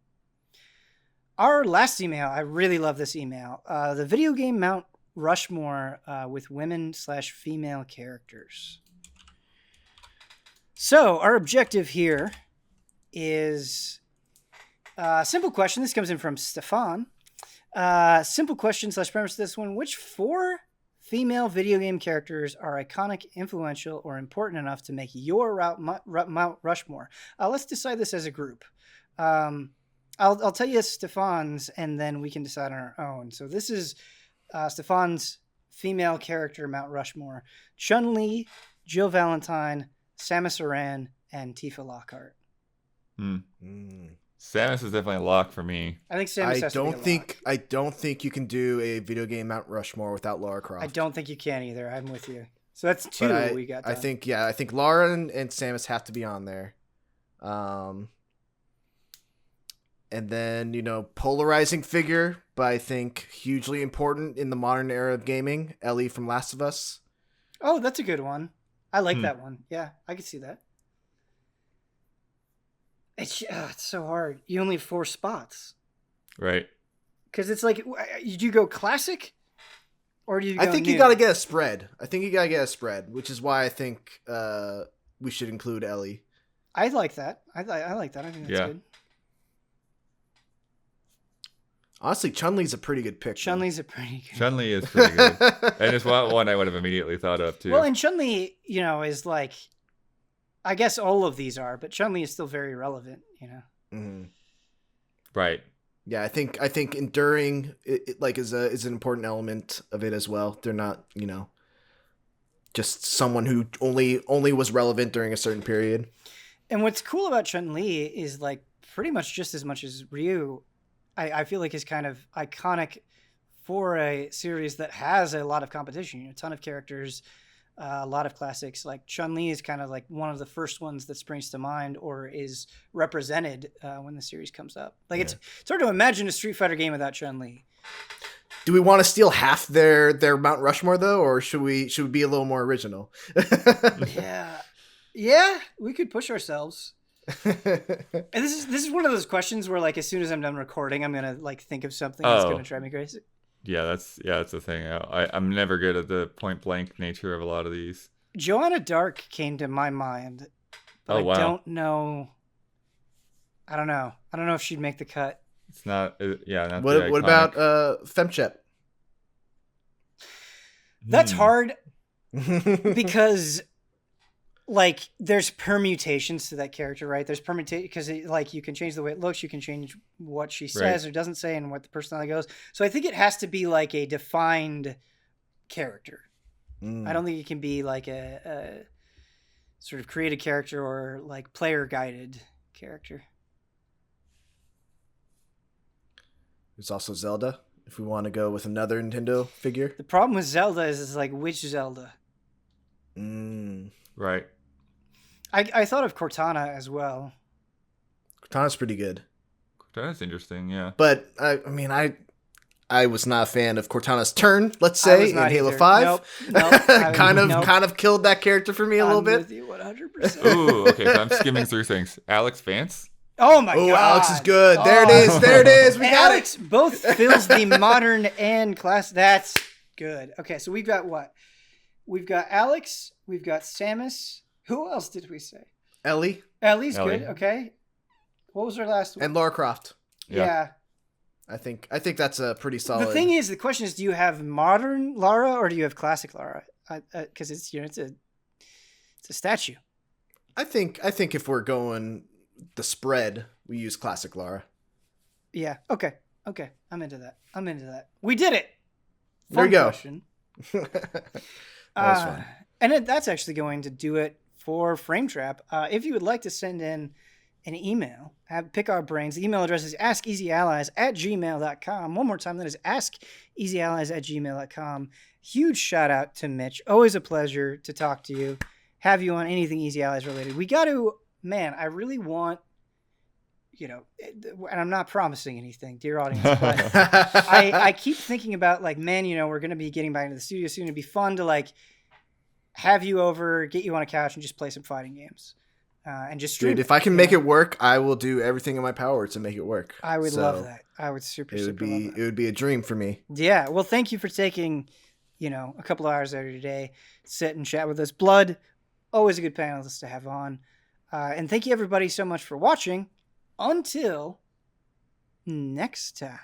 Our last email, I really love this email. The video game Mount Rushmore with women/female characters. So our objective here is a simple question. This comes in from Stefan. Simple question / premise to this one. Which 4 female video game characters are iconic, influential, or important enough to make your Mount Rushmore? Let's decide this as a group. I'll tell you Stefan's, and then we can decide on our own. So this is Stefan's female character Mount Rushmore: Chun-Li, Jill Valentine, Samus Aran, and Tifa Lockhart. Samus is definitely a lock for me. I think Samus has to be a lock. I don't think you can do a video game Mount Rushmore without Lara Croft. I don't think you can either. I'm with you. So that's 2 we got done. I think Lara and Samus have to be on there. And then, polarizing figure, but I think hugely important in the modern era of gaming, Ellie from Last of Us. Oh, that's a good one. I like that one. Yeah, I can see that. It's so hard. You only have 4 spots. Right. Because it's like, do you go classic? Or do you go I think new? You got to get a spread. Which is why I think we should include Ellie. I like that. I like that. I think that's good. Honestly, Chun-Li's a pretty good pick. Chun-Li's a pretty good. Chun-Li is pretty good. And it's one I would have immediately thought of too. Well, and Chun-Li, is like, I guess all of these are, but Chun-Li is still very relevant, Mm-hmm. Right. Yeah, I think enduring is an important element of it as well. They're not, just someone who only was relevant during a certain period. And what's cool about Chun-Li is like pretty much just as much as Ryu, I feel like is kind of iconic for a series that has a lot of competition, a ton of characters, a lot of classics. Like Chun-Li is kind of like one of the first ones that springs to mind or is represented when the series comes up. Like it's hard to imagine a Street Fighter game without Chun-Li. Do we want to steal half their Mount Rushmore though, or should we be a little more original? Yeah, we could push ourselves. And this is one of those questions where, like, as soon as I'm done recording, I'm gonna like think of something that's gonna drive me crazy. Yeah, that's the thing. I'm never good at the point blank nature of a lot of these. Joanna Dark came to my mind, but I don't know. I don't know if she'd make the cut. It's not. Not what about Femchep? That's hard because, like, there's permutations to that character, right? There's permutation because, like, you can change the way it looks, you can change what she says or doesn't say, and what the personality goes. So I think it has to be like a defined character. I don't think it can be like a sort of created character or like player guided character. There's also Zelda, if we want to go with another Nintendo figure. The problem with Zelda is like, which Zelda? Right. I thought of Cortana as well. Cortana's pretty good. Cortana's interesting, yeah. But I was not a fan of Cortana's turn, let's say, in Halo 5. Nope. kind of killed that character for me a little bit. I'm with you 100%. Ooh, okay, so I'm skimming through things. Alex Vance? Oh my god. Alex is good. There it is. We got Alex both fills the modern and class. That's good. Okay, so we've got what? We've got Alex. We've got Samus. Who else did we say? Ellie's good. Okay. What was our last one? and Lara Croft. Yeah. I think that's a pretty solid. The thing is, the question is, do you have modern Lara or do you have classic Lara? Because it's it's a statue. I think if we're going the spread, we use classic Lara. Yeah. Okay. I'm into that. We did it. There you go. Question. That was fun. And that's actually going to do it for Frame Trap. If you would like to send in an email, pick our brains. The email address is askeasyallies@gmail.com. One more time, that is askeasyallies@gmail.com. Huge shout out to Mitch. Always a pleasure to talk to you. Have you on anything Easy Allies related. We got to, man, I really want, and I'm not promising anything, dear audience, but I keep thinking about, like, man, we're going to be getting back into the studio soon. It'd be fun to, like, have you over, get you on a couch and just play some fighting games. And just stream. Dude, if I can make it work, I will do everything in my power to make it work. I would love that. I would super love that. It would be a dream for me. Yeah. Well, thank you for taking, a couple of hours out of your day, sit and chat with us. Blood, always a good panelist to have on. And thank you everybody so much for watching. Until next time.